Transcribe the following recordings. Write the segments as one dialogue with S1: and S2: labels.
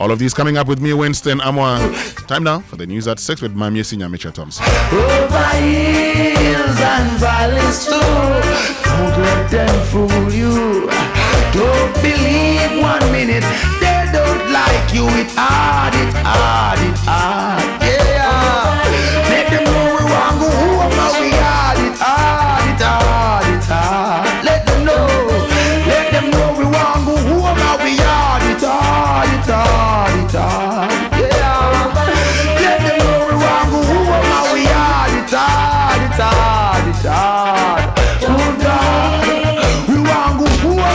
S1: All of these coming up with me, Winston, Amoah. Time now for the news at 6 with Mami Sinyamicha Thompson.
S2: Over hills and valleys too. Don't let them fool you. Don't believe 1 minute they don't like you. It's hard, it's hard, it's hard. Yeah. Make them know we want go home and we hard. It's hard, it's hard, it's hard. Let them know we want go home and we hard. It's hard, it's hard, it's hard. Yeah. Let them know we want go home and we hard. It's hard, it's hard, it's hard. Oh God, we want go home.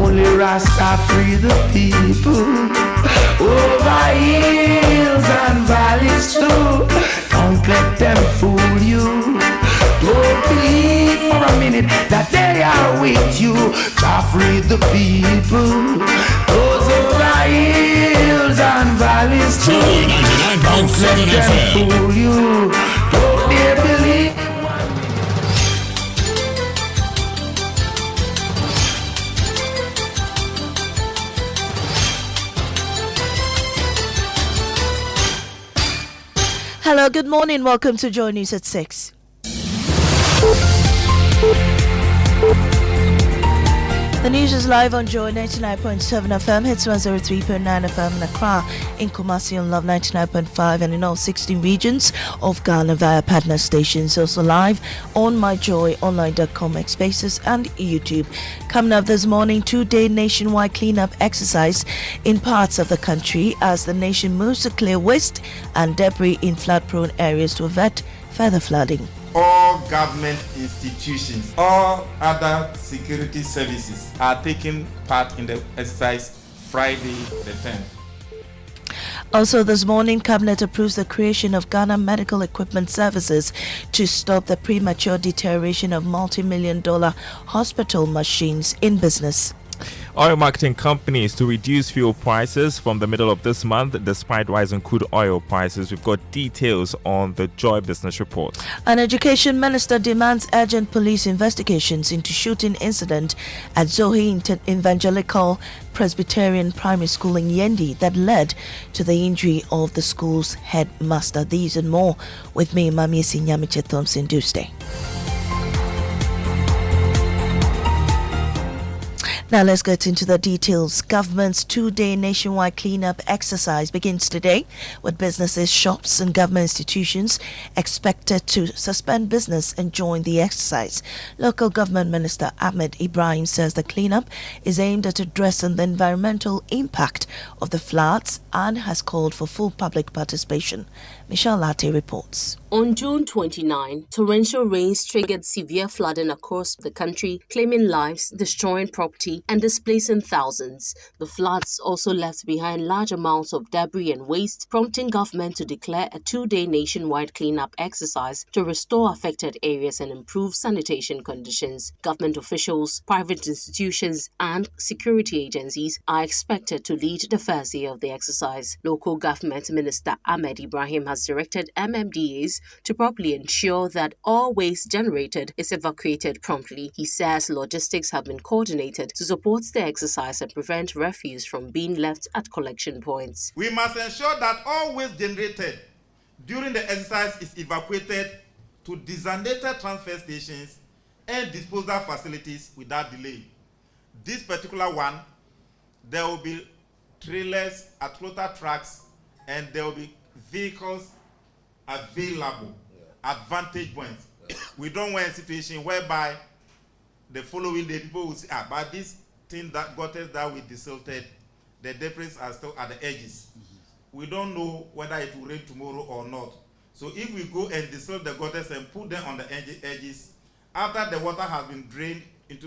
S2: Only Rasta free the people. Over hills and valleys too. Don't let them fool you. Don't believe for a minute that they are with you. God free the people. Those over hills and valleys too. Don't let them fool you. Don't they believe.
S3: Hello, good morning. Welcome to Joy News at 6. The news is live on Joy 99.7 FM, hits 103.9 FM in Accra, in Kumasi on Love 99.5, and in all 16 regions of Ghana via partner stations. Also live on myjoyonline.com, X Spaces, and YouTube. Coming up this morning, 2-day nationwide cleanup exercise in parts of the country as the nation moves to clear waste and debris in flood-prone areas to avert further flooding.
S4: All government institutions, all other security services are taking part in the exercise Friday the 10th.
S3: Also this morning, Cabinet approves the creation of Ghana Medical Equipment Services to stop the premature deterioration of multi-million-dollar hospital machines in business.
S5: Oil marketing companies to reduce fuel prices from the middle of this month despite rising crude oil prices. We've got details on the Joy Business Report.
S3: An education minister demands urgent police investigations into shooting incident at Zoe Evangelical Presbyterian Primary School in Yendi that led to the injury of the school's headmaster. These and more with me, Mami Sinyamicha Thompson. Tuesday. Now let's get into the details. Government's 2-day nationwide cleanup exercise begins today, with businesses, shops and government institutions expected to suspend business and join the exercise. Local Government Minister Ahmed Ibrahim says the cleanup is aimed at addressing the environmental impact of the floods and has called for full public participation. Michelle Latte reports.
S6: On June 29, torrential rains triggered severe flooding across the country, claiming lives, destroying property, and displacing thousands. The floods also left behind large amounts of debris and waste, prompting government to declare a 2-day nationwide cleanup exercise to restore affected areas and improve sanitation conditions. Government officials, private institutions, and security agencies are expected to lead the first day of the exercise. Local Government Minister Ahmed Ibrahim has directed MMDAs to properly ensure that all waste generated is evacuated promptly. He says logistics have been coordinated to support the exercise and prevent refuse from being left at collection points.
S4: We must ensure that all waste generated during the exercise is evacuated to designated transfer stations and disposal facilities without delay. This particular one, there will be trailers at floater trucks and there will be vehicles available at vantage points. We don't want a situation whereby the following day people will say, but this thing that gutters that we desilted, the debris are still at the edges. We don't know whether it will rain tomorrow or not. So if we go and desilt the gutters and put them on the edges, after the water has been drained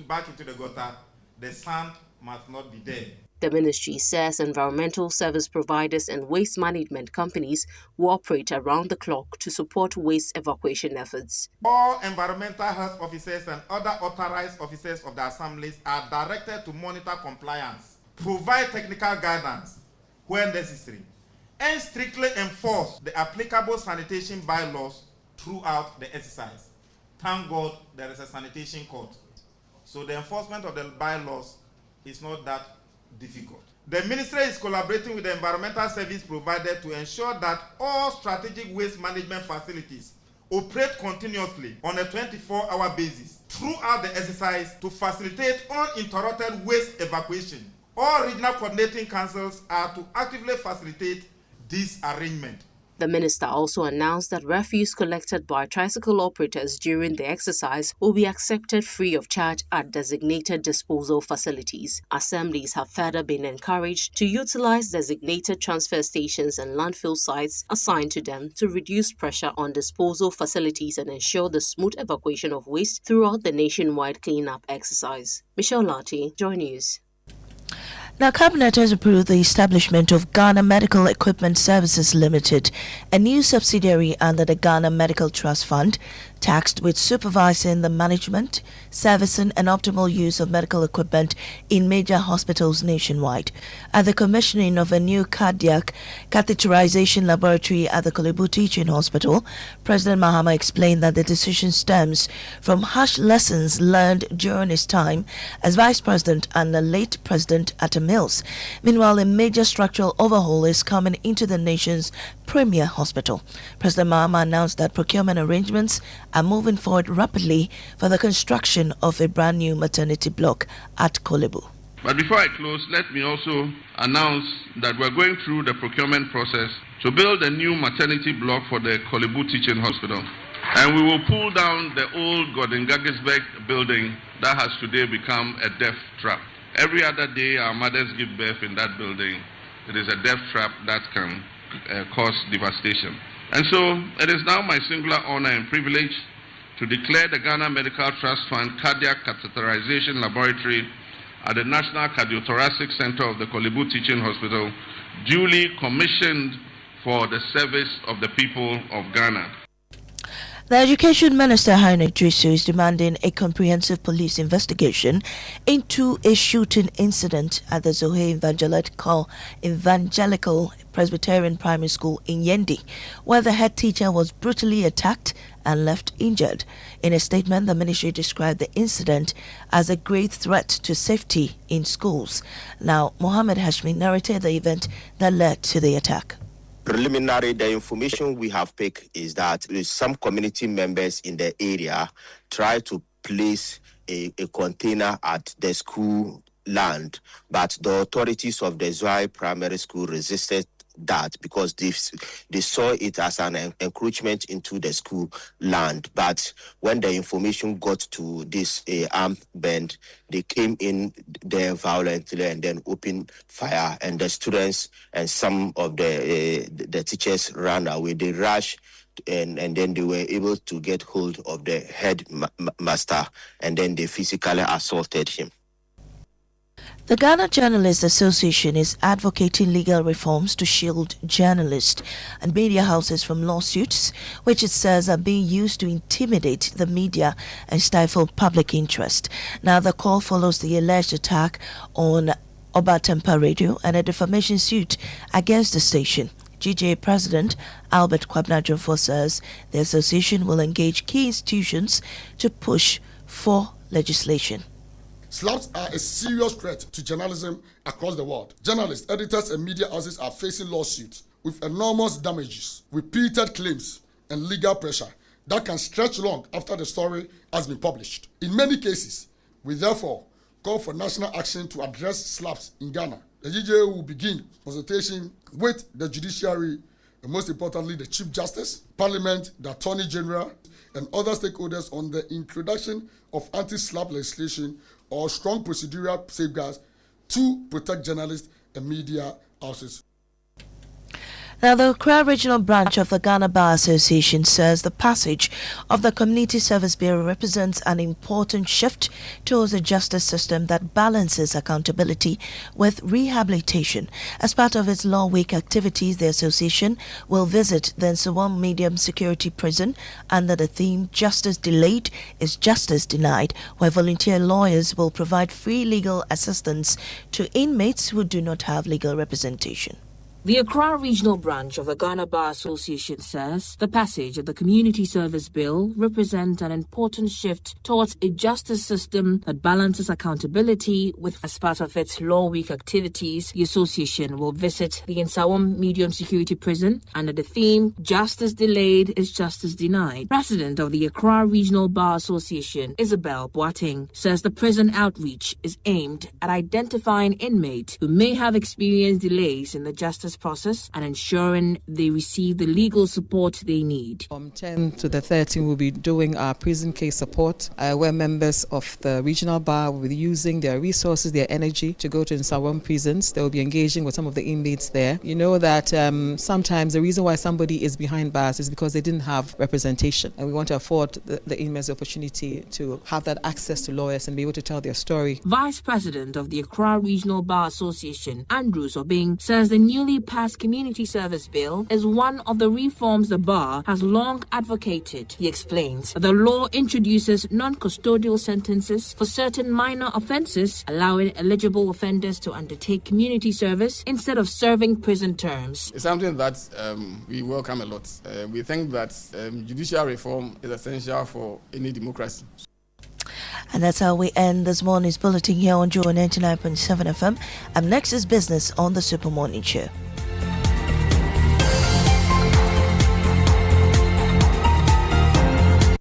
S4: back into the gutter, the sand must not be there.
S6: The ministry says environmental service providers and waste management companies will operate around the clock to support waste evacuation efforts.
S4: All environmental health officers and other authorized officers of the assemblies are directed to monitor compliance, provide technical guidance where necessary, and strictly enforce the applicable sanitation bylaws throughout the exercise. Thank God there is a sanitation court. So the enforcement of the bylaws is not that difficult. The ministry is collaborating with the environmental service provider to ensure that all strategic waste management facilities operate continuously on a 24-hour basis throughout the exercise to facilitate uninterrupted waste evacuation. All regional coordinating councils are to actively facilitate this arrangement.
S6: The minister also announced that refuse collected by tricycle operators during the exercise will be accepted free of charge at designated disposal facilities. Assemblies have further been encouraged to utilize designated transfer stations and landfill sites assigned to them to reduce pressure on disposal facilities and ensure the smooth evacuation of waste throughout the nationwide cleanup exercise. Michelle Lati, Joy News.
S3: Now, Cabinet has approved the establishment of Ghana Medical Equipment Services Limited, a new subsidiary under the Ghana Medical Trust Fund, tasked with supervising the management, servicing and optimal use of medical equipment in major hospitals nationwide. At the commissioning of a new cardiac catheterization laboratory at the Kolebu Teaching Hospital, President Mahama explained that the decision stems from harsh lessons learned during his time as Vice President and the late President at Mills. Meanwhile, a major structural overhaul is coming into the nation's premier hospital. President Mahama announced that procurement arrangements are moving forward rapidly for the construction of a brand new maternity block at Kolebu.
S7: But before I close, let me also announce that we're going through the procurement process to build a new maternity block for the Kolebu Teaching Hospital. And we will pull down the old Gordon Gaggisberg building that has today become a death trap. Every other day our mothers give birth in that building. It is a death trap that can cause devastation. And so it is now my singular honor and privilege to declare the Ghana Medical Trust Fund Cardiac Catheterization Laboratory at the National Cardiothoracic Center of the Kolebu Teaching Hospital duly commissioned for the service of the people of Ghana.
S3: The Education Minister, Heinrich Drisu, is demanding a comprehensive police investigation into a shooting incident at the Zohe Evangelical Presbyterian Primary School in Yendi, where the head teacher was brutally attacked and left injured. In a statement, the ministry described the incident as a great threat to safety in schools. Now, Mohammed Hashmi narrated the event that led to the attack.
S8: Preliminary, the information we have picked is that some community members in the area try to place a container at the school land, but the authorities of the Zwai Primary School resisted that because they saw it as an encroachment into the school land. But when the information got to this armed band, they came in there violently and then opened fire, and the students and some of the teachers ran away. They rushed and then they were able to get hold of the head master, and then they physically assaulted him.
S3: The Ghana Journalists Association is advocating legal reforms to shield journalists and media houses from lawsuits, which it says are being used to intimidate the media and stifle public interest. Now, the call follows the alleged attack on Obatempa Radio and a defamation suit against the station. GJA President Albert Kwabena says the association will engage key institutions to push for legislation.
S9: Slaps are a serious threat to journalism across the world. Journalists, editors, and media houses are facing lawsuits with enormous damages, repeated claims, and legal pressure that can stretch long after the story has been published. In many cases, we therefore call for national action to address slaps in Ghana. The GJA will begin consultation with the judiciary, and most importantly, the Chief Justice, Parliament, the Attorney General, and other stakeholders on the introduction of anti-slap legislation or strong procedural safeguards to protect journalists and media houses.
S3: Now, the Accra Regional Branch of the Ghana Bar Association says the passage of the Community Service Bill represents an important shift towards a justice system that balances accountability with rehabilitation. As part of its Law Week activities, the association will visit the Nsawam Medium Security Prison under the theme Justice Delayed is Justice Denied, where volunteer lawyers will provide free legal assistance to inmates who do not have legal representation.
S10: The Accra Regional Branch of the Ghana Bar Association says the passage of the Community Service Bill represents an important shift towards a justice system that balances accountability with. As part of its Law Week activities, the association will visit the Nsawam Medium Security Prison under the theme Justice Delayed is Justice Denied. President of the Accra Regional Bar Association, Isabel Boateng, says the prison outreach is aimed at identifying inmates who may have experienced delays in the justice process and ensuring they receive the legal support they need.
S11: From 10 to the 13, we'll be doing our prison case support, where members of the regional bar will be using their resources, their energy to go to Nsawam prisons. They will be engaging with some of the inmates there. You know that sometimes the reason why somebody is behind bars is because they didn't have representation, and we want to afford the inmates the opportunity to have that access to lawyers and be able to tell their story.
S10: Vice President of the Accra Regional Bar Association, Andrews Obing, says the newly passed Community Service Bill is one of the reforms the bar has long advocated. He explains the law introduces non-custodial sentences for certain minor offences, allowing eligible offenders to undertake community service instead of serving prison terms.
S12: It's something that we welcome a lot. We think that judicial reform is essential for any democracy.
S3: And that's how we end this morning's bulletin here on Joy 99.7 FM. And next is business on the Super Morning Show.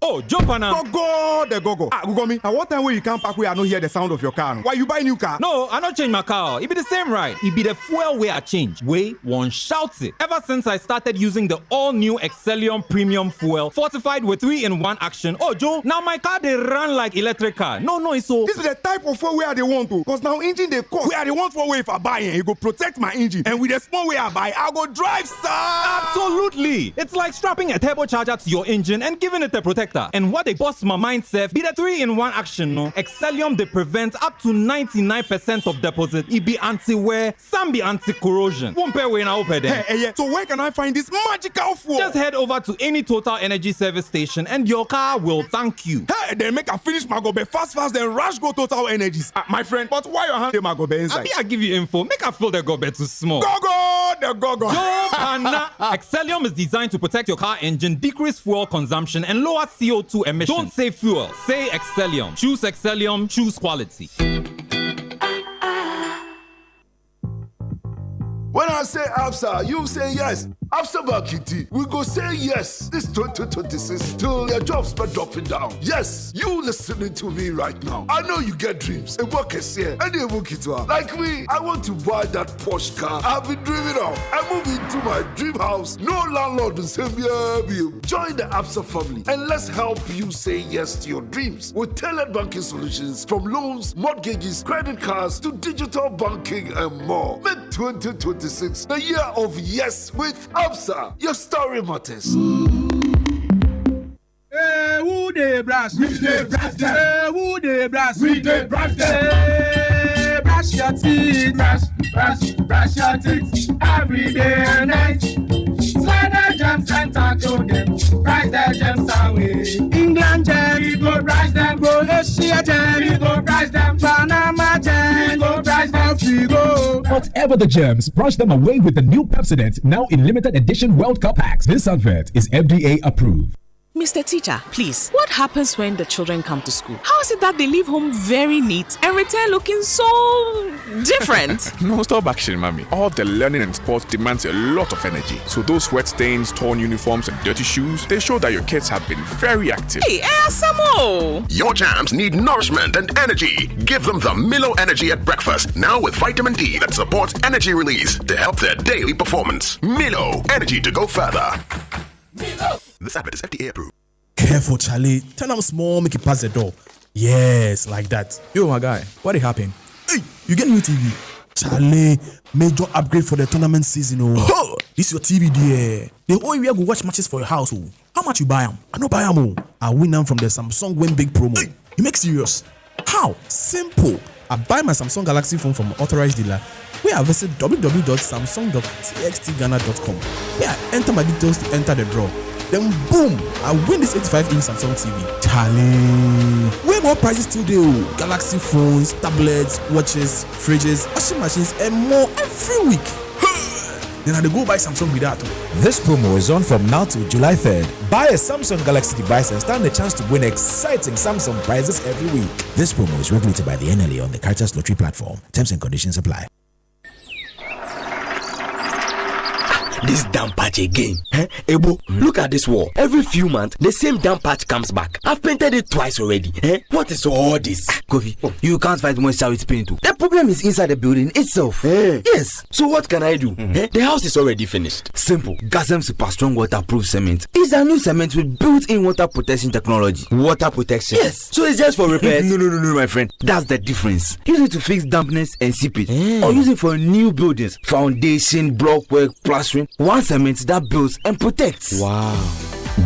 S13: Oh, jump on now. Go. Gugomi. Now what time will you come back where I don't hear the sound of your car? Why you buy new car?
S14: No, I don't change my car. It be the same right. It be the fuel way I change. Way one shouts it. Ever since I started using the all-new Excellium Premium Fuel, fortified with 3-in-1 action. Oh, Joe, now my car they run like electric car. No, it's so.
S13: This is the type of fuel where they want to. Because now engine they cost. Where they want for way if I buy it, it go protect my engine. And with the small way I buy, I go drive, sir.
S14: Absolutely. It's like strapping a turbocharger to your engine and giving it a protector. And what they bust my mindset be the 3-in-1 action, no? Excellium they prevent up to 99% of deposit. It be anti-wear, some be anti-corrosion. Won't pay when I open there.
S13: Hey, so where can I find this magical fuel?
S14: Just head over to any Total Energy service station and your car will thank you.
S13: Hey, then make a finish my gobe fast, then rush go Total Energies. My friend, but why your hand my gobe inside?
S14: I give you info. Make a fill the gobe too small.
S13: Go.
S14: Excellium is designed to protect your car engine, decrease fuel consumption, and lower CO2 emissions. Don't say fuel, say Excellium. Choose Excellium, choose quality.
S15: When I say ABSA, you say yes. ABSA Nkiti, we go say yes this 2026 till your jobs start dropping down. Yes, you listening to me right now. I know you get dreams. A work is here, and a work it well. Like me, I want to buy that Porsche car I've been dreaming of. I move into my dream house. No landlord will say me. Join the ABSA family and let's help you say yes to your dreams with tailored banking solutions from loans, mortgages, credit cards to digital banking and more. Make 2026 the year of yes with ABSA. Your story matters.
S2: Hey, who dey brush? We dey brush them. Hey, who dey brush? We dey brush them. Hey, brush your teeth. Brush your teeth every day and night. Slide the gems and tackle them. Brush the gems away. England gem, we go brush them. Asia gem, we go brush them. Panama gem, we go brush them. We go.
S16: Whatever the germs, brush them away with the new Pepsodent, now in limited edition World Cup packs. This advert is FDA approved.
S17: Mr. Teacher, please, what happens when the children come to school? How is it that they leave home very neat and return looking so different?
S18: No, stop action, mommy. All the learning and sports demands a lot of energy. So those sweat stains, torn uniforms, and dirty shoes, they show that your kids have been very active.
S17: Hey, Asamo!
S19: Your jams need nourishment and energy. Give them the Milo Energy at breakfast, now with vitamin D that supports energy release to help their daily performance. Milo, energy to go further. Milo. This advert is FDA approved.
S20: Careful, Charlie. Turn up small, make it pass the door. Yes, like that.
S21: Yo, my guy, what happened?
S20: Hey, you get new TV. Charlie, major upgrade for the tournament season. Oh, this your TV, dear. The whole area go watch matches for your house. Oh. How much you buy them? I no buy them. Oh. I win them from the Samsung Win Big promo. Hey, you make serious? How? Simple. I buy my Samsung Galaxy phone from authorized dealer. Where I visit www.samsung.txtghana.com. Where I enter my details to enter the draw. Then boom, I win this 85-inch Samsung TV. Charlie, way more prices still do. Galaxy phones, tablets, watches, fridges, washing machines, and more every week. then I go buy Samsung with that.
S21: This promo is on from now till July 3rd. Buy a Samsung Galaxy device and stand a chance to win exciting Samsung prizes every week. This promo is regulated by the NLA on the Caritas Lottery platform. Terms and conditions apply.
S22: This damn patch again. Ebo, look at this wall. Every few months, the same damn patch comes back. I've painted it twice already. What is all this?
S23: Kofi, you can't fight moisture with paint too. The problem is inside the building itself.
S22: Yes. So what can I do? The house is already finished.
S23: Simple. Gasem Super Strong Waterproof Cement is a new cement with built-in water protection technology.
S22: Water protection?
S23: Yes. So it's just for repairs? No, my friend. That's the difference. Use it to fix dampness and seepage. Or use it for new buildings, foundation, block work, plastering. One cement that builds and protects.
S22: Wow.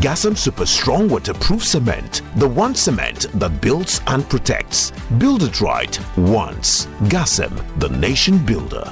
S19: Gasm Super Strong Waterproof Cement. The one cement that builds and protects. Build it right once. Gasm, the nation builder.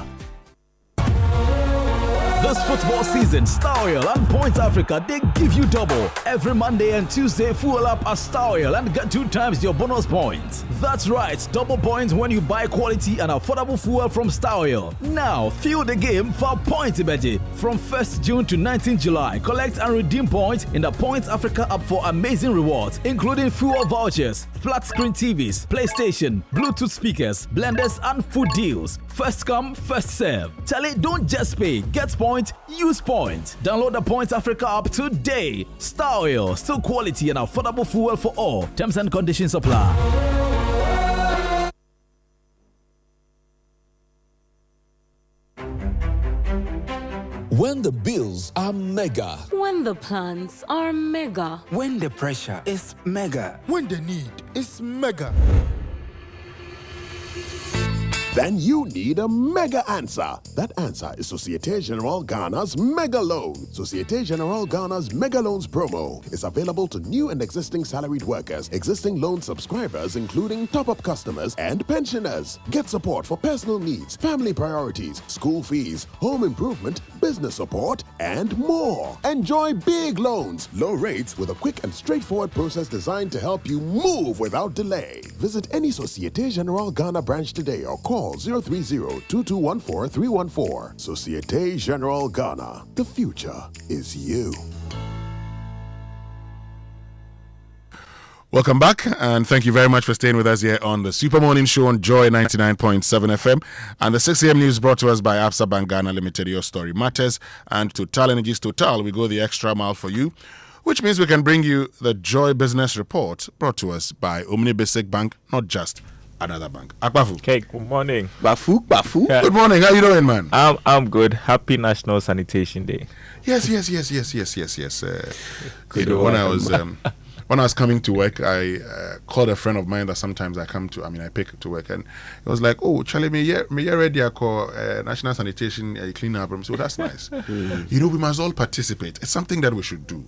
S24: This football season, Star Oil and Point Africa, they give you double. Every Monday and Tuesday, fuel up at Star Oil and get 2 times your bonus points. That's right, double points when you buy quality and affordable fuel from Star Oil. Now, fuel the game for Point Ibeji. From 1st June to 19th July, collect and redeem points in the Point Africa app for amazing rewards, including fuel vouchers, flat screen TVs, PlayStation, Bluetooth speakers, blenders, and food deals. First come, first serve. Charlie, don't just pay. Get point, use point. Download the Point Africa app today. Star Oil, still quality and affordable fuel for all. Terms and conditions apply.
S25: When the bills are mega.
S6: When the plans are mega.
S25: When the pressure is mega.
S15: When the need is mega.
S19: Then you need a mega answer. That answer is Societe Generale Ghana's Mega Loan. Societe Generale Ghana's Mega Loans promo is available to new and existing salaried workers, existing loan subscribers, including top-up customers and pensioners. Get support for personal needs, family priorities, school fees, home improvement, business support, and more. Enjoy big loans, low rates with a quick and straightforward process designed to help you move without delay. Visit any Societe Generale Ghana branch today or call 030-2214-314. Societe Generale Ghana. The future is you.
S1: Welcome back, and thank you very much for staying with us here on the Super Morning Show on Joy 99.7 FM. And the 6 a.m. news brought to us by Absa Bank Ghana Limited. Your story matters. And Total Energies Total, we go the extra mile for you, which means we can bring you the Joy Business Report brought to us by Omni Basic Bank, not just another bank. Akbafu.
S5: Okay, good morning.
S1: Bafu. Good morning. How you doing, man?
S5: I'm good. Happy National Sanitation Day.
S1: Yes. When I was coming to work, I called a friend of mine that sometimes I pick to work, and it was like, "Oh, Charlie, me ready? I call National Sanitation clean up." So that's nice. You know, we must all participate. It's something that we should do.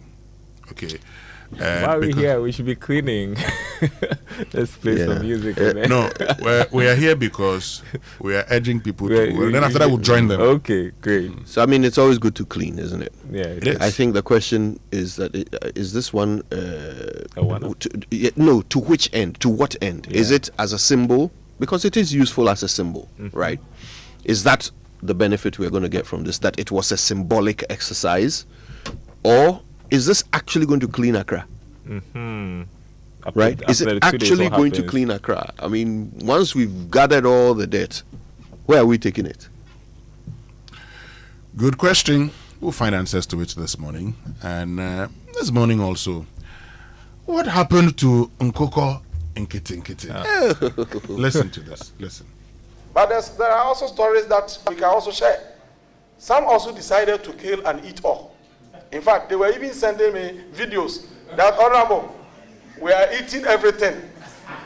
S1: Okay.
S5: While we're here, we should be cleaning. Let's play some music.
S1: No, we are here because we are urging people to. Then after that, we'll join them.
S5: Okay, great.
S26: So, I mean, it's always good to clean, isn't it?
S5: Yeah, it is.
S26: I think the question is that is this one? To which end? To what end? Yeah. Is it as a symbol? Because it is useful as a symbol, right? Is that the benefit we're going to get from this? That it was a symbolic exercise, or is this actually going to clean Accra? Right? Is it actually going to clean Accra? I mean, once we've gathered all the dirt, where are we taking it?
S1: Good question. We'll find answers to it this morning. And this morning also, what happened to Nkoko Nkitinkiti? Listen to this. Listen.
S27: But there are also stories that we can also share. Some also decided to kill and eat all. In fact, they were even sending me videos that, honorable, we are eating everything.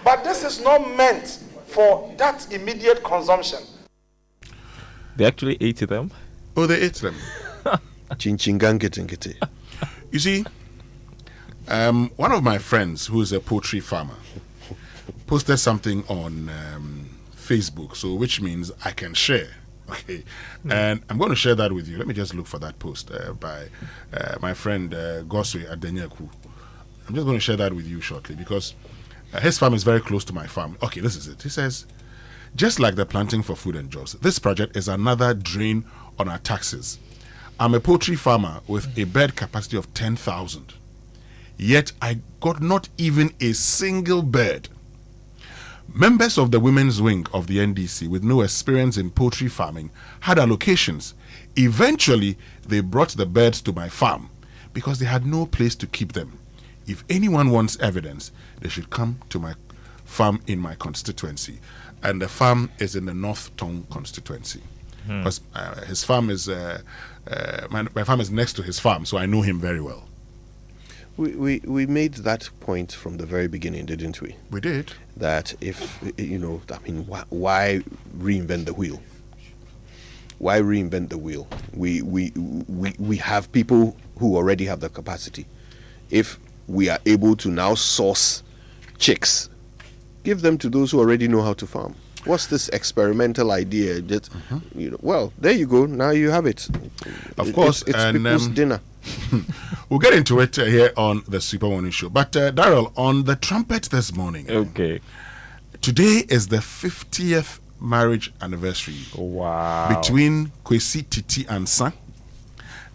S27: But this is not meant for that immediate consumption.
S5: They actually ate them?
S1: Oh, they ate them.
S26: Nkitinkiti.
S1: You see, one of my friends who is a poultry farmer posted something on Facebook, so which means I can share. Okay, and I'm going to share that with you. Let me just look for that post by my friend Goswe Adenyaku. I'm just going to share that with you shortly because his farm is very close to my farm. Okay, this is it. He says, just like the planting for food and jobs, this project is another drain on our taxes. I'm a poultry farmer with a bird capacity of 10,000. Yet I got not even a single bird. Members of the women's wing of the NDC with no experience in poultry farming had allocations. Eventually, they brought the birds to my farm because they had no place to keep them. If anyone wants evidence, they should come to my farm in my constituency. And the farm is in the North Tong constituency. Because his farm is, my farm is next to his farm, so I know him very well.
S26: We made that point from the very beginning, didn't we?
S1: We did.
S26: That if, why reinvent the wheel? Why reinvent the wheel? We have people who already have the capacity. If we are able to now source chicks, give them to those who already know how to farm. What's this experimental idea? That, well, there you go. Now you have it.
S1: Of course,
S26: it's people's dinner.
S1: We'll get into it here on the Super Morning Show. But Daryl, on the trumpet this morning.
S5: Okay.
S1: Today is the 50th marriage anniversary.
S5: Wow.
S1: Between Nkitinkiti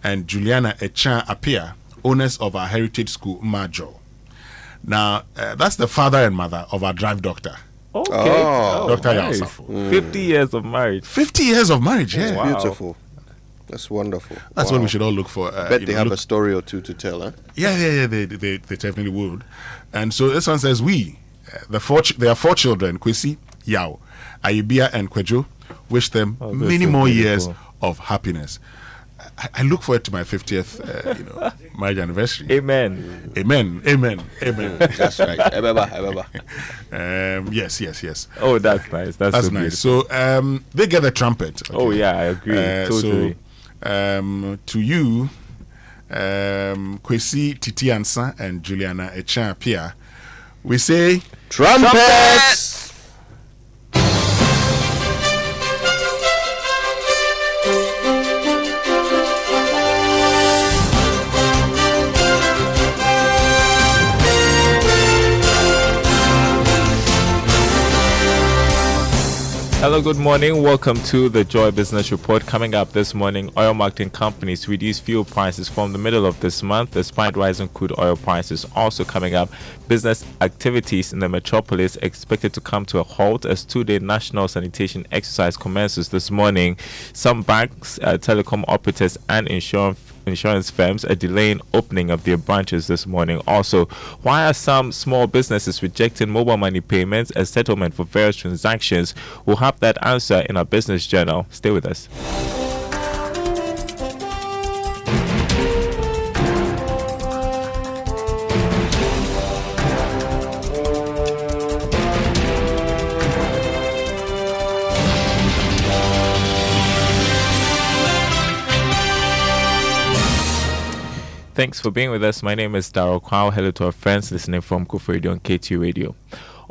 S1: and Juliana Echan Apia, owners of our heritage school, Majo. Now, that's the father and mother of our drive doctor.
S5: Okay.
S1: Dr.
S5: Nice.
S1: Yankson.
S5: 50 years of marriage.
S1: 50 years of marriage, yeah.
S26: Wow. Beautiful. That's wonderful.
S1: That's what we should all look for.
S26: Bet they have a story or two to tell, huh?
S1: Yeah, they definitely would. And so this one says, there are 4 children, Kwesi, Yao, Ayibia, and Kojo. Wish them many more years of happiness. I look forward to my 50th marriage anniversary.
S5: Amen.
S26: That's right.
S1: Yes.
S5: Oh, that's nice. That's so
S1: nice. So they get the trumpet. Okay?
S5: Oh yeah, I agree. Totally.
S1: So to you, Kwesi Titi Ansa and Juliana Echan Pia, we say
S26: trumpets!
S5: Hello, good morning. Welcome to the Joy Business Report. Coming up this morning, oil marketing companies reduce fuel prices from the middle of this month despite rising crude oil prices. Also coming up, business activities in the metropolis expected to come to a halt as 2-day national sanitation exercise commences this morning. Some banks, telecom operators and insurance firms are delaying opening of their branches this morning. Also, why are some small businesses rejecting mobile money payments as settlement for various transactions? We'll have that answer in our business journal. Stay with us. Thanks for being with us. My name is Daryl Kwao. Hello to our friends listening from Kofor Radio and KT Radio.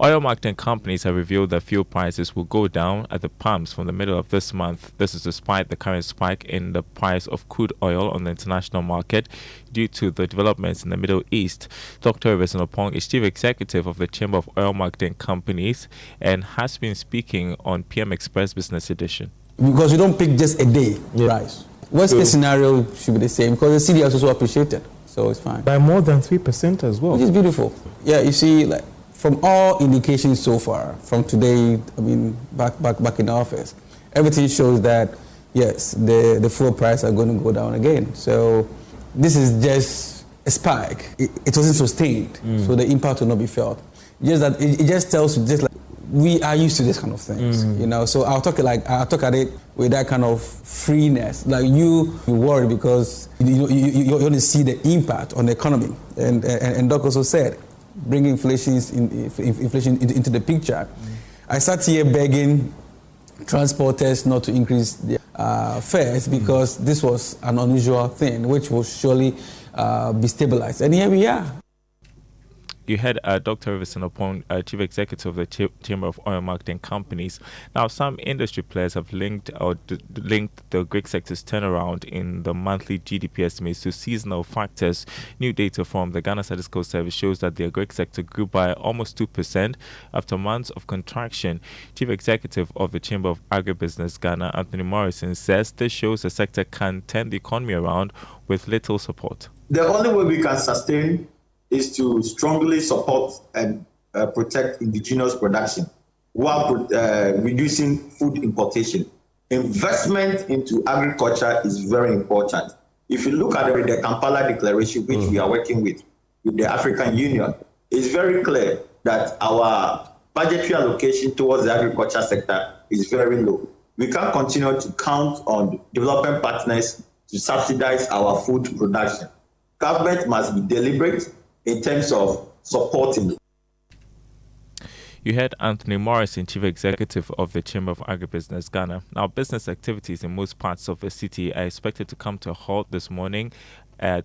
S5: Oil marketing companies have revealed that fuel prices will go down at the pumps from the middle of this month. This is despite the current spike in the price of crude oil on the international market due to the developments in the Middle East. Dr. Winston is Chief Executive of the Chamber of Oil Marketing Companies and has been speaking on PM Express Business Edition.
S4: Because you don't pick just a day price. Worst case scenario should be the same because the city has also appreciated, so it's fine.
S7: By more than 3% as well.
S4: Which is beautiful. Yeah, you see, like from all indications so far, from today, back in the office, everything shows that yes, the fuel price are going to go down again. So this is just a spike. It wasn't sustained, so the impact will not be felt. Just that it just tells you just like we are used to this kind of things, So I'll talk at it with that kind of freeness. Like you worry because you want to see the impact on the economy, and Doc also said, bring inflation into the picture. I sat here begging transporters not to increase their fares because this was an unusual thing, which will surely be stabilized, and here we are.
S5: You had Dr. Winston upon Chief Executive of the Chamber of Oil Marketing Companies. Now, some industry players have linked the Greek sector's turnaround in the monthly GDP estimates to seasonal factors. New data from the Ghana Statistical Service shows that the Greek sector grew by almost 2% after months of contraction. Chief Executive of the Chamber of Agribusiness Ghana, Anthony Morrison, says this shows the sector can turn the economy around with little support.
S3: The only way we can sustain is to strongly support and protect indigenous production while reducing food importation. Investment into agriculture is very important. If you look at the Kampala Declaration, which we are working with the African Union, it's very clear that our budgetary allocation towards the agriculture sector is very low. We can't continue to count on development partners to subsidize our food production. Government must be deliberate in terms of supporting.
S5: You heard Anthony Morrison, Chief Executive of the Chamber of Agribusiness Ghana. Now, business activities in most parts of the city are expected to come to a halt this morning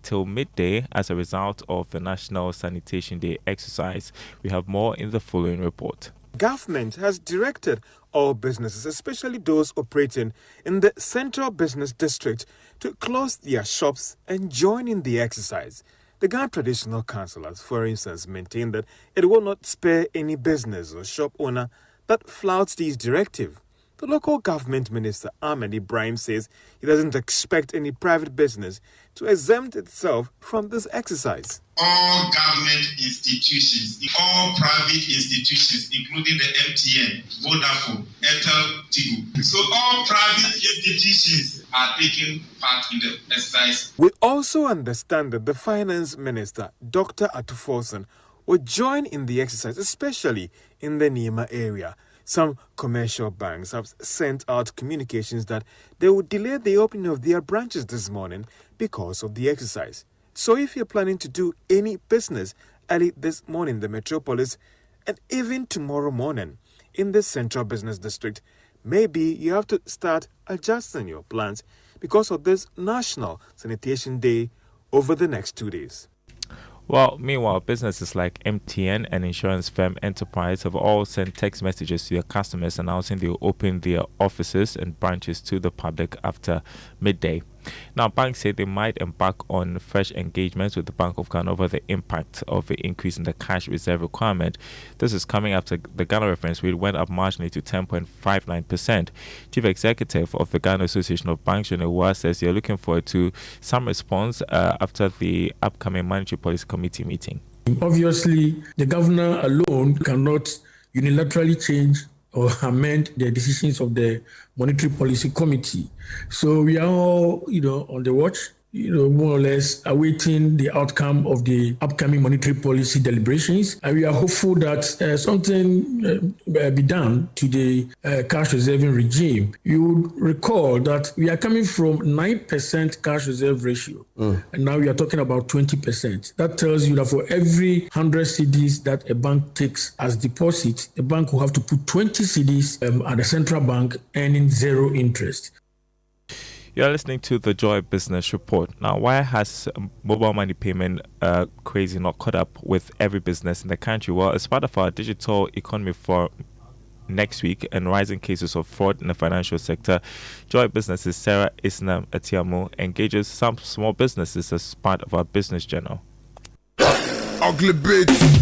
S5: till midday as a result of the National Sanitation Day exercise. We have more in the following report.
S7: Government has directed all businesses, especially those operating in the Central Business District, to close their shops and join in the exercise. The Ghana Traditional Councillors, for instance, maintain that it will not spare any business or shop owner that flouts these directives. The local government minister, Ahmed Ibrahim, says he doesn't expect any private business to exempt itself from this exercise.
S8: All government institutions, all private institutions, including the MTN, Vodafone, Airtel, Tigo. So all private institutions are taking part in the exercise.
S7: We also understand that the finance minister, Dr. Atufosan, will join in the exercise, especially in the Nima area. Some commercial banks have sent out communications that they will delay the opening of their branches this morning because of the exercise. So if you're planning to do any business early this morning in the metropolis and even tomorrow morning in the Central Business District, maybe you have to start adjusting your plans because of this National Sanitation Day over the next 2 days.
S5: Well, meanwhile, businesses like MTN and insurance firm Enterprise have all sent text messages to their customers announcing they will open their offices and branches to the public after midday. Now, banks say they might embark on fresh engagements with the Bank of Ghana over the impact of the increase in the cash reserve requirement. This is coming after the Ghana reference rate went up marginally to 10.59%. Chief Executive of the Ghana Association of Banks, Amoah, says they're looking forward to some response after the upcoming Monetary Policy Committee meeting.
S9: Obviously, the governor alone cannot unilaterally change or amend the decisions of the Monetary Policy Committee. So we are all, on the watch, more or less awaiting the outcome of the upcoming monetary policy deliberations. And we are hopeful that something be done to the cash reserving regime. You would recall that we are coming from 9% cash reserve ratio, and now we are talking about 20%. That tells you that for every 100 cedis that a bank takes as deposit, the bank will have to put 20 cedis at the central bank, earning zero interest.
S5: You're listening to the Joy Business Report. Now, why has mobile money payment crazy not caught up with every business in the country? Well, as part of our digital economy for next week and rising cases of fraud in the financial sector, Joy Business's Sarah Isnam Atiamu engages some small businesses as part of our business journal.
S15: Ugly bitch.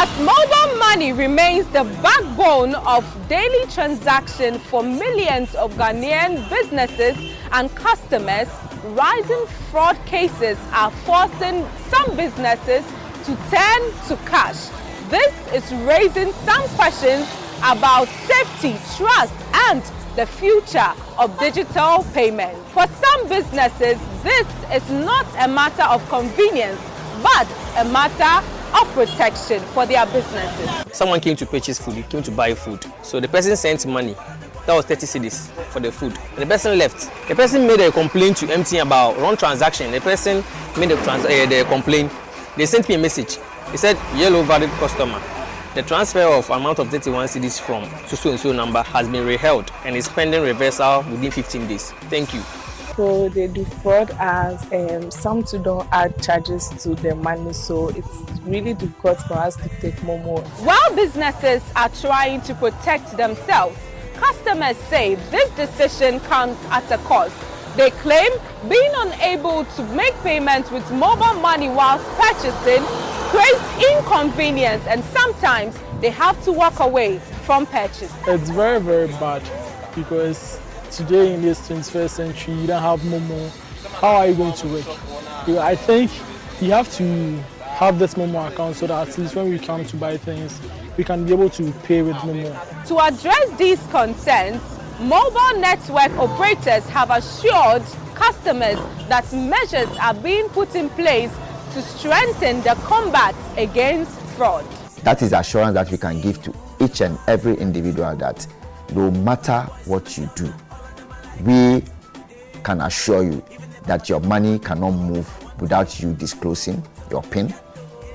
S10: As mobile money remains the backbone of daily transaction for millions of Ghanaian businesses and customers, rising fraud cases are forcing some businesses to turn to cash. This is raising some questions about safety, trust, and the future of digital payment. For some businesses, this is not a matter of convenience, but a matter of protection for their businesses.
S11: Someone came to purchase food, he came to buy food. So the person sent money, that was 30 cedis for the food. And the person left. The person made a complaint to MTN about wrong transaction. The person made the complaint. They sent me a message. They said, yellow valid customer. The transfer of amount of 31 cedis from so and so number has been reheld and is pending reversal within 15 days. Thank you.
S2: people they do fraud as some too don't add charges to their money, so it's really difficult for us to take more.
S10: While businesses are trying to protect themselves, customers say this decision comes at a cost. They claim being unable to make payments with mobile money whilst purchasing creates inconvenience, and sometimes they have to walk away from purchase.
S12: It's very, very bad because today in this 21st century, you don't have Momo. How are you going to work? I think you have to have this Momo account so that at least when we come to buy things, we can be able to pay with Momo.
S10: To address these concerns, mobile network operators have assured customers that measures are being put in place to strengthen the combat against fraud.
S13: That is assurance that we can give to each and every individual that no matter what you do, we can assure you that your money cannot move without you disclosing your PIN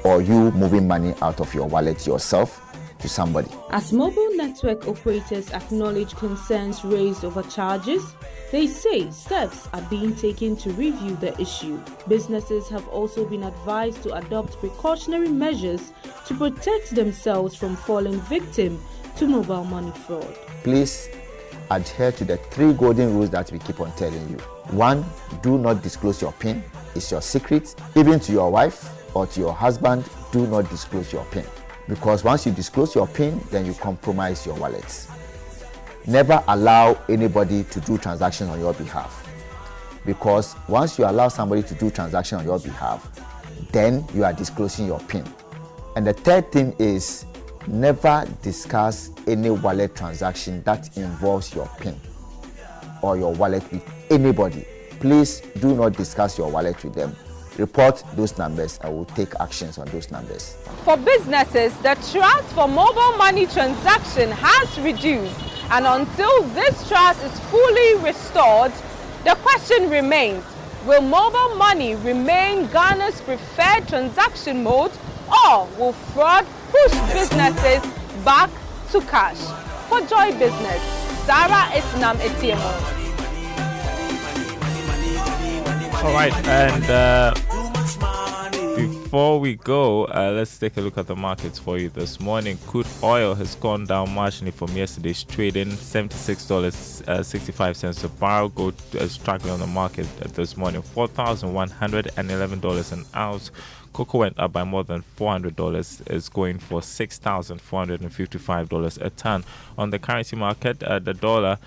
S13: or you moving money out of your wallet yourself to somebody.
S14: As mobile network operators acknowledge concerns raised over charges, they say steps are being taken to review the issue. Businesses have also been advised to adopt precautionary measures to protect themselves from falling victim to mobile money fraud.
S13: Please adhere to the 3 golden rules that we keep on telling you. 1, do not disclose your PIN. It's your secret. Even to your wife or to your husband, do not disclose your PIN. Because once you disclose your PIN, then you compromise your wallet. Never allow anybody to do transactions on your behalf. Because once you allow somebody to do transactions on your behalf, then you are disclosing your PIN. And the third thing is never discuss any wallet transaction that involves your PIN or your wallet with anybody. Please do not discuss your wallet with them. Report those numbers and we'll take actions on those numbers.
S10: For businesses, the trust for mobile money transaction has reduced, and until this trust is fully restored, the question remains, will mobile money remain Ghana's preferred transaction mode, or will fraud push businesses back to cash? For Joy Business, Sarah Isnam Etiemo.
S5: All right, and before we go, let's take a look at the markets for you this morning. Crude oil has gone down marginally from yesterday's trading, $76.65 a barrel. Gold struggling on the market this morning, $4,111 an ounce. Cocoa went up by more than $400. It's going for $6,455 a ton. On the currency market, the dollar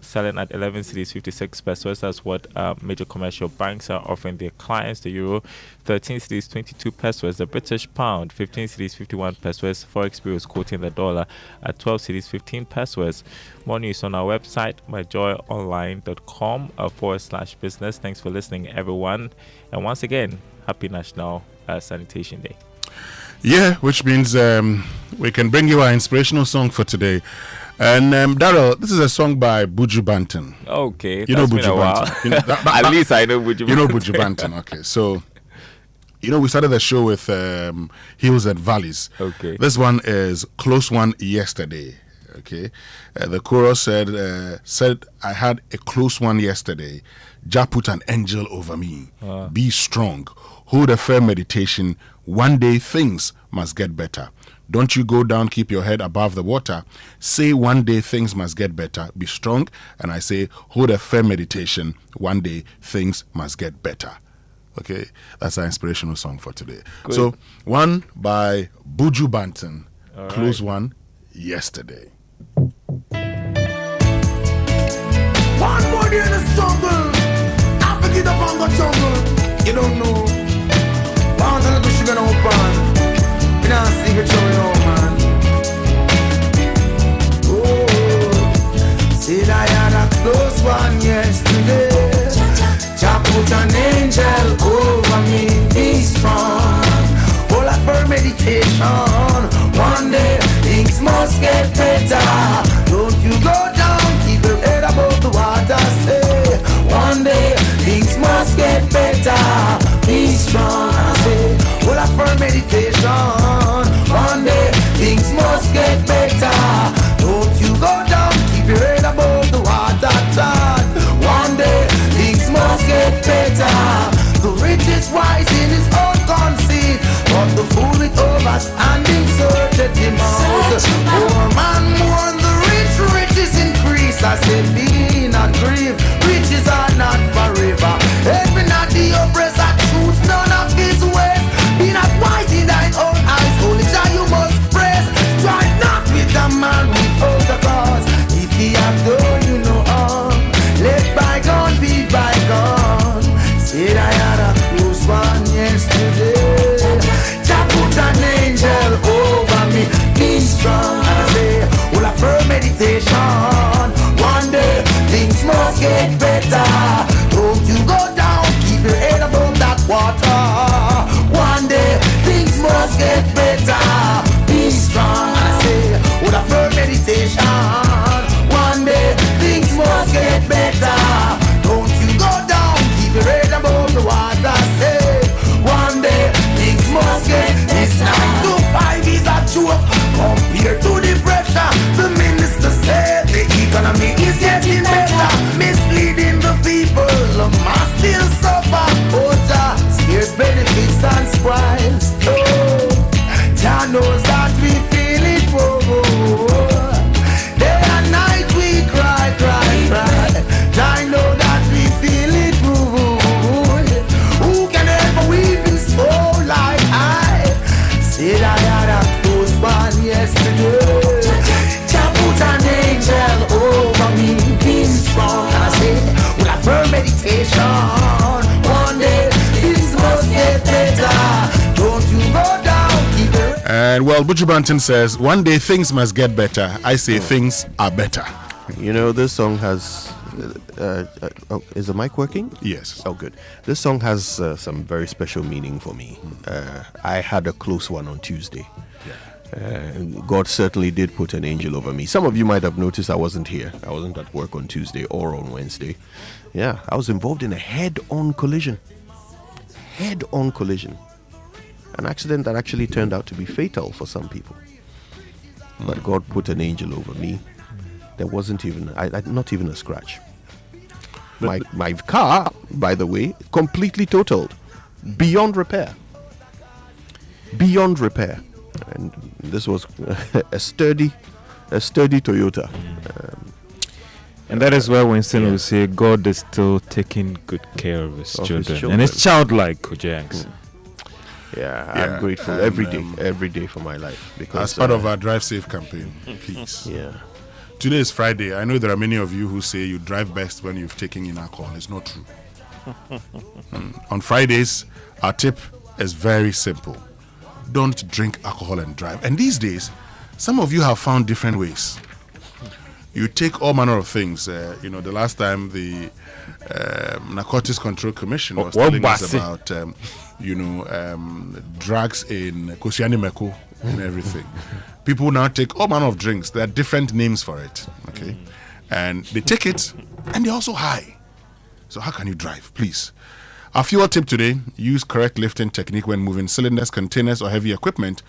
S5: selling at 11 cedis 56 pesos. That's what major commercial banks are offering their clients. The euro 13 cedis 22 pesos. The British pound 15 cedis 51 pesos. Forex Bureau is quoting the dollar at 12 cedis 15 pesos. More news on our website, myjoyonline.com/business. Thanks for listening, everyone, and once again, happy National Sanitation Day.
S1: Yeah, which means we can bring you our inspirational song for today. And Daryl, this is a song by Buju Banton.
S5: Okay,
S1: you know Buju Banton. You know,
S5: at least I know Buju Banton.
S1: You know Buju Banton. Okay, so we started the show with Hills and Valleys.
S5: Okay,
S1: this one is Close One Yesterday. Okay, the chorus said I had a close one yesterday. Jah put an angel over me. Be strong. Hold a firm meditation. One day things must get better. Don't you go down, keep your head above the water. Say one day things must get better. Be strong. And I say, hold a firm meditation. One day things must get better. Okay, that's our inspirational song for today. Good. So, one by Buju Banton. All Close right. One Yesterday.
S15: One more day in the struggle. I forget up on the jungle. You don't know. One time the sugar no pan. You know see the trouble no man. Oh, said I had a close one yesterday. Jah put an angel over me. Be strong. All up for meditation. One day things must get better. Don't you go down, keep your head above the water. Say one day things must get better. Be strong. Say all up for meditation. One day things must get better. Don't you go down, keep your head above the water. One day things
S16: meditation. One day things must get better. Don't you go down, keep your head above that water. One day things must get better. Be strong, and I say, with a firm meditation. One day things must get better. Don't you go down, keep your head above the water. Say, one day things must get. This 9 to 5 is a joke compared to the pressure. The minister said the economy is getting better, misleading the people. Must still suffer. Oh, here's benefits and spoils. Oh, Jah knows that we feel it. Oh, day and night we cry, cry, cry. I know that we feel it. Who can ever weep in soul like I? Said I had a close one yesterday. Jah put an angel over me, being strong. And I say, with a firm meditation, one day things must get better. Don't you go down, keep it.
S1: And well, Buju Banton says, one day things must get better. I say things are better.
S26: You know, this song has... is the mic working?
S1: Yes.
S26: Oh, good. This song has some very special meaning for me. I had a close one on Tuesday. God certainly did put an angel over me. Some of you might have noticed I wasn't here. I wasn't at work on Tuesday or on Wednesday. Yeah, I was involved in a head-on collision. Head-on collision. An accident that actually turned out to be fatal for some people. But God put an angel over me. There wasn't even, not even a scratch. My car, by the way, completely totaled. Beyond repair. Beyond repair. And this was a sturdy Toyota.
S5: And that is where Winston will say God is still taking good care of his children. And it's childlike, Kojo Yankson.
S26: Yeah, I'm grateful every day for my life. Because
S1: as part of our Drive Safe campaign, please.
S26: Yeah.
S1: Today is Friday. I know there are many of you who say you drive best when you've taken in alcohol. It's not true. On Fridays, our tip is very simple. Don't drink alcohol and drive. And these days, some of you have found different ways. You take all manner of things. The last time the Narcotics Control Commission was telling us about, drugs in Kosiani Meko and everything. People now take all manner of drinks. There are different names for it. Okay, and they take it and they're also high. So how can you drive? Please. Our fuel tip today: use correct lifting technique when moving cylinders, containers, or heavy equipment.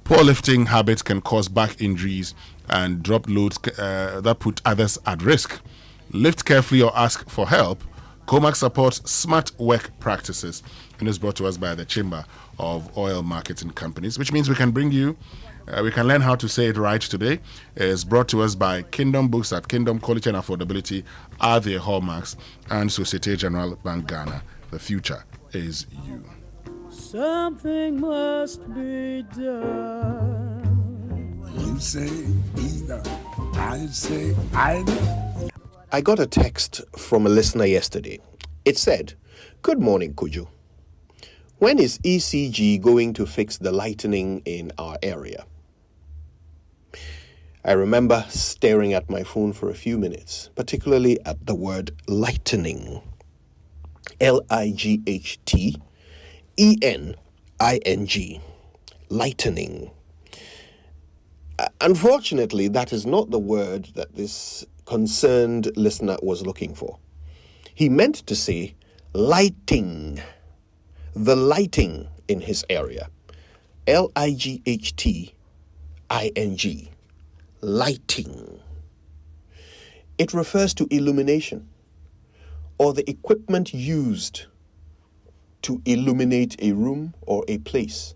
S1: Poor lifting habits can cause back injuries and drop loads that put others at risk. Lift carefully or ask for help. COMAC supports smart work practices and is brought to us by the Chamber of Oil Marketing Companies, which means we can bring you, we can learn how to say it right today. It's brought to us by Kingdom Books at Kingdom. Quality and affordability are their hallmarks, and Societe Generale Bank Ghana. The future is you.
S17: Something must be done.
S15: You say either, I say either.
S26: I got a text from a listener yesterday. It said, "Good morning, Kojo. When is ECG going to fix the lightning in our area?" I remember staring at my phone for a few minutes, particularly at the word lightning. Lightning. Lightning. Unfortunately, that is not the word that this concerned listener was looking for. He meant to say lighting. The lighting in his area. Lightning. Lighting. It refers to illumination, or the equipment used to illuminate a room or a place.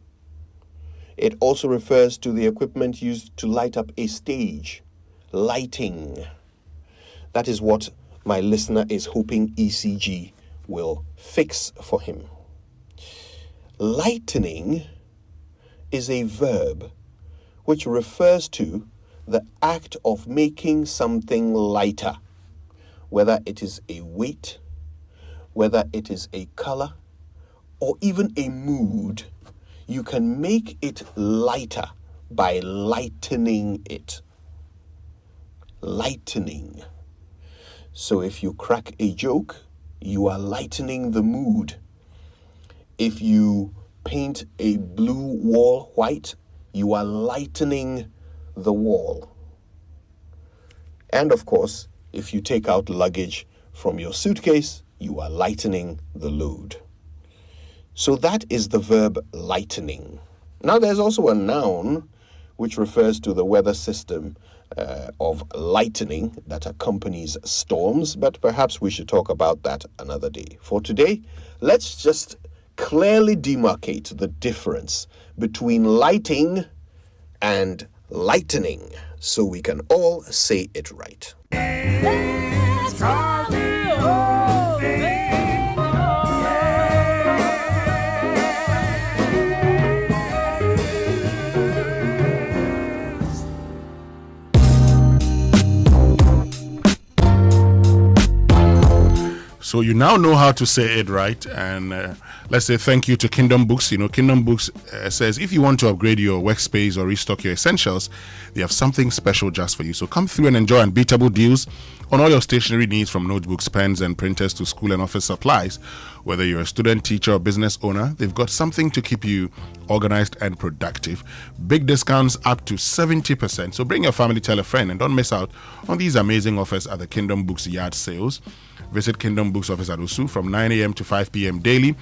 S26: It also refers to the equipment used to light up a stage. Lighting. That is what my listener is hoping ECG will fix for him. Lightening is a verb which refers to the act of making something lighter, whether it is a weight, whether it is a color, or even a mood. You can make it lighter by lightening it. lightening. So if you crack a joke, you are lightening the mood. If you paint a blue wall white, you are lightening the wall. And of course, if you take out luggage from your suitcase, you are lightening the load. So that is the verb lightening. Now there's also a noun which refers to the weather system of lightning that accompanies storms, but perhaps we should talk about that another day. For today, let's just clearly demarcate the difference between lighting and lightening so we can all say it right.
S1: So you now know how to say it right, and let's say thank you to Kingdom Books. You know, Kingdom Books says if you want to upgrade your workspace or restock your essentials, they have something special just for you. So come through and enjoy unbeatable deals on all your stationery needs, from notebooks, pens, and printers to school and office supplies. Whether you're a student, teacher, or business owner, they've got something to keep you organized and productive. Big discounts up to 70%. So bring your family, tell a friend, and don't miss out on these amazing offers at the Kingdom Books yard sales. Visit Kingdom Books office at Osu from 9 a.m. to 5 p.m. daily.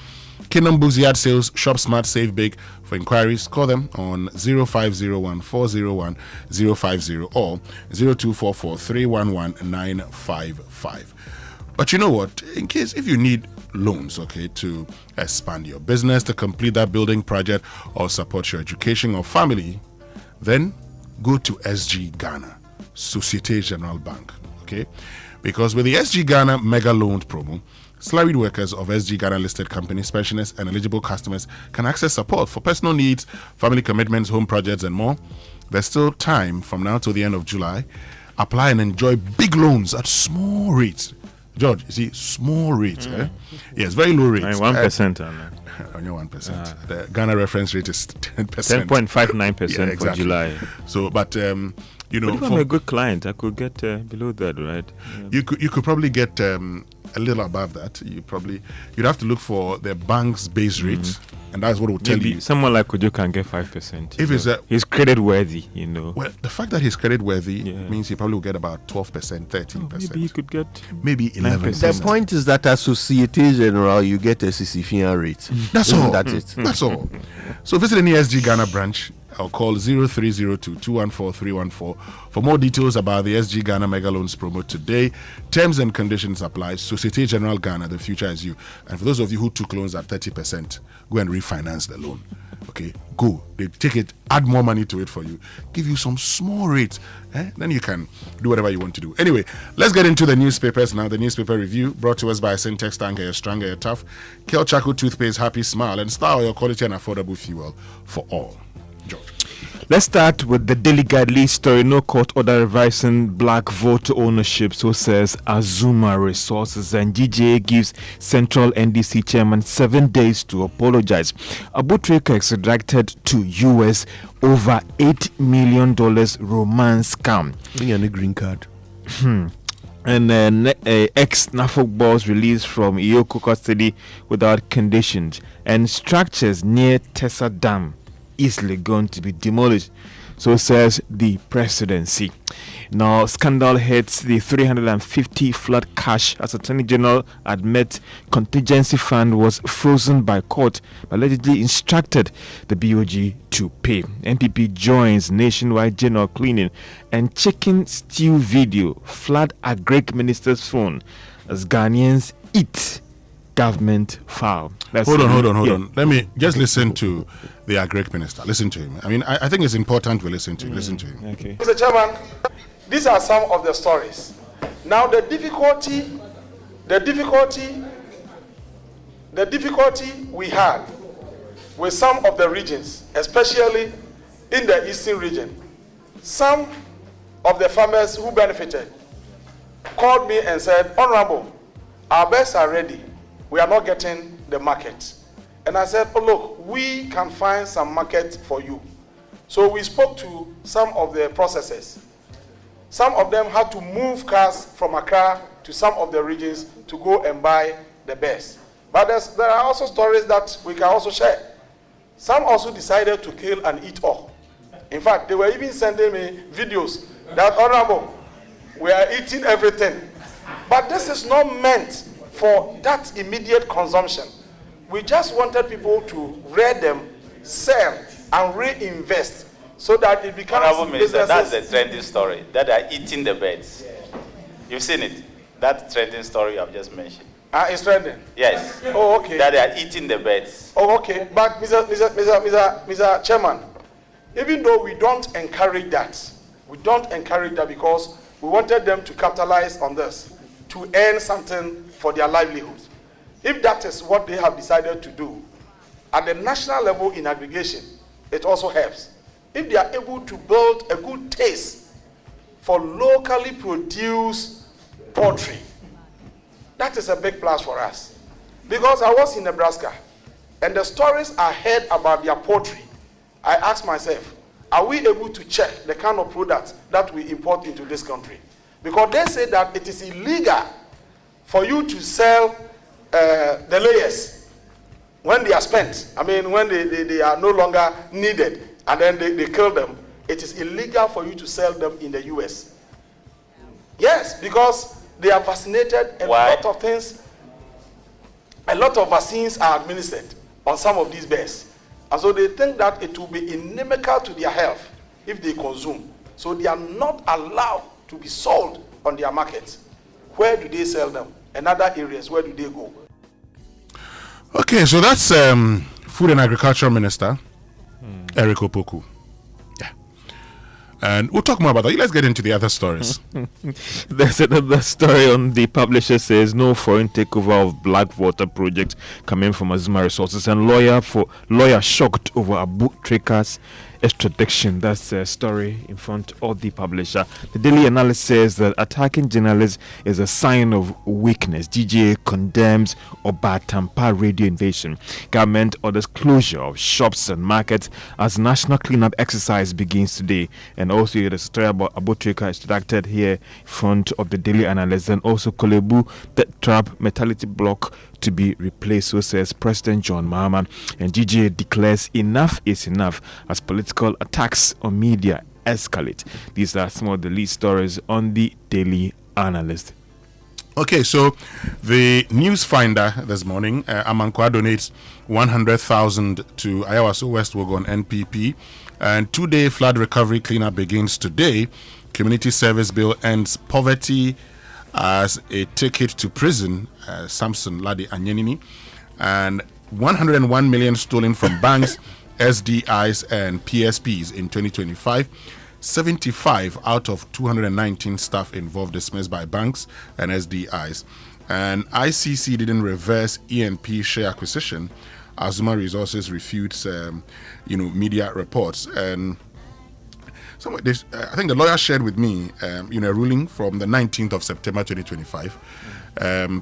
S1: Kingdom Books yard sales, shop smart, save big. For inquiries, call them on 0501 401 050 or 0244 311 955. But you know what? In case if you need loans, okay, to expand your business, to complete that building project, or support your education or family, then go to SG Ghana, Societe Generale Bank, okay? Because with the SG Ghana Mega Loan Promo, salaried workers of SG Ghana listed companies, pensioners, and eligible customers can access support for personal needs, family commitments, home projects, and more. There's still time from now till the end of July. Apply and enjoy big loans at small rates. George, you see, small rates. Yes, very low rates.
S5: 1%.
S1: Only 1%. The Ghana reference rate is 10%.
S5: 10.59% for July.
S1: So, but you know,
S5: but if I'm a good client, I could get below that, right?
S1: You could probably get a little above that. You'd have to look for the bank's base rate, and that's what will tell you.
S5: Someone like Kojo can get 5%.
S1: If
S5: he's credit worthy, you know.
S1: Well, the fact that he's credit worthy means he probably will get about 12%, 13%.
S5: Maybe he could get
S1: maybe 11%.
S26: The point is that as Societe Generale, you get a CCFIA rate.
S1: That's all.
S26: That's it.
S1: That's all. So visit any SG Ghana branch or call 0302-214-314 for more details about the SG Ghana Mega Loans promo today. Terms and conditions apply. Societe Generale Ghana, the future is you. And for those of you who took loans at 30%, go and refinance the loan. Okay, go. They take it, add more money to it for you, give you some small rates. Then you can do whatever you want to do. Anyway, let's get into the newspapers now. The newspaper review brought to us by Syntex Tanker, you're stronger, you're tough. Kel Chaco Toothpaste, Happy Smile, and Star Oil, quality and affordable fuel for all. George.
S5: Let's start with the Daily Guide lead story. No court order revising black vote ownership, so says Azuma Resources, and GJA gives Central NDC chairman 7 days to apologize. Abutreka extradited to US over $8 million romance scam.
S26: Bring any green card.
S5: And ex-Norfolk boss released from Nkoko custody without conditions, and structures near Tessa Dam easily going to be demolished, so says the presidency. Now, scandal hits the 350 flood cash as Attorney General admits contingency fund was frozen by court, but allegedly instructed the BOG to pay. NPP joins nationwide general cleaning, and chicken stew video flood Agric minister's phone as Ghanaians eat government fowl.
S1: Hold on. Let me just listen to the Agric minister. Listen to him. I mean, I think it's important we listen to him. Listen to him.
S5: Okay.
S27: Mr. Chairman, these are some of the stories. Now, the difficulty we had with some of the regions, especially in the eastern region, some of the farmers who benefited called me and said, Honorable, our beds are ready. We are not getting the market. And I said, oh, look, we can find some market for you. So we spoke to some of the processors. Some of them had to move cars from Accra to some of the regions to go and buy the bears. But there are also stories that we can also share. Some also decided to kill and eat all. In fact, they were even sending me videos that, Honorable, we are eating everything. But this is not meant for that immediate consumption. We just wanted people to rear them, sell, and reinvest so that it becomes
S6: Honorable Minister,
S27: businesses.
S6: that's the trending story, that they are eating the birds. You've seen it. That trending story I've just mentioned.
S27: It's trending?
S6: Yes.
S27: Oh, okay.
S6: That they are eating the birds.
S27: Oh, okay. But Mr. Chairman, even though we don't encourage that because we wanted them to capitalize on this, to earn something for their livelihood. If that is what they have decided to do, at the national level in aggregation, it also helps. If they are able to build a good taste for locally produced poultry, that is a big plus for us. Because I was in Nebraska, and the stories I heard about their poultry, I asked myself, are we able to check the kind of products that we import into this country? Because they say that it is illegal for you to sell the layers when they are spent. I mean, when they are no longer needed, and then they kill them. It is illegal for you to sell them in the US. Yes, because they are vaccinated and
S6: Why?
S27: a lot of things, a lot of vaccines are administered on some of these bears. And so they think that it will be inimical to their health if they consume. So they are not allowed to be sold on their markets. Where do they sell them? And other areas, where do they go?
S1: Okay, so that's Food and Agriculture Minister Eric Opoku. Yeah. And we'll talk more about that. Let's get into the other stories.
S5: There's another story on the publisher says no foreign takeover of Blackwater project coming from Azuma Resources, and lawyer shocked over Abu Treka's extradition. That's a story in front of the publisher. The Daily Analyst says that attacking journalists is a sign of weakness. GJA condemns Obatampa radio invasion. Government orders closure of shops and markets as national cleanup exercise begins today. And also the story about Abu Treka is extracted here in front of the Daily Analyst. And also Kolebu, the trap metallicity block to be replaced, so says President John Mahama. And GJA declares enough is enough as political attacks on media escalate. These are some of the lead stories on the Daily Analyst.
S1: Okay, so the news finder this morning, Amankwa donates 100,000 to Ayawaso West Wogon NPP, and 2-day flood recovery cleanup begins today. Community service bill ends poverty as a ticket to prison, Samson Ladi Anyenini, and 101 million stolen from banks, SDIs and PSPs in 2025. 75 out of 219 staff involved dismissed by banks and SDIs. And ICC didn't reverse ENP share acquisition. Azuma Resources refutes, media reports. And I think the lawyer shared with me, a ruling from the 19th of September 2025.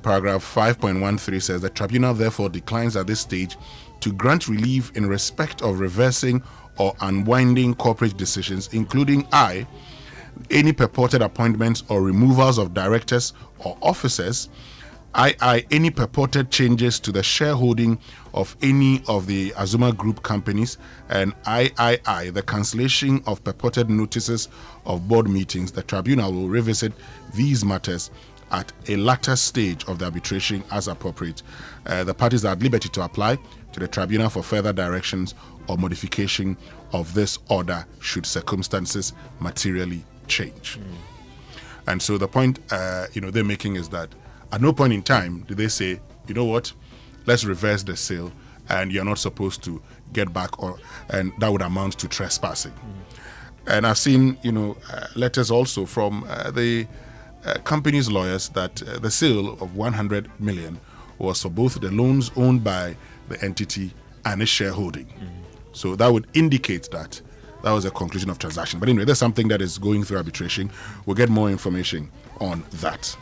S1: Paragraph 5.13 says the tribunal therefore declines at this stage to grant relief in respect of reversing or unwinding corporate decisions, including any purported appointments or removals of directors or officers, any purported changes to the shareholding of any of the Azuma Group companies, and the cancellation of purported notices of board meetings. The tribunal will revisit these matters at a later stage of the arbitration as appropriate. The parties are at liberty to apply to the tribunal for further directions or modification of this order should circumstances materially change. And so the point they're making is that at no point in time do they say, you know what, let's reverse the sale and you're not supposed to get back, and that would amount to trespassing. And I've seen letters also from the company's lawyers that the sale of 100 million was for both the loans owned by the entity and its shareholding. So that would indicate that was a conclusion of transaction. But anyway, there's something that is going through arbitration. We'll get more information on that.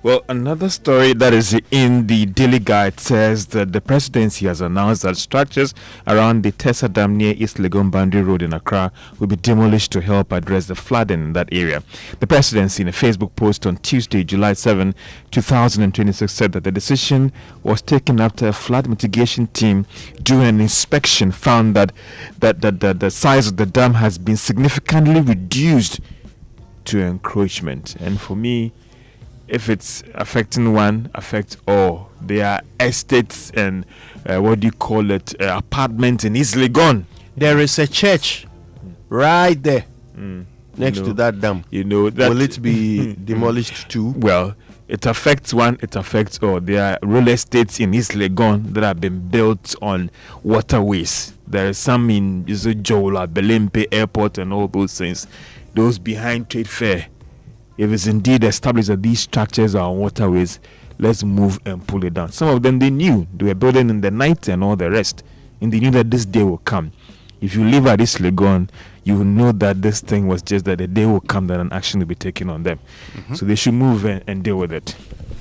S5: Well, another story that is in the Daily Guide says that the presidency has announced that structures around the Tessa Dam near East Legon Boundary Road in Accra will be demolished to help address the flooding in that area. The presidency, in a Facebook post on Tuesday, July 7, 2026, said that the decision was taken after a flood mitigation team, during an inspection, found that the size of the dam has been significantly reduced to encroachment. And for me, if it's affecting one, affects all. There are estates and apartments in East Legon.
S26: There is a church right there next to that dam.
S5: That
S26: will it be demolished too?
S5: Well, it affects one, it affects all. There are real estates in East Legon that have been built on waterways. There are some in Jola, Belempe Airport and all those things. Those behind Trade Fair. If it's indeed established that these structures are on waterways, let's move and pull it down. Some of them, they knew. They were building in the night and all the rest. And they knew that this day will come. If you live at this Legon, you will know that this thing was just that the day will come that an action will be taken on them. So they should move and deal with it.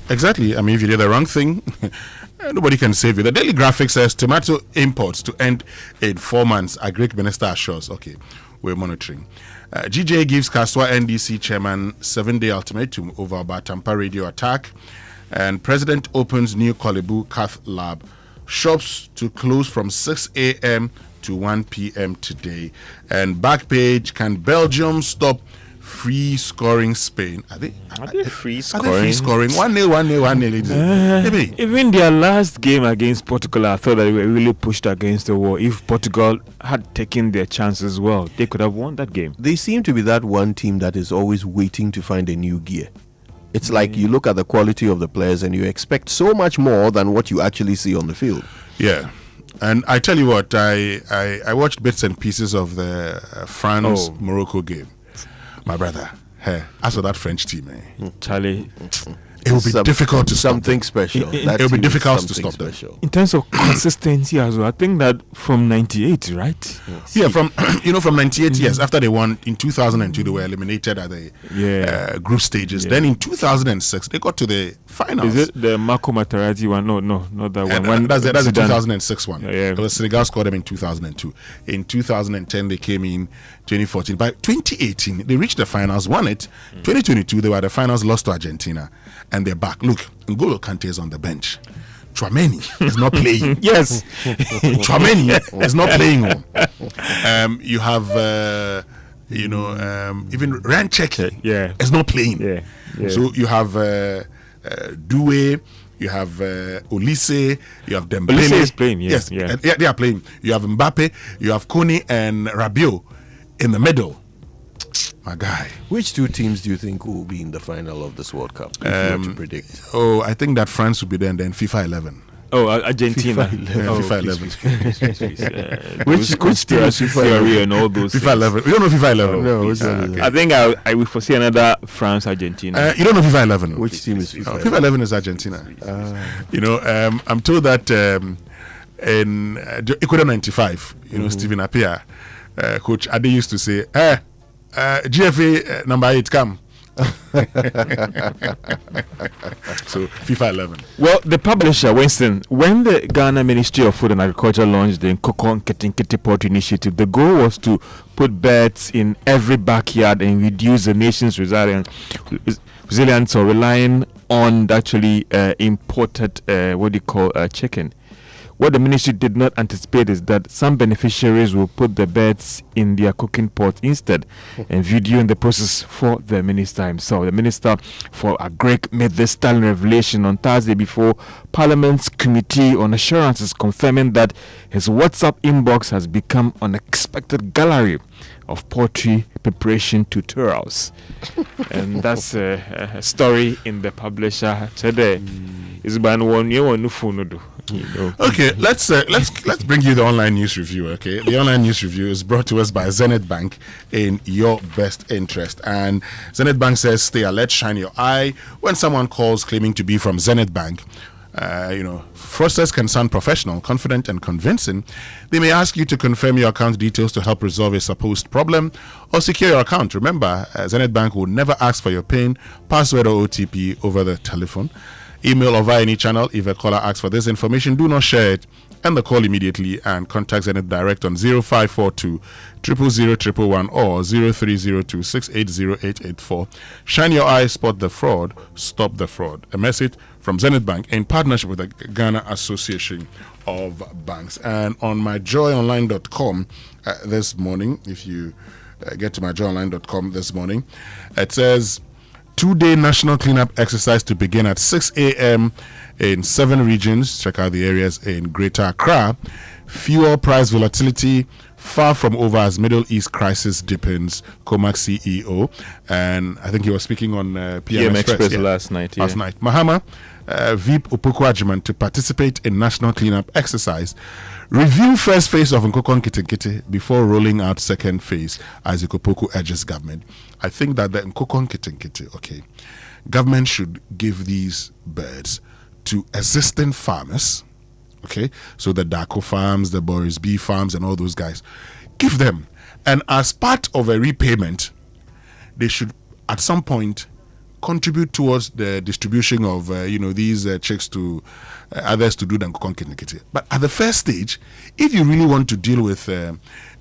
S1: Exactly. I mean, if you did the wrong thing, nobody can save you. The Daily Graphic says tomato imports to end in 4 months. Agric Minister assures. Okay, we're monitoring. GJ gives Kaswa NDC chairman 7-day ultimatum over Batampa radio attack. And President opens new Kolebu Cath lab. Shops to close from 6 a.m. to 1 p.m. today. And back page, can Belgium stop free scoring Spain? Are they
S5: free
S1: scoring? Are they free scoring? 1-0.
S5: Even their last game against Portugal, I thought that they were really pushed against the wall. If Portugal had taken their chances well, they could have won that game.
S26: They seem to be that one team that is always waiting to find a new gear. It's like you look at the quality of the players and you expect so much more than what you actually see on the field.
S1: Yeah. And I tell you what, I watched bits and pieces of the France-Morocco game. My brother, as for that French team,
S5: Charlie,
S1: it will be difficult to stop
S26: something special.
S1: It will be difficult to stop them.
S5: In terms of consistency as well, I think that from 98, right?
S1: Yeah, from 98, yes. After they won in 2002, they were eliminated at the group stages. Then in 2006, they got to the finals.
S5: Is it the Marco Materazzi one? No, not that one.
S1: That's the 2006 one.
S5: Yeah.
S1: It was Senegal scored them in 2002. In 2010, they came in 2014. By 2018, they reached the finals, won it. 2022, they were at the finals, lost to Argentina. And they're back. Look, N'Golo Kante is on the bench. Chouameni is not playing.
S5: Yes.
S1: Chouameni is not playing. You have, even Ranchek is not playing.
S5: Yeah.
S1: So you have Doué, you have Olise, you have Dembele.
S5: Olise is playing,
S1: yes. They are playing. You have Mbappe, you have Kone and Rabiot in the middle. My guy.
S26: Which two teams do you think will be in the final of this World Cup? If you were to predict.
S1: I think that France will be there and then FIFA 11.
S5: Oh, Argentina.
S1: FIFA
S5: 11.
S26: Which conspiracy
S5: theory and all those
S1: FIFA 11. We don't know FIFA 11.
S26: No,
S5: I think I will foresee another France Argentina.
S1: You don't know FIFA 11.
S26: Which team is FIFA?
S1: FIFA 11 is Argentina. I'm told that in Ecuador 95, Stephen Appiah, Coach Ade used to say, GFA number 8, come. So FIFA 11.
S5: Well, the publisher Winston, when the Ghana Ministry of Food and Agriculture launched the Nkoko Nkitinkiti Poultry Initiative, the goal was to put birds in every backyard and reduce the nation's resilience or relying on actually imported chicken. What the ministry did not anticipate is that some beneficiaries will put the birds in their cooking pot instead and videoing the process for the minister himself. The Minister for Agric made this startling revelation on Thursday before Parliament's Committee on Assurances, confirming that his WhatsApp inbox has become an unexpected gallery of poultry preparation tutorials. And that's a story in the publisher today.
S1: Okay, let's bring you the online news review. Okay, the online news review is brought to us by Zenith Bank in your best interest. And Zenith Bank says, stay alert, shine your eye. When someone calls claiming to be from Zenith Bank, fraudsters can sound professional, confident, and convincing. They may ask you to confirm your account details to help resolve a supposed problem or secure your account. Remember, Zenith Bank will never ask for your PIN, password, or OTP over the telephone, email, or via any channel. If a caller asks for this information, do not share it. End the call immediately and contact Zenith Direct on 0542 000 or 0302 680 Shine your eyes, spot the fraud, stop the fraud. A message from Zenith Bank in partnership with the Ghana Association of Banks. And on myjoyonline.com this morning, if you get to myjoyonline.com this morning, it says 2-day national cleanup exercise to begin at 6 a.m. in 7 regions. Check out the areas in Greater Accra. Fuel price volatility far from over as Middle East crisis deepens, Comac CEO. And I think he was speaking on PM Express
S5: last night.
S1: Last night. Mahama, VIP Opoku Agyeman to participate in national cleanup exercise. Review first phase of Nkoko Nkitinkiti before rolling out second phase as Opoku urges government. I think that the Nkoko Nkitinkiti, government should give these birds to existing farmers, so the Dako farms, the Boris B farms, and all those guys, give them. And as part of a repayment, they should at some point contribute towards the distribution of these checks to others to do the Nkoko Nkitinkiti. But at the first stage, if you really want to deal with the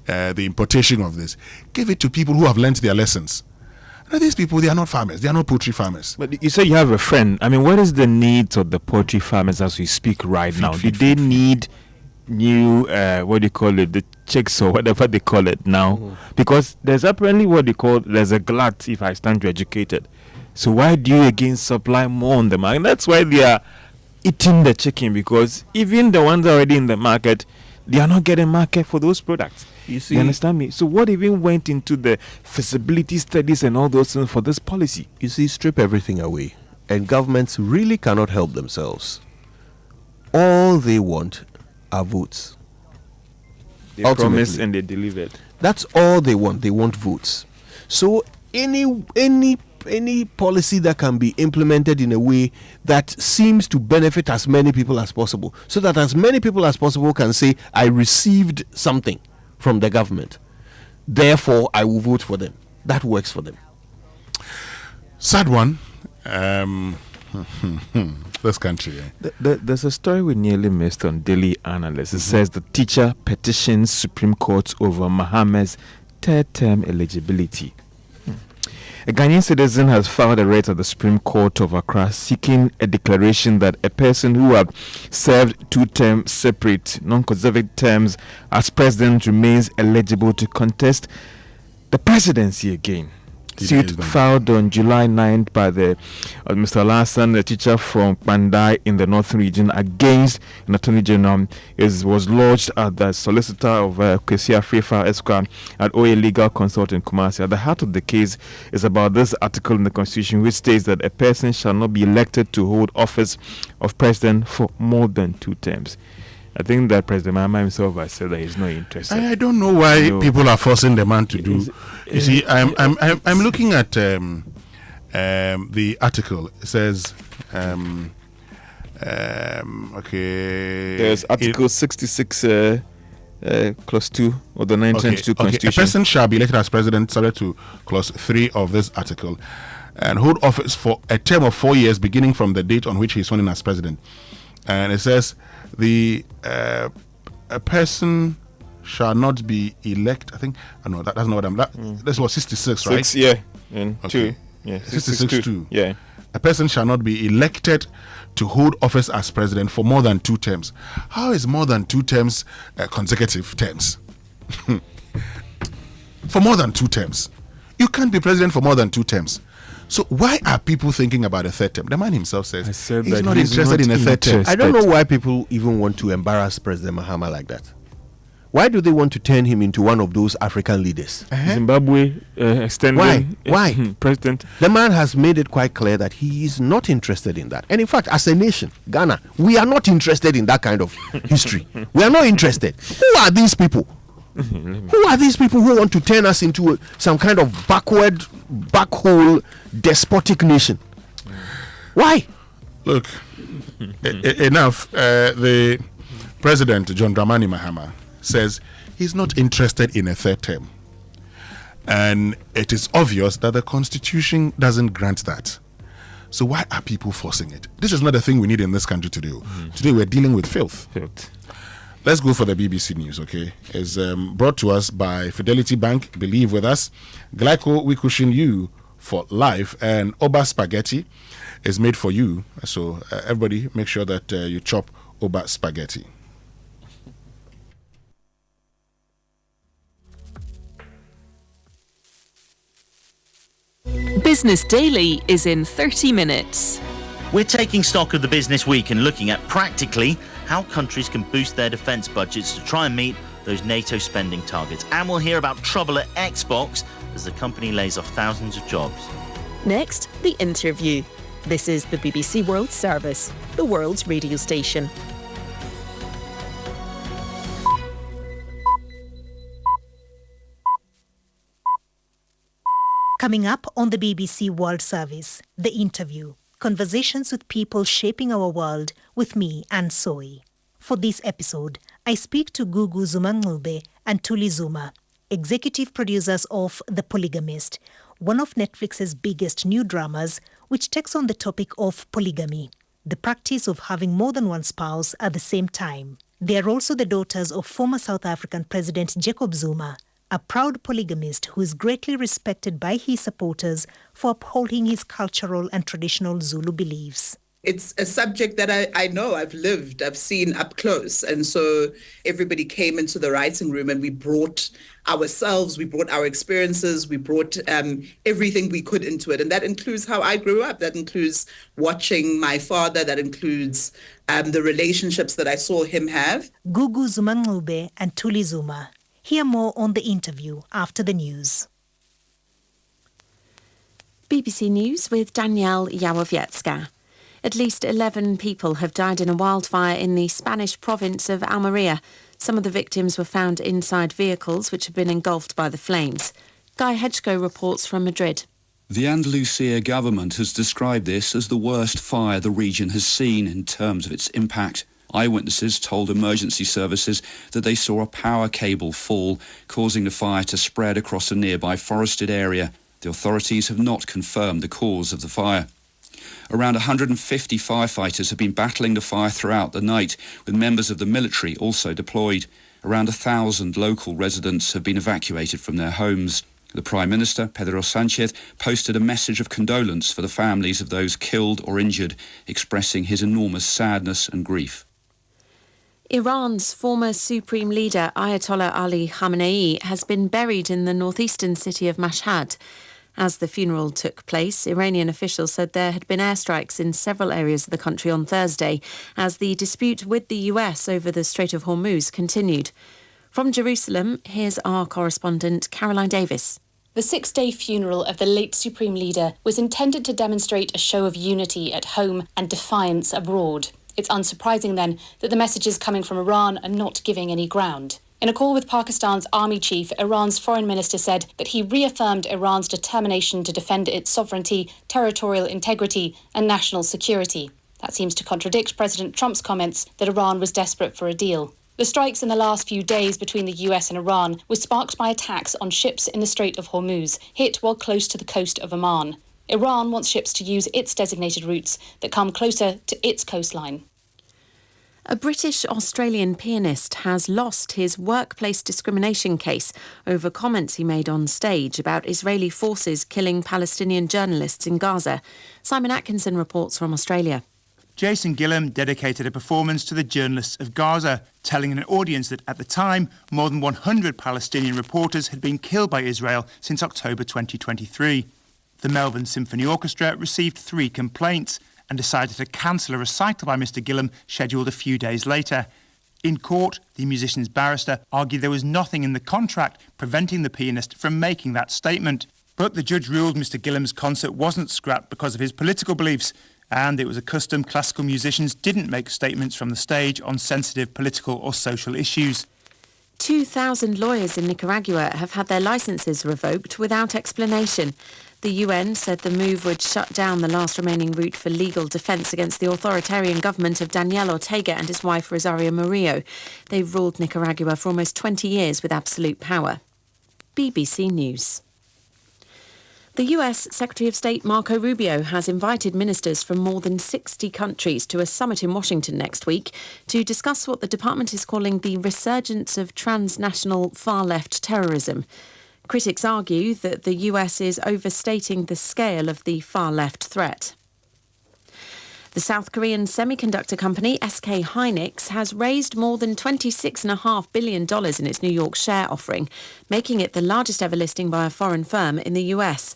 S1: importation of this, give it to people who have learned their lessons. Now, these people, they are not farmers. They are not poultry farmers.
S5: But you say you have a friend. I mean, what is the needs of the poultry farmers as we speak right now? Do they need new, the checks or whatever they call it now? Mm-hmm. Because there's apparently there's a glut, if I stand to educate it. So why do you again supply more on the market? And that's why they are eating the chicken, because even the ones already in the market, they are not getting market for those products. You understand me? So what even went into the feasibility studies and all those things for this policy?
S26: You see, strip everything away, and governments really cannot help themselves. All they want are votes.
S5: They promised and they delivered.
S26: That's all they want. They want votes. So any policy that can be implemented in a way that seems to benefit as many people as possible, so that as many people as possible can say, I received something from the government, therefore I will vote for them. That works for them.
S1: Sad one. This country.
S5: There's a story we nearly missed on Daily Analyst. It says the teacher petitions Supreme Court over Mahama's third-term eligibility. A Ghanaian citizen has filed a writ at the Supreme Court of Accra seeking a declaration that a person who had served 2-term separate, non-consecutive terms as president remains eligible to contest the presidency again. Suit filed on July 9th by the Mr. Larson, a teacher from Pandai in the Northern Region, against an Attorney General, was lodged at the solicitor of Kwesia Fefa Esquire at OA Legal Consult in Kumasi. At the heart of the case is about this article in the Constitution, which states that a person shall not be elected to hold office of president for more than 2 terms. I think that President Mahama himself has said that he's not interested.
S1: I don't know why people are forcing the man to do. You see, I'm looking at the article. It says,
S5: there's Article 66, Clause 2 of the 1992 Constitution.
S1: A person shall be elected as president subject to Clause 3 of this article and hold office for a term of 4 years beginning from the date on which he is sworn in as president. And it says a person shall not be elect. I think that's not what this was 66, right?
S5: 6, yeah, and 2, yeah,
S1: 66 2.
S5: Yeah.
S1: A person shall not be elected to hold office as president for more than 2 terms. How is more than 2 terms consecutive terms? For more than 2 terms, you can't be president for more than 2 terms. So why are people thinking about a 3rd term? The man himself says he's not interested in a 3rd term.
S26: I don't know why people even want to embarrass President Mahama like that. Why do they want to turn him into one of those African leaders?
S5: Zimbabwe extending
S26: Why?
S5: president.
S26: The man has made it quite clear that he is not interested in that. And in fact, as a nation, Ghana, we are not interested in that kind of history. We are not interested. Who are these people? Who are these people who want to turn us into some kind of backhole, despotic nation? Why?
S1: Look, enough. The President, John Dramani Mahama, says he's not interested in a third term. And it is obvious that the Constitution doesn't grant that. So why are people forcing it? This is not a thing we need in this country to do. Today we're dealing with filth. Let's go for the BBC News, okay? It's brought to us by Fidelity Bank, Believe With Us, Glyco, we cushion you for life, and Oba Spaghetti is made for you. So everybody make sure that you chop Oba Spaghetti.
S18: Business Daily is in 30 minutes.
S20: We're taking stock of the business week and looking at practically how countries can boost their defence budgets to try and meet those NATO spending targets. And we'll hear about trouble at Xbox as the company lays off thousands of jobs.
S18: Next, the interview. This is the BBC World Service, the world's radio station.
S21: Coming up on the BBC World Service, the interview. Conversations with people shaping our world with me, Anne Soy. For this episode, I speak to Gugu Zuma-Ncube and Thuli Zuma, executive producers of The Polygamist, one of Netflix's biggest new dramas, which takes on the topic of polygamy, the practice of having more than one spouse at the same time. They are also the daughters of former South African President Jacob Zuma, a proud polygamist who is greatly respected by his supporters for upholding his cultural and traditional Zulu beliefs.
S22: It's a subject that I know, I've lived, I've seen up close. And so everybody came into the writing room and we brought ourselves, we brought our experiences, we brought everything we could into it. And that includes how I grew up. That includes watching my father. That includes the relationships that I saw him have.
S21: Gugu Zuma-Ncube and Thuli Zuma. Hear more on the interview after the news.
S23: BBC News with Danielle Yawowiecka. At least 11 people have died in a wildfire in the Spanish province of Almeria. Some of the victims were found inside vehicles which have been engulfed by the flames. Guy Hedgecoe reports from Madrid.
S24: The Andalusia government has described this as the worst fire the region has seen in terms of its impact. Eyewitnesses told emergency services that they saw a power cable fall, causing the fire to spread across a nearby forested area. The authorities have not confirmed the cause of the fire. Around 150 firefighters have been battling the fire throughout the night, with members of the military also deployed. Around 1,000 local residents have been evacuated from their homes. The Prime Minister, Pedro Sánchez, posted a message of condolence for the families of those killed or injured, expressing his enormous sadness and grief.
S23: Iran's former supreme leader Ayatollah Ali Khamenei has been buried in the northeastern city of Mashhad. As the funeral took place, Iranian officials said there had been airstrikes in several areas of the country on Thursday as the dispute with the US over the Strait of Hormuz continued. From Jerusalem, here's our correspondent Caroline Davis.
S25: The 6-day funeral of the late supreme leader was intended to demonstrate a show of unity at home and defiance abroad. It's unsurprising, then, that the messages coming from Iran are not giving any ground. In a call with Pakistan's army chief, Iran's foreign minister said that he reaffirmed Iran's determination to defend its sovereignty, territorial integrity and national security. That seems to contradict President Trump's comments that Iran was desperate for a deal. The strikes in the last few days between the US and Iran were sparked by attacks on ships in the Strait of Hormuz, hit while close to the coast of Oman. Iran wants ships to use its designated routes that come closer to its coastline.
S23: A British-Australian pianist has lost his workplace discrimination case over comments he made on stage about Israeli forces killing Palestinian journalists in Gaza. Simon Atkinson reports from Australia.
S28: Jason Gillam dedicated a performance to the journalists of Gaza, telling an audience that at the time, more than 100 Palestinian reporters had been killed by Israel since October 2023. The Melbourne Symphony Orchestra received 3 complaints and decided to cancel a recital by Mr Gillam scheduled a few days later. In court, the musician's barrister argued there was nothing in the contract preventing the pianist from making that statement. But the judge ruled Mr Gillam's concert wasn't scrapped because of his political beliefs, and it was a custom classical musicians didn't make statements from the stage on sensitive political or social issues.
S23: 2,000 lawyers in Nicaragua have had their licences revoked without explanation. The UN said the move would shut down the last remaining route for legal defence against the authoritarian government of Daniel Ortega and his wife Rosario Murillo. They've ruled Nicaragua for almost 20 years with absolute power. BBC News. The US Secretary of State Marco Rubio has invited ministers from more than 60 countries to a summit in Washington next week to discuss what the department is calling the resurgence of transnational far-left terrorism. Critics argue that the US is overstating the scale of the far-left threat. The South Korean semiconductor company SK Hynix has raised more than $26.5 billion in its New York share offering, making it the largest ever listing by a foreign firm in the US.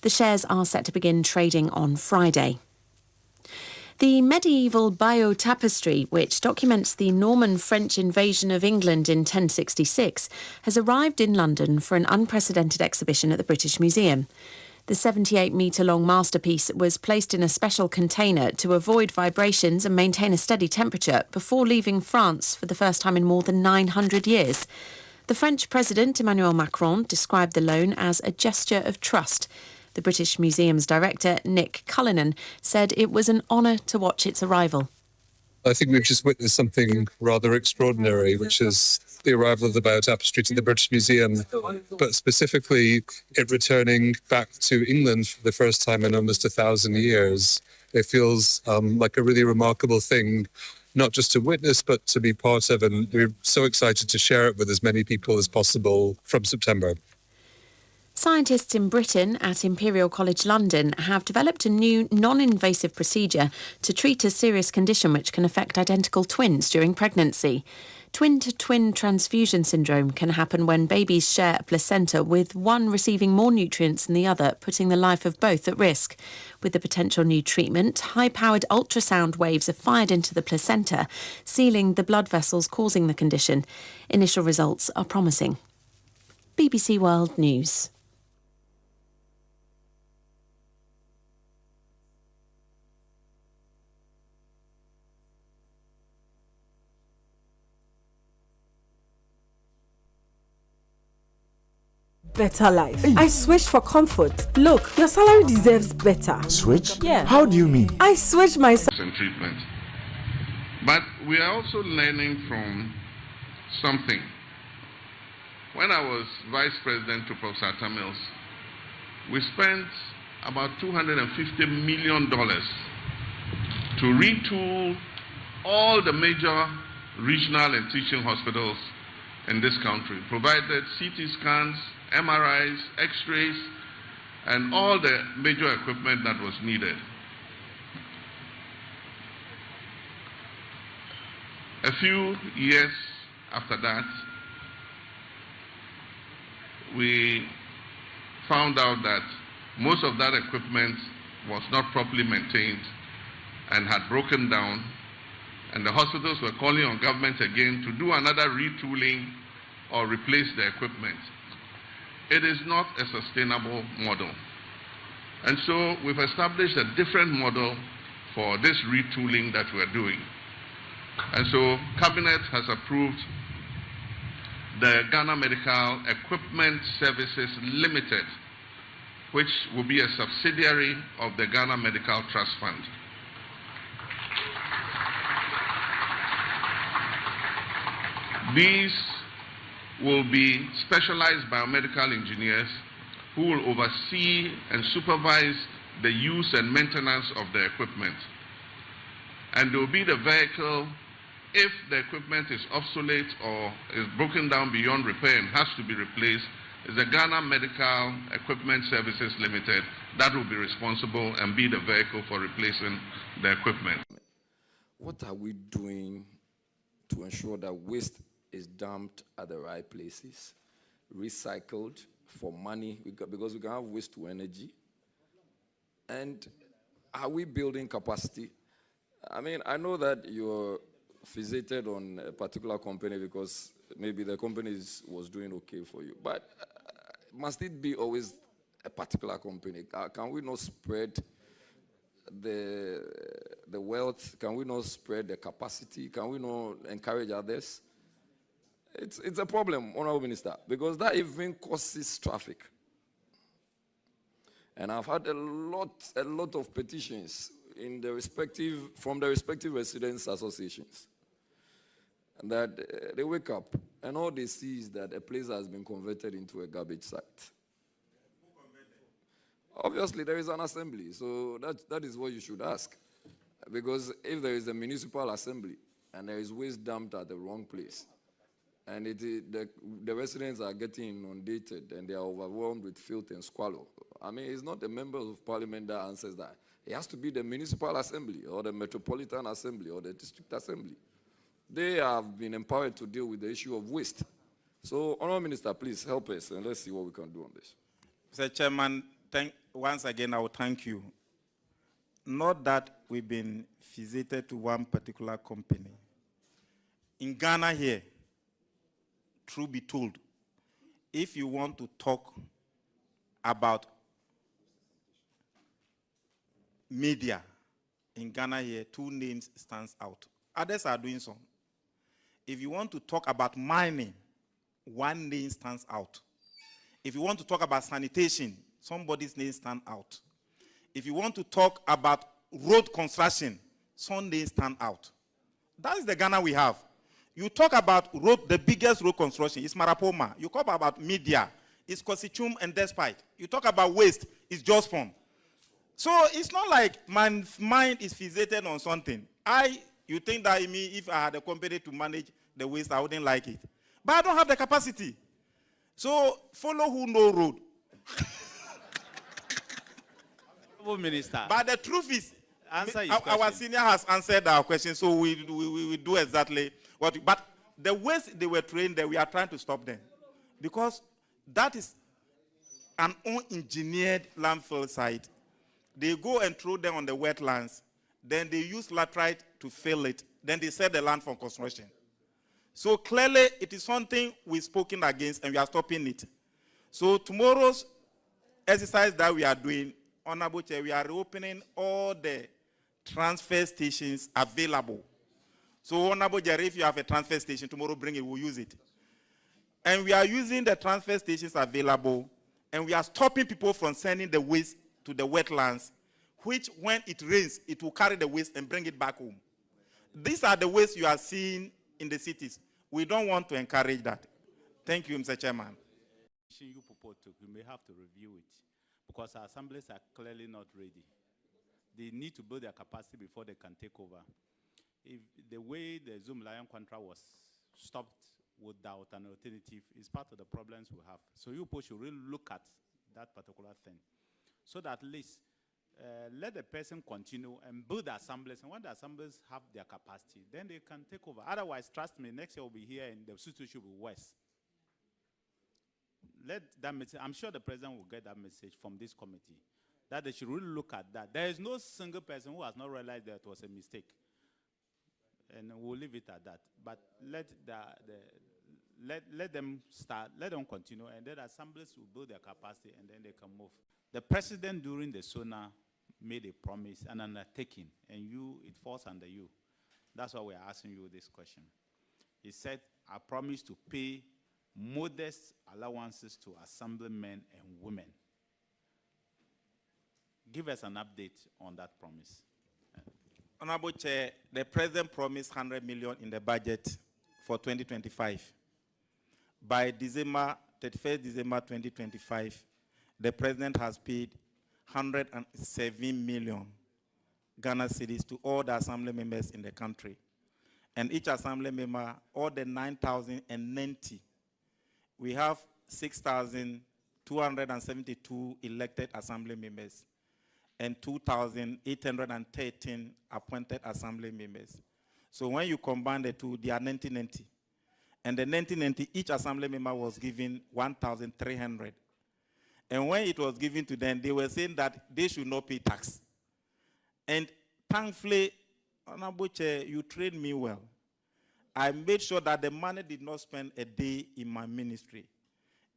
S23: The shares are set to begin trading on Friday. The medieval Bayeux tapestry, which documents the Norman French invasion of England in 1066, has arrived in London for an unprecedented exhibition at the British Museum. The 78-metre-long masterpiece was placed in a special container to avoid vibrations and maintain a steady temperature before leaving France for the first time in more than 900 years. The French President Emmanuel Macron described the loan as a gesture of trust. The British Museum's director, Nick Cullinan, said it was an honour to watch its arrival.
S2: I think we've just witnessed something rather extraordinary, which is the arrival of the Bayeux tapestry to the British Museum, but specifically it returning back to England for the first time in almost 1,000 years. It feels like a really remarkable thing, not just to witness, but to be part of, and we're so excited to share it with as many people as possible from September.
S23: Scientists in Britain at Imperial College London have developed a new non-invasive procedure to treat a serious condition which can affect identical twins during pregnancy. Twin-to-twin transfusion syndrome can happen when babies share a placenta, with one receiving more nutrients than the other, putting the life of both at risk. With the potential new treatment, high-powered ultrasound waves are fired into the placenta, sealing the blood vessels causing the condition. Initial results are promising. BBC World News.
S3: Better life. I switched for comfort. Look, your salary deserves better.
S4: Switch?
S3: Yeah.
S4: How do you mean?
S3: I switched my
S1: and treatment. But we are also learning from something. When I was vice president to Professor Tamils, we spent about $250 million to retool all the major regional and teaching hospitals in this country, provided CT scans, MRIs, X-rays, and all the major equipment that was needed. A few years after that, we found out that most of that equipment was not properly maintained and had broken down, and the hospitals were calling on government again to do another retooling or replace the equipment. It is not a sustainable model. And so we've established a different model for this retooling that we're doing. And so Cabinet has approved the Ghana Medical Equipment Services Limited, which will be a subsidiary of the Ghana Medical Trust Fund. These will be specialized biomedical engineers who will oversee and supervise the use and maintenance of the equipment. And they will be the vehicle if the equipment is obsolete or is broken down beyond repair and has to be replaced. Is the Ghana Medical Equipment Services Limited that will be responsible and be the vehicle for replacing the equipment.
S7: What are we doing to ensure that waste is dumped at the right places, recycled for money, because we can have waste to energy? And are we building capacity? I mean, I know that you're fixated on a particular company because maybe the company was doing okay for you, but must it be always a particular company? Can we not spread the wealth? Can we not spread the capacity? Can we not encourage others? It's a problem, Honorable Minister, because that even causes traffic. And I've had a lot of petitions from the respective residents' associations. And that they wake up and all they see is that a place has been converted into a garbage site. Obviously, there is an assembly, so that is what you should ask. Because if there is a municipal assembly and there is waste dumped at the wrong place, and the residents are getting inundated and they are overwhelmed with filth and squalor, I mean, it's not the members of parliament that answers that. It has to be the municipal assembly or the metropolitan assembly or the district assembly. They have been empowered to deal with the issue of waste. So, Honourable Minister, please help us and let's see what we can do on this.
S4: Mr. Chairman, once again, I will thank you. Not that we've been visited to one particular company. In Ghana here, truth be told, if you want to talk about media in Ghana here, two names stands out. Others are doing some. If you want to talk about mining, one name stands out. If you want to talk about sanitation, somebody's name stands out. If you want to talk about road construction, some names stand out. That is the Ghana we have. You talk about road, the biggest road construction is Marapoma. You talk about media, it's Kosichum and Despite. You talk about waste, it's Jospon. So it's not like my mind is fixated on something. You think that if I had a company to manage the waste, I wouldn't like it. But I don't have the capacity. So follow who know road.
S6: Minister.
S4: But the truth is, our senior has answered our question, so we do exactly what. But the waste they were trained there, we are trying to stop them. Because that is an unengineered landfill site. They go and throw them on the wetlands. Then they use laterite to fill it. Then they set the land for construction. So clearly, it is something we've spoken against, and we are stopping it. So tomorrow's exercise that we are doing, Honorable Chair, we are reopening all the transfer stations available. So Honorable Chair, if you have a transfer station, tomorrow bring it, we'll use it. And we are using the transfer stations available, and we are stopping people from sending the waste to the wetlands, which when it rains, it will carry the waste and bring it back home. These are the waste you are seeing in the cities. We don't want to encourage that. Thank you, Mr. Chairman.
S6: You propose to, we may have to review it because our assemblies are clearly not ready. They need to build their capacity before they can take over. If the way the Zoom Lion contract was stopped without an alternative is part of the problems we have. So you should really look at that particular thing. So that at least let the person continue and build the assemblies, and when the assemblies have their capacity, then they can take over. Otherwise, trust me, next year we'll be here and the situation will be worse. Let that message, I'm sure the president will get that message from this committee, that they should really look at that. There is no single person who has not realized that it was a mistake. And we'll leave it at that. But let them start, let them continue, and then assemblies will build their capacity, and then they can move. The president during the SONA made a promise, an undertaking, and it falls under you. That's why we're asking you this question. He said, I promise to pay modest allowances to assemblymen and women. Give us an update on that promise.
S4: Honorable Chair, the President promised 100 million in the budget for 2025. By 31st December 2025, the President has paid 107 million Ghana cedis to all the assembly members in the country. And each assembly member, all the 9,090, we have 6,272 elected assembly members and 2,813 appointed assembly members. So when you combine the two, they are 1990. And the 1990, each assembly member was given 1,300. And when it was given to them, they were saying that they should not pay tax. And thankfully, Honorable Chair, you trained me well. I made sure that the money did not spend a day in my ministry.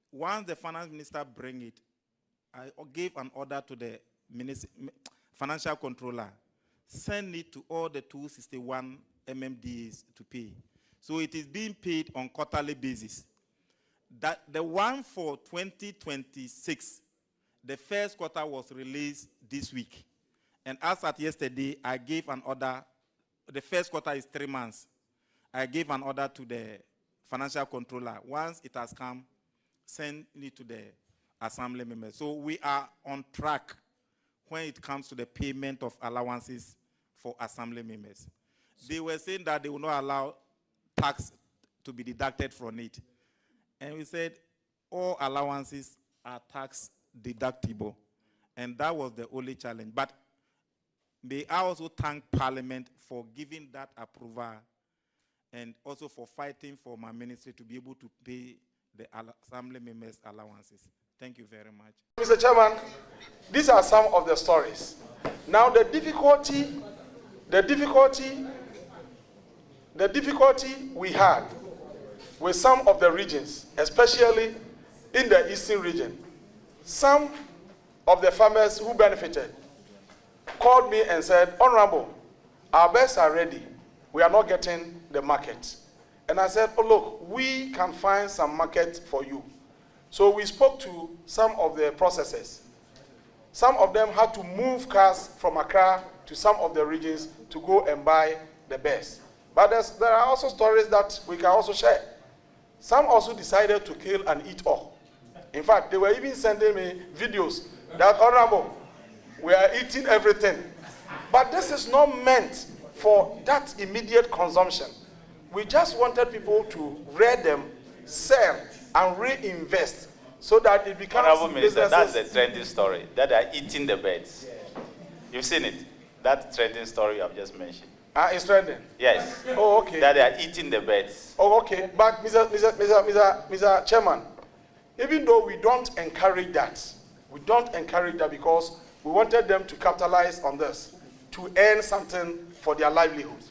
S4: Once the finance minister bring it, I gave an order to the financial controller, send it to all the 261 MMDAs to pay. So it is being paid on quarterly basis. That the one for 2026, The first quarter was released this week. And as at yesterday, I gave an order. The first quarter is 3 months. I gave an order to the financial controller. Once it has come, send it to the assembly members. So we are on track when it comes to the payment of allowances for assembly members. They were saying that they will not allow tax to be deducted from it. And we said all allowances are tax deductible. And that was the only challenge. But may I also thank Parliament for giving that approval and also for fighting for my ministry to be able to pay the assembly members' allowances. Thank you very much.
S27: Mr. Chairman, these are some of the stories. Now the difficulty we had with some of the regions, especially in the eastern region, some of the farmers who benefited called me and said, Honorable, our bears are ready. We are not getting the market. And I said, oh, look, we can find some market for you. So we spoke to some of the processors. Some of them had to move cars from Accra to some of the regions to go and buy the bears. But there are also stories that we can also share. Some also decided to kill and eat all. In fact, they were even sending me videos that, Honorable, we are eating everything. But this is not meant for that immediate consumption. We just wanted people to rear them, sell, and reinvest so that it becomes
S8: Honorable Minister,
S27: businesses.
S8: that's the trending story, that they are eating the birds. You've seen it. That trending story I've just mentioned.
S27: It's trending?
S8: Yes.
S27: Oh, okay.
S8: That they are eating the birds.
S27: Oh, okay. But Mr. Chairman, even though we don't encourage that because we wanted them to capitalize on this, to earn something for their livelihood.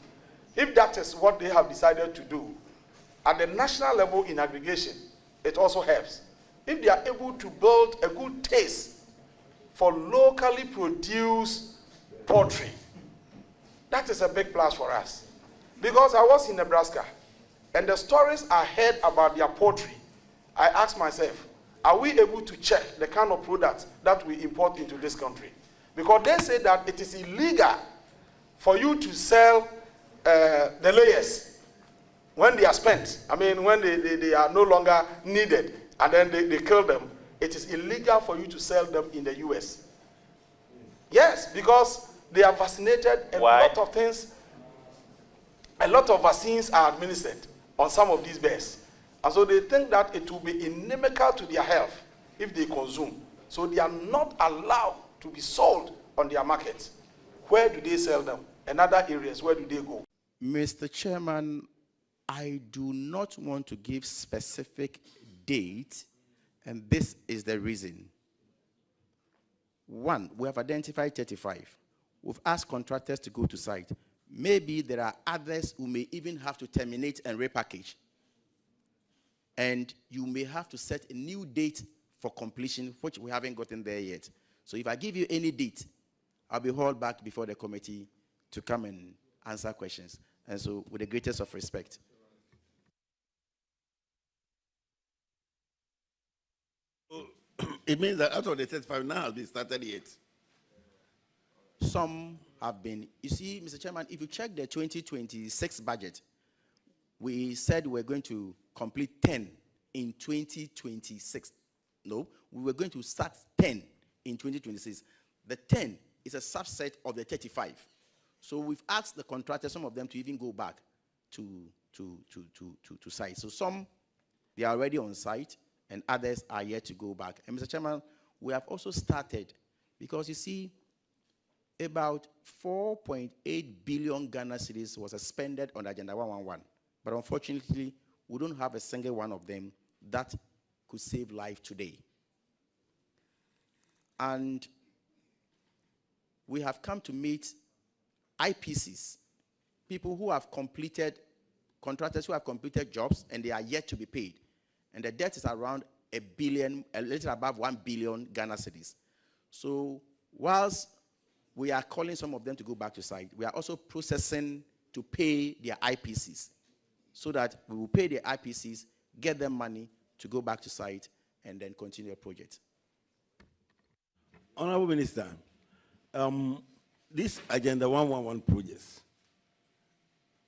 S27: If that is what they have decided to do, at the national level in aggregation, it also helps. If they are able to build a good taste for locally produced poultry, that is a big plus for us. Because I was in Nebraska, and the stories I heard about their poultry, I asked myself, are we able to check the kind of products that we import into this country? Because they say that it is illegal for you to sell the layers when they are spent. I mean, when they are no longer needed, and then they kill them. It is illegal for you to sell them in the US. Yes, because they are vaccinated and
S8: Why?
S27: a lot of things, a lot of vaccines are administered on some of these bears. And so they think that it will be inimical to their health if they consume. So they are not allowed to be sold on their markets. Where do they sell them? And other areas, where do they go?
S9: Mr. Chairman, I do not want to give specific date, and this is the reason. One, we have identified 35. We've asked contractors to go to site. Maybe there are others who may even have to terminate and repackage. And you may have to set a new date for completion, which we haven't gotten there yet. So if I give you any date, I'll be hauled back before the committee to come and answer questions. And so with the greatest of respect.
S10: It means that out of the 35 now has been started yet.
S9: Some have been. You see, Mr. Chairman, if you check the 2026 budget, we said we're going to complete 10 in 2026. No, we were going to start 10 in 2026. The 10 is a subset of the 35. So we've asked the contractors, some of them, to even go back to site. So some, they are already on site, and others are yet to go back. And Mr. Chairman, we have also started, because you see, about 4.8 billion Ghana cedis was expended on Agenda 111. But unfortunately, we don't have a single one of them that could save life today. And we have come to meet IPCs, people who have completed, contractors who have completed jobs, and they are yet to be paid. And the debt is around a billion, a little above 1 billion Ghana cedis. So whilst we are calling some of them to go back to site, we are also processing to pay their IPCs, so that we will pay their IPCs, get them money to go back to site, and then continue the project.
S10: Honorable Minister, this Agenda 111 projects,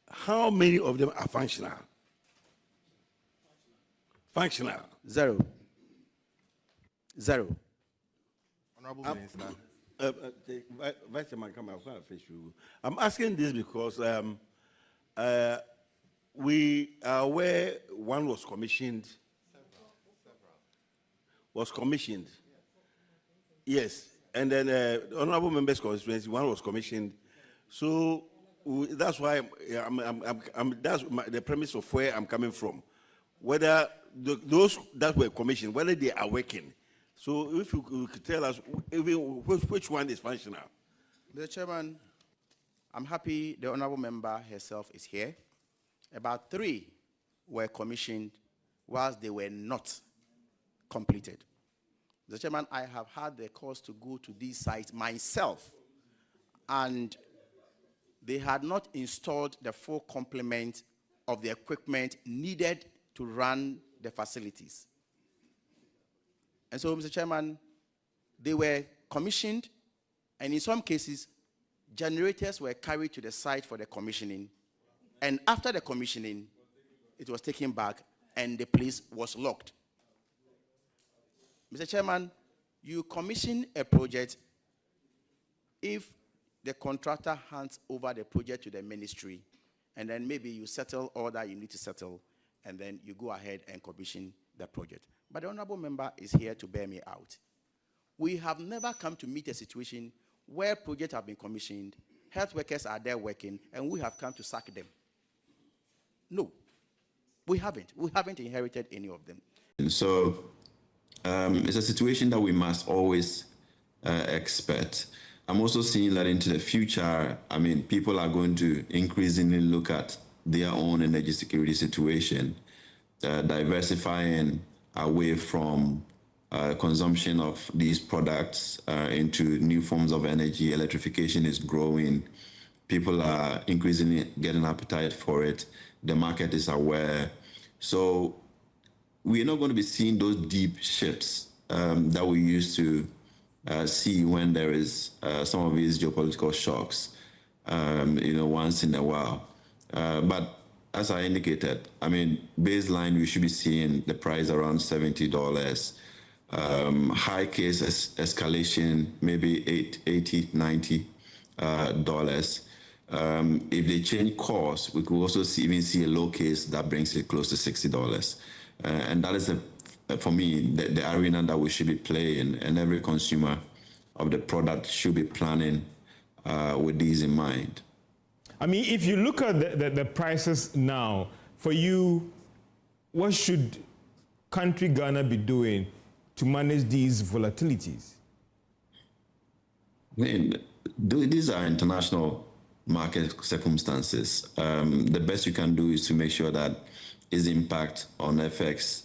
S10: how many of them are functional? Functional.
S9: Zero.
S10: Honorable Minister. Vice Chairman, come on, I'm asking this because we are aware one was commissioned. Yes, and then honorable members' constituency, one was commissioned. So that's why that's the premise of where I'm coming from. Whether those that were commissioned, whether they are working. So if you could tell us which one is functional.
S9: Mr. Chairman, I'm happy the honorable member herself is here. About 3 were commissioned whilst they were not completed. Mr. Chairman, I have had the cause to go to these sites myself, and they had not installed the full complement of the equipment needed to run the facilities. And so, Mr. Chairman, they were commissioned, and in some cases, generators were carried to the site for the commissioning, and after the commissioning, it was taken back, and the place was locked. Mr. Chairman, you commission a project if the contractor hands over the project to the ministry, and then maybe you settle all that you need to settle, and then you go ahead and commission the project. But the honorable member is here to bear me out. We have never come to meet a situation where projects have been commissioned, health workers are there working, and we have come to sack them. No, we haven't. We haven't inherited any of them.
S11: And so it's a situation that we must always expect. I'm also seeing that into the future, I mean, people are going to increasingly look at their own energy security situation, diversifying away from consumption of these products into new forms of energy. Electrification is growing. People are increasingly getting appetite for it. The market is aware. So we're not going to be seeing those deep shifts that we used to see when there is some of these geopolitical shocks, once in a while. But as I indicated, I mean, baseline, we should be seeing the price around $70. High case escalation, maybe $80, $90. If they change course, we could also even see a low case that brings it close to $60. And that is, for me, the arena that we should be playing, and every consumer of the product should be planning with these in mind.
S12: I mean, if you look at the prices now, for you, what should country Ghana be doing to manage these volatilities?
S11: I mean, these are international market circumstances. The best you can do is to make sure that its impact on FX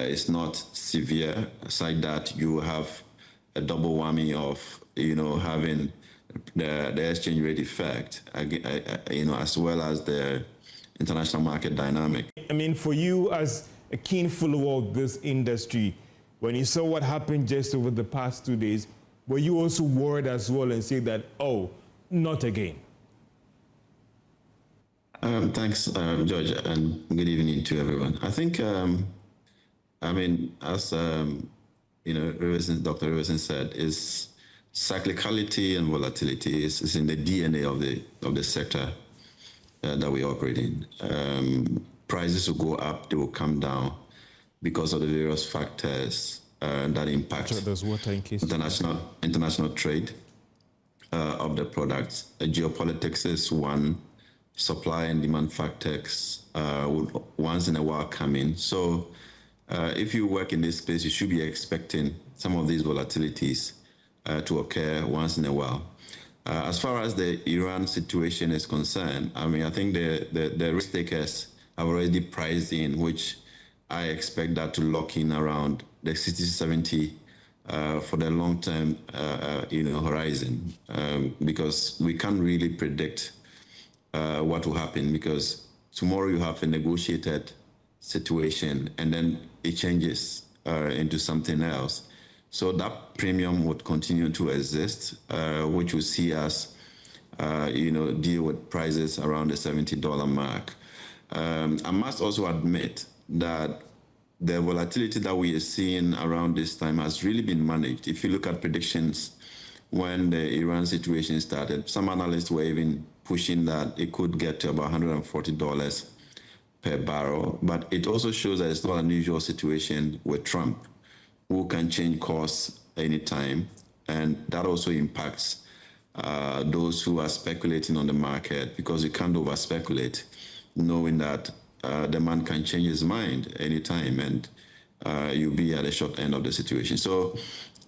S11: is not severe, such that you have a double whammy of, having the exchange rate effect, as well as the international market dynamic.
S12: I mean, for you as a keen follower of this industry, when you saw what happened just over the past 2 days, were you also worried as well and say that, oh, not again?
S11: Thanks, George, and good evening to everyone. I think, as Dr. Riverson said, is cyclicality and volatility is in the DNA of the sector that we operate in. Prices will go up, they will come down because of the various factors that impact international trade of the products. Geopolitics is one. Supply and demand factors would once in a while come in. So if you work in this space, you should be expecting some of these volatilities to occur once in a while. As far as the Iran situation is concerned, I think the risk takers have already priced in, which I expect that to lock in around the 60-70 for the long-term horizon, because we can't really predict what will happen, because tomorrow you have a negotiated situation and then it changes into something else. So that premium would continue to exist, which will see us, deal with prices around the $70 mark. I must also admit that the volatility that we are seeing around this time has really been managed. If you look at predictions when the Iran situation started, some analysts were even pushing that it could get to about $140 per barrel. But it also shows that it's not an unusual situation with Trump, who can change course anytime. And that also impacts those who are speculating on the market, because you can't over-speculate, knowing that the man can change his mind anytime, and you'll be at the short end of the situation. So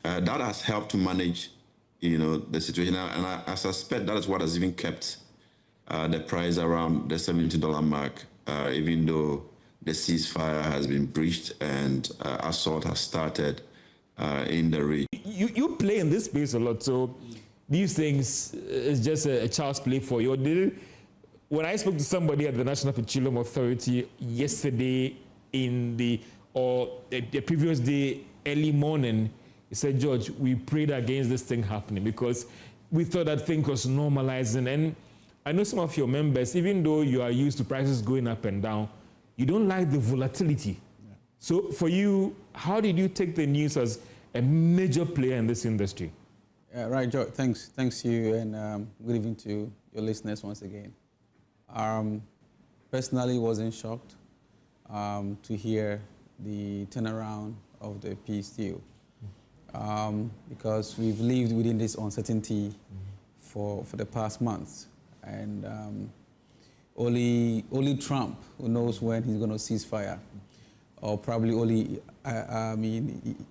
S11: that has helped to manage, the situation. And I suspect that is what has even kept the price around the $70 mark, even though the ceasefire has been breached and assault has started in the region.
S12: You play in this space a lot, so these things is just a child's play for you. When I spoke to somebody at the National Petroleum Authority yesterday the previous day, early morning, he said, George, we prayed against this thing happening because we thought that thing was normalizing. And I know some of your members, even though you are used to prices going up and down, you don't like the volatility. Yeah. So for you, how did you take the news as a major player in this industry?
S5: Right, George, thanks you, and good evening to your listeners once again. Personally wasn't shocked to hear the turnaround of the peace deal because we've lived within this uncertainty for the past months, and only Trump who knows when he's going to cease fire, or probably only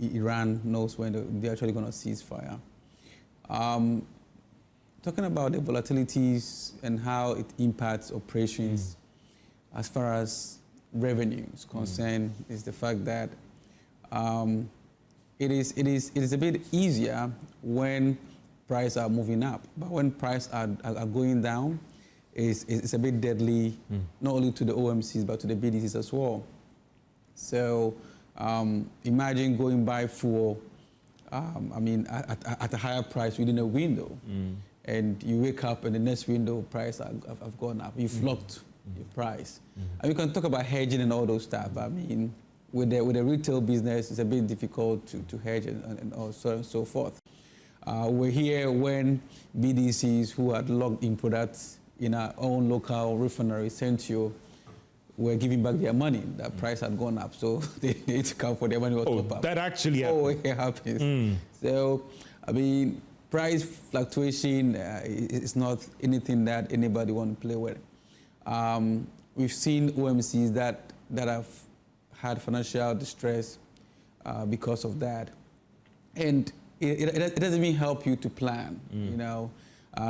S5: Iran knows when they're actually going to cease fire. Talking about the volatilities and how it impacts operations as far as revenue is concerned, is the fact that it is a bit easier when prices are moving up, but when prices are going down, it's a bit deadly, not only to the OMCs but to the BDCs as well. So imagine going by fuel, at a higher price within a window. And you wake up and the next window price have gone up. You've locked your price. And we can talk about hedging and all those stuff. But with the retail business, it's a bit difficult to hedge and so on and so forth. We're here when BDCs who had locked in products in our own local refinery, Centio, were giving back their money. That price had gone up, so they need to come for their money or top up.
S12: That actually happened.
S5: Oh, it happens. So, price fluctuation is not anything that anybody want to play with. We've seen OMCs that have had financial distress because of that. And it doesn't even help you to plan,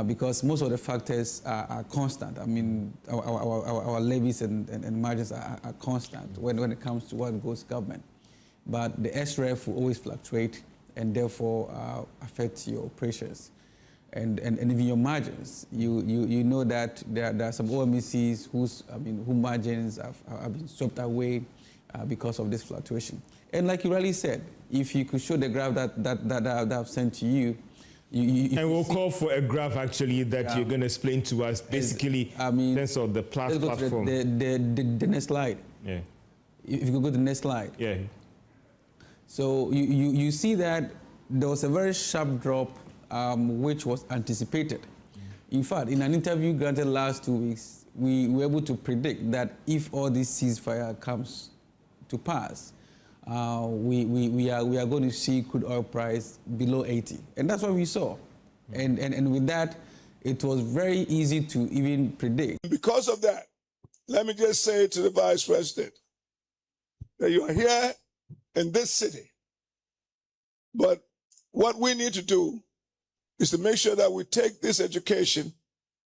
S5: because most of the factors are constant. Our levies and margins are constant when it comes to what goes government. But the SRF will always fluctuate and therefore affect your operations and even your margins. You know that there are some OMCs whose margins have been swept away because of this fluctuation. And like you rightly said, if you could show the graph that I've sent to you,
S12: and we'll call for a graph actually that you're going to explain to us. Basically, that's on the platform.
S5: Let's go to the next slide.
S12: Yeah.
S5: If you could go to the next slide.
S12: Yeah.
S5: So you see that there was a very sharp drop, which was anticipated. In fact, in an interview granted last 2 weeks, we were able to predict that if all this ceasefire comes to pass, we are going to see crude oil price below 80, and that's what we saw. And with that, it was very easy to even predict.
S13: Because of that, let me just say to the Vice President that you are here in this city, but what we need to do is to make sure that we take this education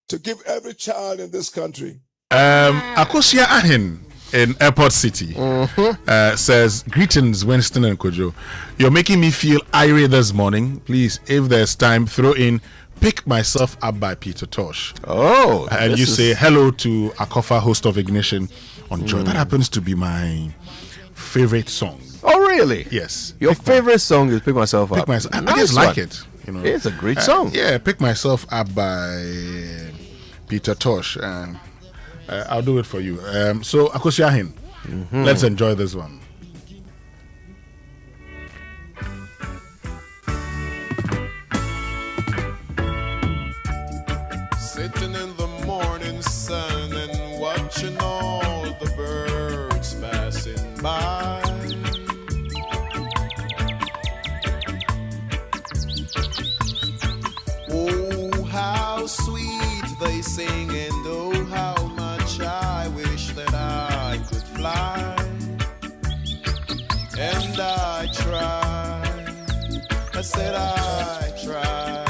S13: to give every child in this country.
S1: Akosia Ahin in Airport City says, greetings, Winston and Kojo. You're making me feel irate this morning. Please, if there's time, throw in Pick Myself Up by Peter Tosh.
S14: Oh.
S1: And you say hello to Akofa, host of Ignition on Joy. That happens to be my favorite song.
S14: Oh, really? Really?
S1: Yes.
S14: Your favorite song is Pick Myself Up.
S1: Pick Myself. I just like it.
S14: It's a great song.
S1: Yeah, Pick Myself Up by Peter Tosh. I'll do it for you. So, Akoshiahin, let's enjoy this one.
S15: Sitting in the morning sun and watching all the birds passing by. Oh, how sweet they sing, and oh, how much I wish that I could fly. And I tried, I said I tried.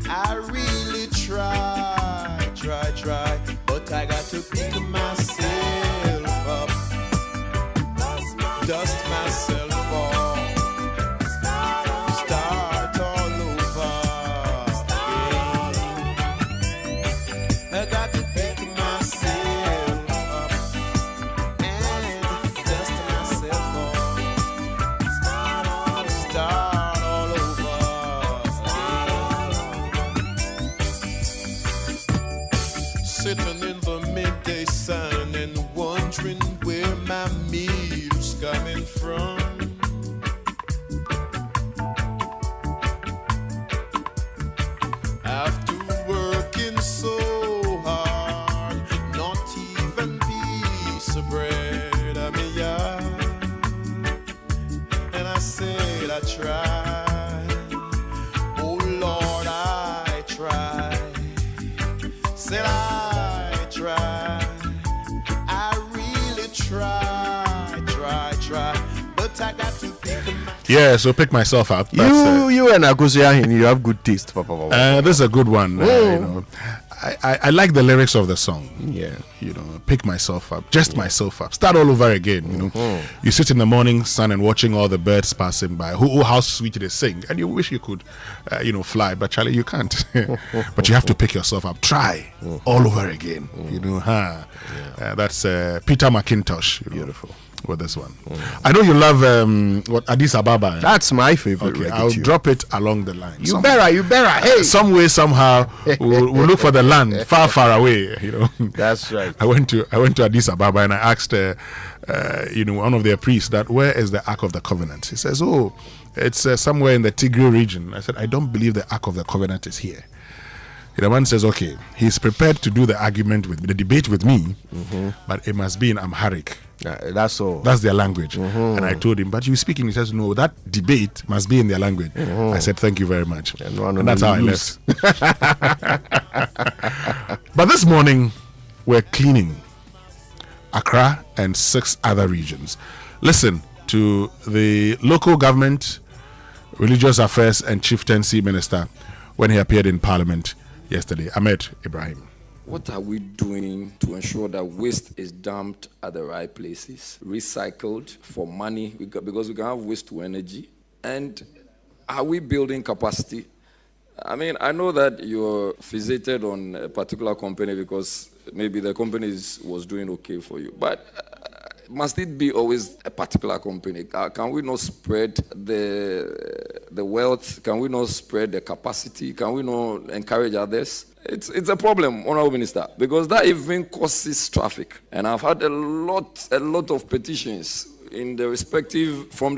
S15: I really try, but I got to pick myself up, dust myself off, start all over again. I got to pick myself up and dust myself off, start all over. Sitting in the midday sun and wondering where my meal's coming from. After working so hard, not even piece of bread, I mean, yeah. And I said I tried, oh Lord, I tried. Said I try, I really try, but I got to pick myself.
S1: Yeah, so Pick Myself Up.
S14: You and Akoshiahin, you have good taste.
S1: This is a good one. I like the lyrics of the song.
S14: Yeah.
S1: Pick myself up, just myself up, start all over again. You sit in the morning sun and watching all the birds passing by. How sweet they sing, and you wish you could, fly, but Charlie, you can't. But you have to pick yourself up, try all over again. That's Peter McIntosh.
S14: Beautiful.
S1: With this one, I know you love Addis Ababa.
S14: That's my favorite.
S1: Okay, I'll drop it along the line.
S14: You better. Hey,
S1: some way, somehow, we'll look for the land far, far away.
S14: That's right.
S1: I went to Addis Ababa and I asked, one of their priests that where is the Ark of the Covenant? He says, oh, it's somewhere in the Tigray region. I said, I don't believe the Ark of the Covenant is here. The man says, okay, he's prepared to do the debate with me, but it must be in Amharic.
S14: That's all.
S1: That's their language. And I told him, but you speak English. He says, no, that debate must be in their language. I said, thank you very much. And that's how I left. But this morning, we're cleaning Accra and 6 other regions. Listen to the local government, religious affairs and chieftaincy minister when he appeared in Parliament yesterday, Ahmed Ibrahim.
S7: What are we doing to ensure that waste is dumped at the right places, recycled for money, because we can have waste to energy? And are we building capacity? I mean, I know that you're fixated on a particular company because maybe the company was doing okay for you, but must it be always a particular company? Can we not spread the wealth? Can we not spread the capacity? Can we not encourage others? It's a problem, Honorable Minister, because that even causes traffic. And I've had a lot of petitions from the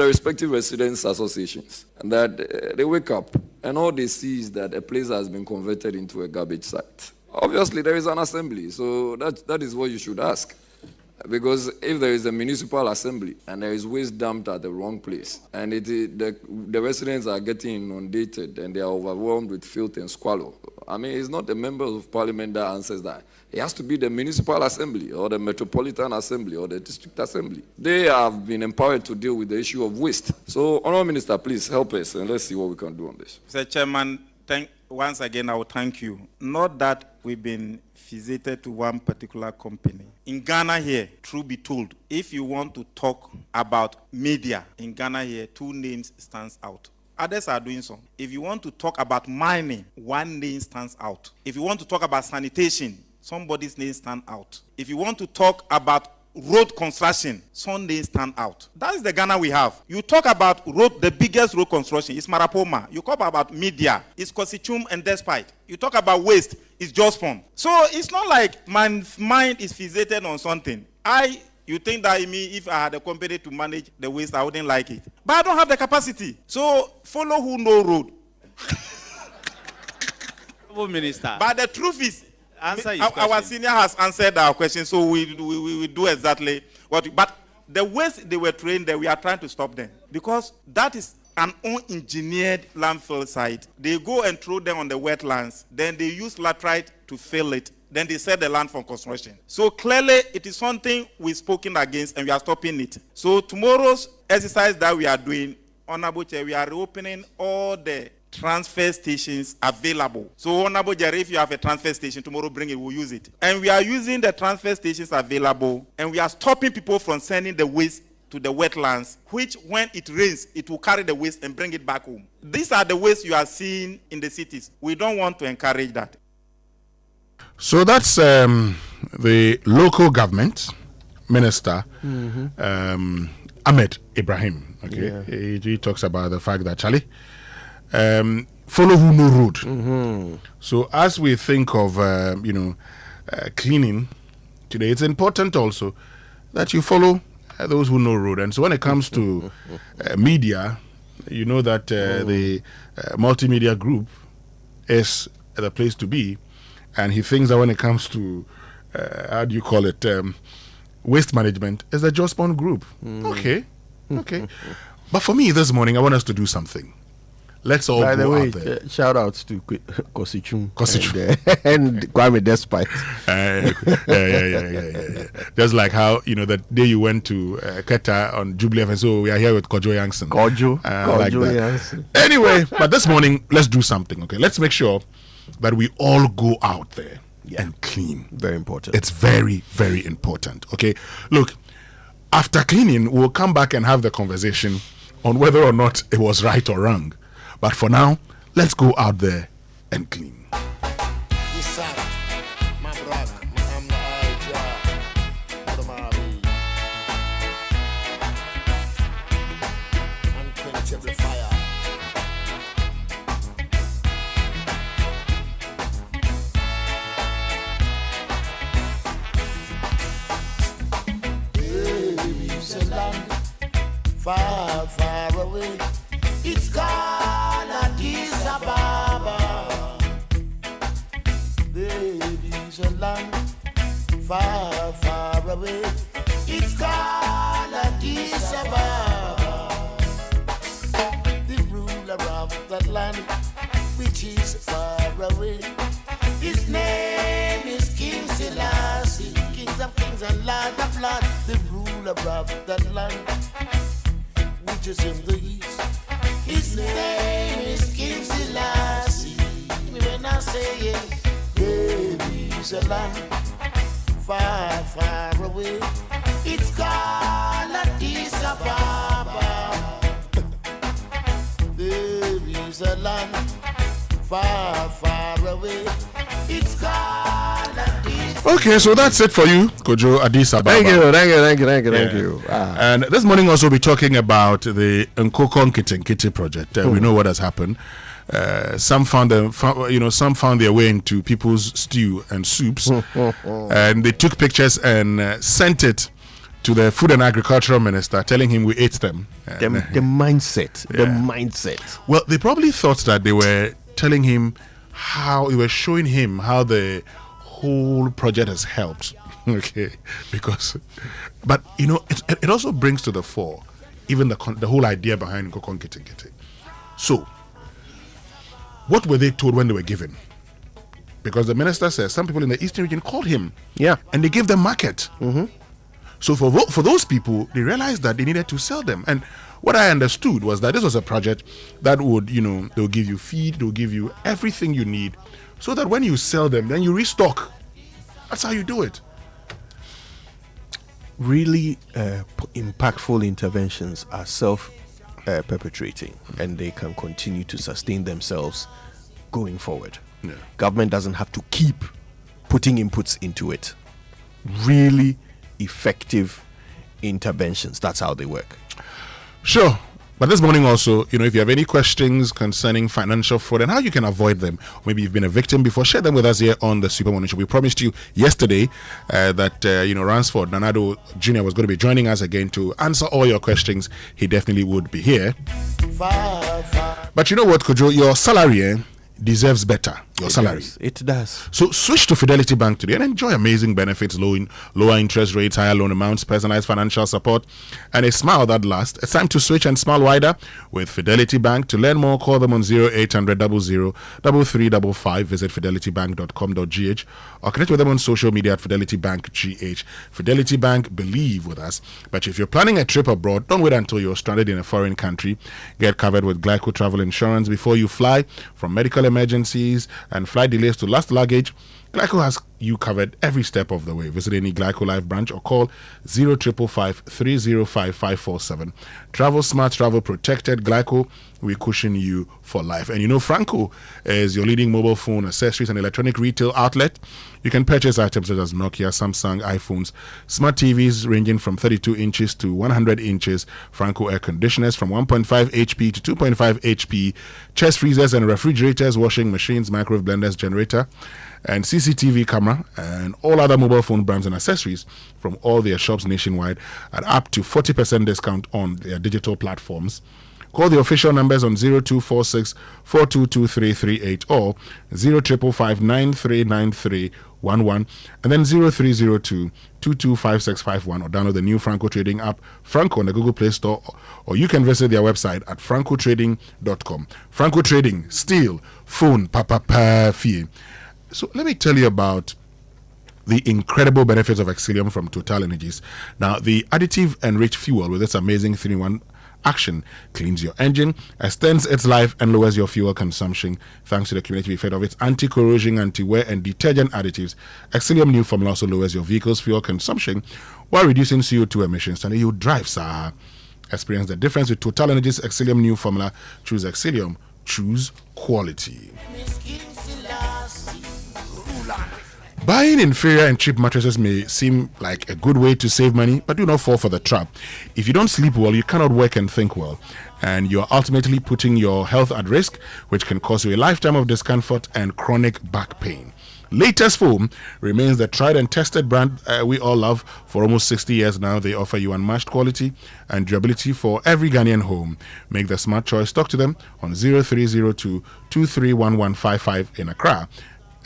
S7: respective residents' associations, and that they wake up and all they see is that a place has been converted into a garbage site. Obviously, there is an assembly, so that is what you should ask. Because if there is a municipal assembly and there is waste dumped at the wrong place, and the residents are getting inundated and they are overwhelmed with filth and squalor, I mean, it's not the members of parliament that answers that. It has to be the municipal assembly or the metropolitan assembly or the district assembly. They have been empowered to deal with the issue of waste. So, Honourable Minister, please help us and let's see what we can do on this.
S4: Mr. Chairman, once again, I will thank you. Not that we've been fixated to one particular company. In Ghana here, truth be told, if you want to talk about media in Ghana here, 2 names stands out. Others are doing so. If you want to talk about mining, 1 name stands out. If you want to talk about sanitation, somebody's name stand out. If you want to talk about road construction, some names stand out. That is the Ghana we have. You talk about road, the biggest road construction is Marapoma. You talk about media, it's Kosichum and Despite. You talk about waste, it's Jospon. So it's not like my mind is fixated on something. You think that if I had a company to manage the waste, I wouldn't like it. But I don't have the capacity. So follow who know road.
S6: Minister.
S4: But the truth is, our senior has answered our question, so we do exactly what. But the waste they were trained there, we are trying to stop them because that is an unengineered landfill site. They go and throw them on the wetlands, then they use laterite to fill it. Then they set the land for construction. So clearly, it is something we've spoken against, and we are stopping it. So tomorrow's exercise that we are doing, Honorable Chair, we are reopening all the transfer stations available. So Honorable Chair, if you have a transfer station, tomorrow bring it, we'll use it. And we are using the transfer stations available, and we are stopping people from sending the waste to the wetlands, which when it rains, it will carry the waste and bring it back home. These are the waste you are seeing in the cities. We don't want to encourage that.
S1: So that's the local government minister, Ahmed Ibrahim. Okay, yeah. He talks about the fact that Charlie, follow who know road. So as we think of cleaning today, it's important also that you follow those who know road. And so when it comes to media, you know that the multimedia group is the place to be. And he thinks that when it comes to, waste management, is the Jospon group. Okay. But for me this morning, I want us to do something. Let's all
S14: By the
S1: go
S14: way,
S1: out there.
S14: shout outs to Kosichum and Kwame Despite.
S1: Yeah. Just like how, the day you went to Keta on Jubilee FM, so we are here with Kojo Yankson.
S14: Kojo
S1: like
S14: Yankson.
S1: Anyway, but this morning, let's do something, okay? Let's make sure that we all go out there and clean.
S14: Very important.
S1: It's very, very important, okay? Look, after cleaning, we'll come back and have the conversation on whether or not it was right or wrong. But for now, let's go out there and clean.
S16: Far, far away, it's gone Addis Ababa. Baby's a land far, far away, it's gone Addis Ababa. The ruler of that land, which is far away, his name is King Selassie, King of kings and Lord of lords. The ruler of that land, which is in the east, his name is King Selassie. We were not saying, baby's a land far, far away, it's called Addis Ababa. Baby's a land far, far away, it's called Addis.
S1: Okay, so that's it for you, Kojo Addis Ababa.
S14: Thank you.
S1: And this morning also we'll be talking about the Nkoko Nkitinkiti project. We know what has happened. Some found their way into people's stew and soups, and they took pictures and sent it to the Food and Agricultural Minister, telling him we ate them.
S14: The mindset.
S1: Well, they probably thought that they were telling him how they were showing him how the whole project has helped. Okay, but it also brings to the fore even the whole idea behind Nkoko Nkitinkiti. So, what were they told when they were given? Because the minister says some people in the eastern region called him, and they gave them market. So for those people, they realized that they needed to sell them. And what I understood was that this was a project that would, they'll give you feed, they'll give you everything you need, so that when you sell them, then you restock. That's how you do it.
S14: Really impactful interventions are self-perpetrating, and they can continue to sustain themselves going forward. Government doesn't have to keep putting inputs into it. Really effective interventions. That's how they work.
S1: Sure. But this morning also, if you have any questions concerning financial fraud and how you can avoid them, maybe you've been a victim before, share them with us here on the Super Morning Show. We promised you yesterday that, Ransford Nanado Jr. was going to be joining us again to answer all your questions. He definitely would be here. But you know what, Kojo? Your salary deserves better. Your salary.
S14: It does.
S1: So switch to Fidelity Bank today and enjoy amazing benefits, lower interest rates, higher loan amounts, personalized financial support, and a smile that lasts. It's time to switch and smile wider with Fidelity Bank. To learn more, call them on 0800 00 3355. Visit fidelitybank.com.gh or connect with them on social media at Fidelity Bank GH. Fidelity Bank, believe with us. But if you're planning a trip abroad, don't wait until you're stranded in a foreign country. Get covered with Glyco travel insurance before you fly. From medical emergencies and flight delays to lost luggage, Glyco has you covered every step of the way. Visit any Glyco Live branch or call 0555 305 547. Travel smart, travel protected. Glyco, we cushion you for life. And Franco is your leading mobile phone, accessories, and electronic retail outlet. You can purchase items such as Nokia, Samsung, iPhones, smart TVs ranging from 32 inches to 100 inches, Franco air conditioners from 1.5 HP to 2.5 HP, chest freezers and refrigerators, washing machines, microwave blenders, generator, and CCTV camera, and all other mobile phone brands and accessories from all their shops nationwide at up to 40% discount on their digital platforms. Call the official numbers on 0246 422338 or 0555 939311 and then 0302 225651, or download the new Franco Trading app, Franco, on the Google Play Store, or you can visit their website at francotrading.com. Franco Trading, steel, phone, fee. So let me tell you about the incredible benefits of Exilium from Total Energies. Now, the additive-enriched fuel with its amazing 3-in-1 action cleans your engine, extends its life, and lowers your fuel consumption thanks to the cumulative effect of its anti-corrosion, anti-wear, and detergent additives. Exilium new formula also lowers your vehicle's fuel consumption while reducing CO2 emissions. And you drive, sir. Experience the difference with Total Energies Exilium new formula. Choose Exilium. Choose quality. Buying inferior and cheap mattresses may seem like a good way to save money, but do not fall for the trap. If you don't sleep well, you cannot work and think well, and you're ultimately putting your health at risk, which can cause you a lifetime of discomfort and chronic back pain. Latest Foam remains the tried and tested brand we all love. For almost 60 years now, they offer you unmatched quality and durability for every Ghanaian home. Make the smart choice. Talk to them on 0302 231155 in Accra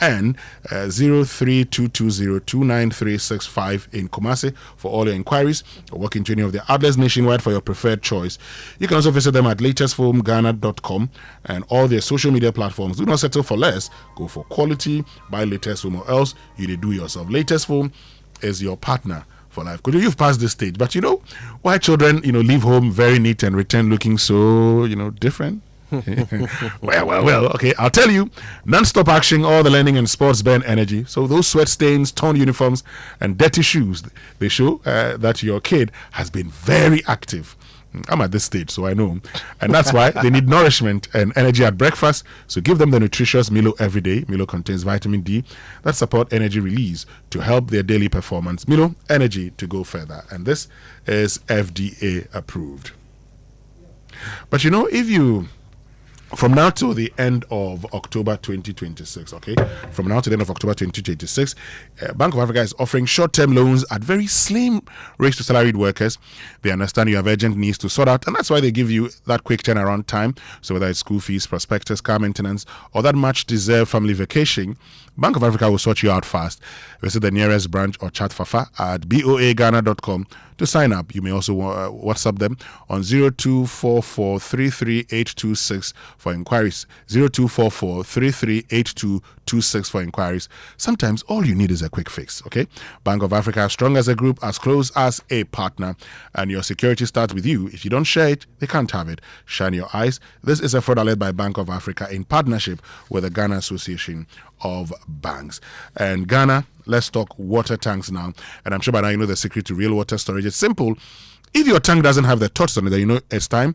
S1: and 0322029365 in Kumasi for all your inquiries, or walk into any of the outlets nationwide for your preferred choice. You can also visit them at latestfoamghana.com and all their social media platforms. Do not settle for less. Go for quality. Buy Latest Foam, or else you do yourself. Latest Foam is your partner for life. Could you've passed this stage, but why children leave home very neat and return looking so different? well, okay, I'll tell you. Non-stop action, all the learning and sports burn energy. So those sweat stains, torn uniforms, and dirty shoes, they show that your kid has been very active. I'm at this stage, so I know. And that's why they need nourishment and energy at breakfast. So give them the nutritious Milo every day. Milo contains vitamin D that support energy release to help their daily performance. Milo, energy to go further. And this is FDA approved. But if you... From now to the end of October 2026, okay? From now to the end of October 2026, Bank of Africa is offering short-term loans at very slim rates to salaried workers. They understand you have urgent needs to sort out, and that's why they give you that quick turnaround time. So whether it's school fees, prospectus, car maintenance, or that much-deserved family vacation, Bank of Africa will sort you out fast. Visit the nearest branch or chat Fafa at boaghana.com to sign up. You may also WhatsApp them on 0244338226 for inquiries. 0244338226 for inquiries. Sometimes all you need is a quick fix, okay? Bank of Africa, as strong as a group, as close as a partner, and your security starts with you. If you don't share it, they can't have it. Shine your eyes. This is a fraud led by Bank of Africa in partnership with the Ghana Association of Banks. And Ghana, let's talk water tanks now. And I'm sure by now you know the secret to real water storage. It's simple. If your tank doesn't have the tortoise on it, then you know it's time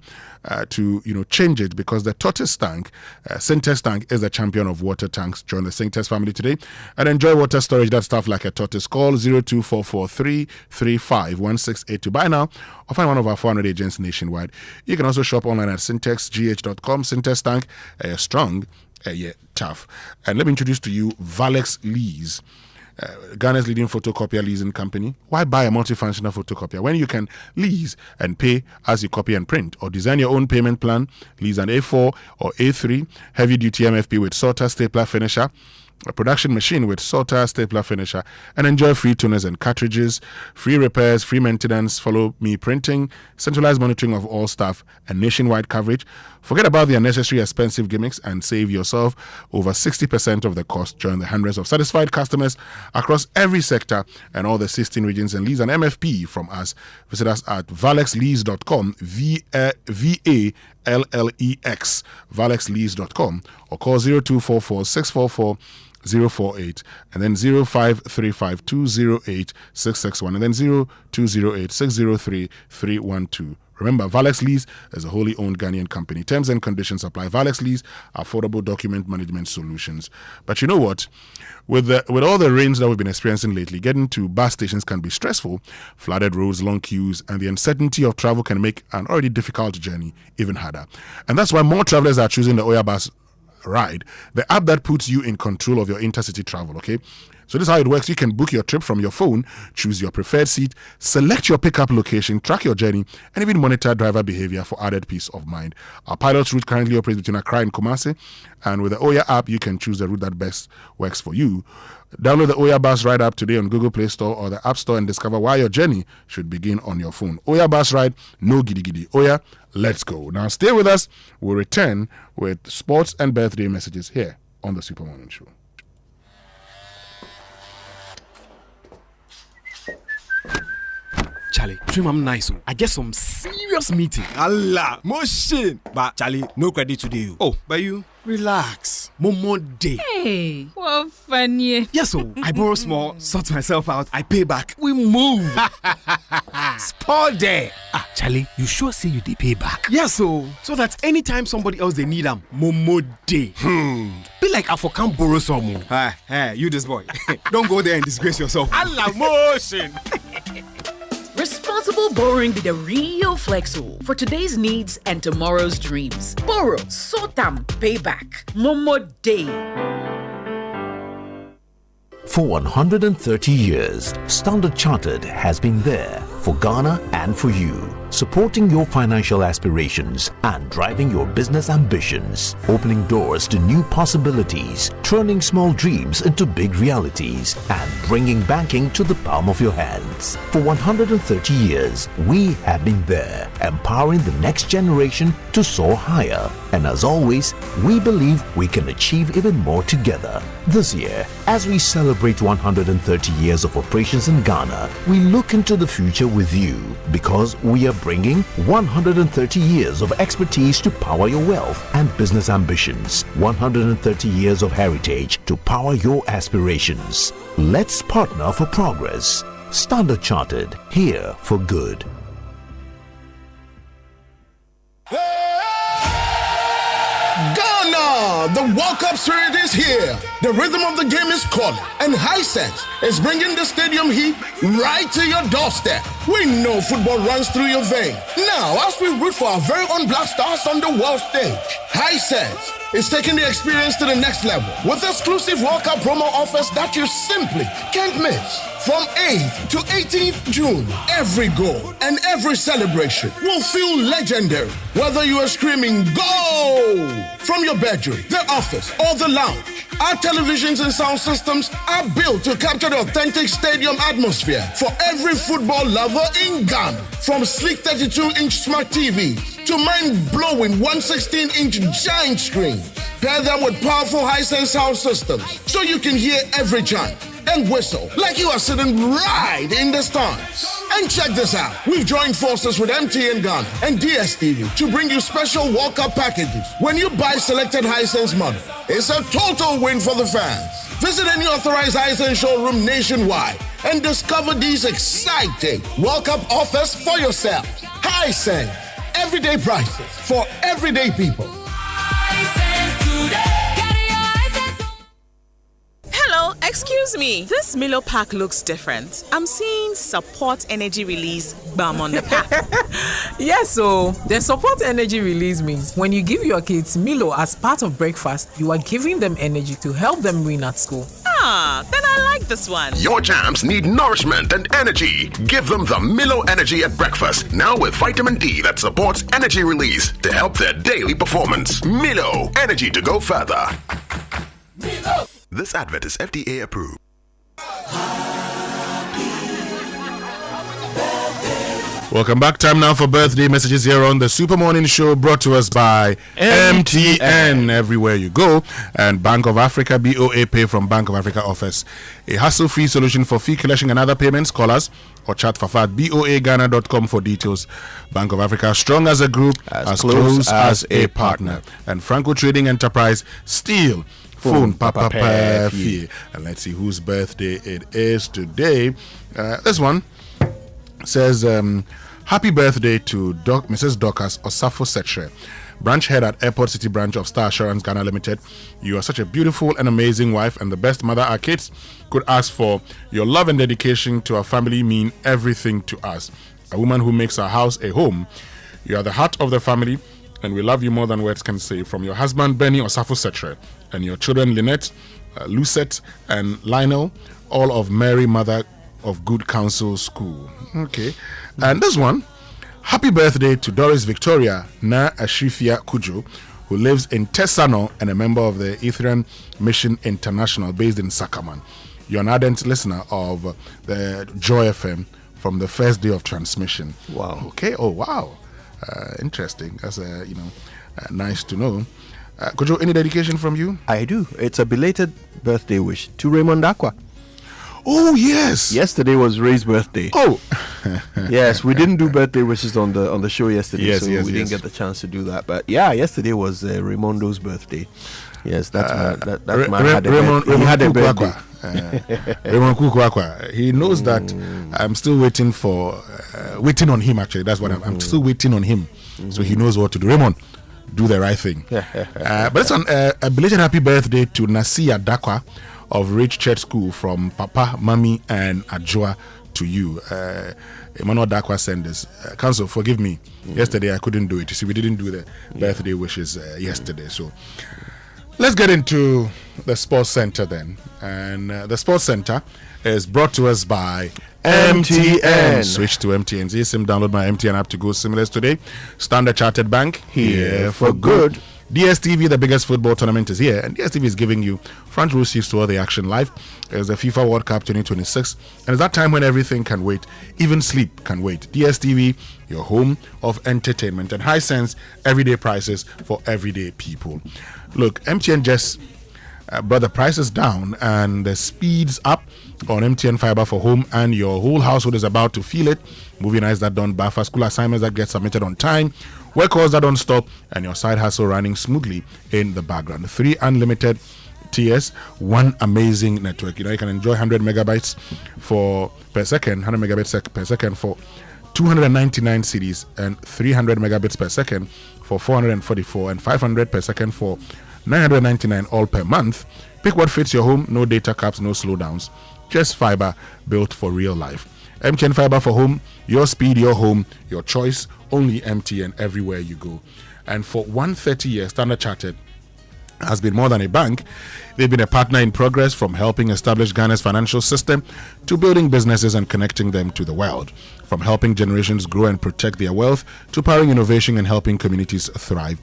S1: to change it, because the tortoise tank, Syntex tank, is the champion of water tanks. Join the Syntex family today and enjoy water storage that's tough like a tortoise. Call 0244-335-1682 to buy now or find one of our 400 agents nationwide. You can also shop online at syntexgh.com. Syntex tank, strong, tough. And let me introduce to you Valex Lease, Ghana's leading photocopier leasing company. Why buy a multifunctional photocopier when you can lease and pay as you copy and print, or design your own payment plan? Lease an A4 or A3 heavy-duty MFP with sorter, stapler, finisher, a production machine with sorter, stapler, finisher, and enjoy free toners and cartridges, free repairs, free maintenance, follow me printing, centralized monitoring of all staff, and nationwide coverage. Forget about the unnecessary expensive gimmicks and save yourself over 60% of the cost. Join the hundreds of satisfied customers across every sector and all the 16 regions and lease an MFP from us. Visit us at valexlease.com, VALLEX, valexlease.com, or call 0244-644-048 and then 0535-208-661 and then 0208-603-312. Remember, Valex Lease is a wholly owned Ghanaian company. Terms and conditions apply. Valex Lease, affordable document management solutions. But you know what? With all the rains that we've been experiencing lately, getting to bus stations can be stressful. Flooded roads, long queues, and the uncertainty of travel can make an already difficult journey even harder. And that's why more travelers are choosing the Oya Bus Ride, the app that puts you in control of your intercity travel, okay? So this is how it works. You can book your trip from your phone, choose your preferred seat, select your pickup location, track your journey, and even monitor driver behavior for added peace of mind. Our pilot route currently operates between Accra and Kumasi, and with the Oya app, you can choose the route that best works for you. Download the Oya Bus Ride app today on Google Play Store or the App Store and discover why your journey should begin on your phone. Oya Bus Ride, no giddy giddy. Oya, let's go. Now stay with us. We'll return with sports and birthday messages here on the Super Morning Show.
S17: Charlie, dream I'm nice. I get some serious meeting. Allah, motion. But Charlie, no credit today. Oh, but you relax. More day.
S18: Hey, what funny.
S17: Yes, so I borrow small, sort myself out, I pay back. We move. Sport day. Ah, Charlie, you sure say you dey pay back? Yes, so that anytime somebody else they need them, more day. Be like I for can't borrow some. Hey, you this boy. Don't go there and disgrace yourself. Allah, motion.
S18: Responsible borrowing be the real flexo for today's needs and tomorrow's dreams. Borrow, sort them, pay back. Momo Day.
S19: For 130 years, Standard Chartered has been there for Ghana and for you, supporting your financial aspirations and driving your business ambitions, opening doors to new possibilities, turning small dreams into big realities, and bringing banking to the palm of your hands. For 130 years, we have been there, empowering the next generation to soar higher. And as always, we believe we can achieve even more together. This year, as we celebrate 130 years of operations in Ghana, we look into the future with you, because we are bringing 130 years of expertise to power your wealth and business ambitions, 130 years of heritage to power your aspirations. Let's partner for progress. Standard Chartered, here for good.
S20: Ghana! The World Cup spirit is here. The rhythm of the game is calling, and Hisense is bringing the stadium heat right to your doorstep. We know football runs through your veins. Now, as we root for our very own Black Stars on the world stage, Hisense is taking the experience to the next level with exclusive World Cup promo offers that you simply can't miss. From 8th to 18th June, every goal and every celebration will feel legendary. Whether you are screaming "Goal!" from your bedroom, the office, or the lounge, our televisions and sound systems are built to capture the authentic stadium atmosphere for every football lover in Ghana. From sleek 32-inch smart TVs to mind-blowing 116-inch giant screens, pair them with powerful Hisense sound systems so you can hear every chant and whistle like you are sitting right in the stands. And check this out. We've joined forces with MTN Ghana and DSTV to bring you special World Cup packages. When you buy selected Hisense model, it's a total win for the fans. Visit any authorized Hisense showroom nationwide and discover these exciting World Cup offers for yourself. Hisense, everyday prices for everyday people.
S2: Hello, excuse me. This Milo pack looks different. I'm seeing support energy release BAM on the pack.
S21: Yes, so the support energy release means when you give your kids Milo as part of breakfast, you are giving them energy to help them win at school.
S2: Ah, then I like this one.
S22: Your champs need nourishment and energy. Give them the Milo Energy at breakfast, now with vitamin D that supports energy release to help their daily performance. Milo, energy to go further. Milo. This advert is FDA approved.
S1: Welcome back. Time now for birthday messages here on the Super Morning Show, brought to us by MTN. Everywhere you go. And Bank of Africa, BOA Pay from Bank of Africa offers a hassle-free solution for fee collection and other payments. Call us or chat Fafa at boaghana.com for details. Bank of Africa, strong as a group, as close as a partner. And Franco Trading Enterprise, still phone Papa Perfie. And let's see whose birthday it is today. This one says, happy birthday to Mrs. Dorcas Osafo Setre, branch head at Airport City branch of Star Assurance Ghana Limited. You are such a beautiful and amazing wife and the best mother our kids could ask for. Your love and dedication to our family mean everything to us. A woman who makes our house a home. You are the heart of the family and we love you more than words can say. From your husband Benny Osafo Setre and your children Lynette, Lucette and Lionel, all of Mary Mother of Good Counsel School. Okay. And this one, happy birthday to Doris Victoria Na Ashrifia Kojo, who lives in Tesano and a member of the Ethiopian Mission International based in Sakaman. You're an ardent listener of the Joy FM from the first day of transmission.
S14: Wow.
S1: Okay. Oh, wow. Interesting. That's nice to know. Kojo, any dedication from you?
S14: I do. It's a belated birthday wish to Raymond Aqua.
S1: Oh yes.
S14: Yesterday was Ray's birthday.
S1: Oh.
S14: Yes, we didn't do birthday wishes on the show yesterday,
S1: yes,
S14: so we didn't get the chance to do that. But yeah, yesterday was Raymondo's birthday. Yes, that's man had a birthday.
S1: Raymond Kukwakwa. He knows that I'm still waiting on him. Actually, that's what I'm still waiting on him. So he knows what to do. Raymond, do the right thing. But it's a belated happy birthday to Nasia Dakwa of Rich Church School from Papa, Mommy, and Adjoa to you. Emmanuel Dakwa sent this. Council, forgive me. Yesterday I couldn't do it. You see, we didn't do the birthday wishes yesterday. So let's get into the Sports Center then. And the Sports Center is brought to us by MTN. Switch to MTN. eSIM, download my MTN app to go seamless today. Standard Chartered Bank, here for good. DSTV, the biggest football tournament, is here, and DSTV is giving you front row seats to all the action live. It's the FIFA World Cup 2026, and it's that time when everything can wait, even sleep can wait. DSTV, your home of entertainment, and Hisense, everyday prices for everyday people. Look, MTN just brought the prices down and the speeds up on MTN Fiber for home, and your whole household is about to feel it. Movie nights that don't buffer, school assignments that get submitted on time, work calls that don't stop, and your side hustle running smoothly in the background. 3 unlimited TS, 1 amazing network. You can enjoy 100 megabytes per second, 100 megabits per second for 299 CDs, and 300 megabits per second for 444, and 500 per second for 999, all per month. Pick what fits your home. No data caps, no slowdowns. Just fiber built for real life. MTN Fiber for home, your speed, your home, your choice. Only MTN everywhere you go. And for 130 years, Standard Chartered has been more than a bank. They've been a partner in progress, from helping establish Ghana's financial system to building businesses and connecting them to the world. From helping generations grow and protect their wealth to powering innovation and helping communities thrive.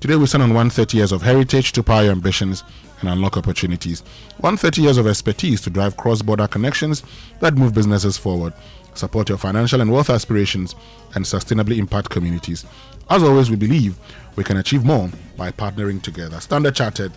S1: Today we stand on 130 years of heritage to power your ambitions and unlock opportunities. 130 years of expertise to drive cross-border connections that move businesses forward, support your financial and wealth aspirations, and sustainably impact communities. As always, we believe we can achieve more by partnering together. Standard Chartered,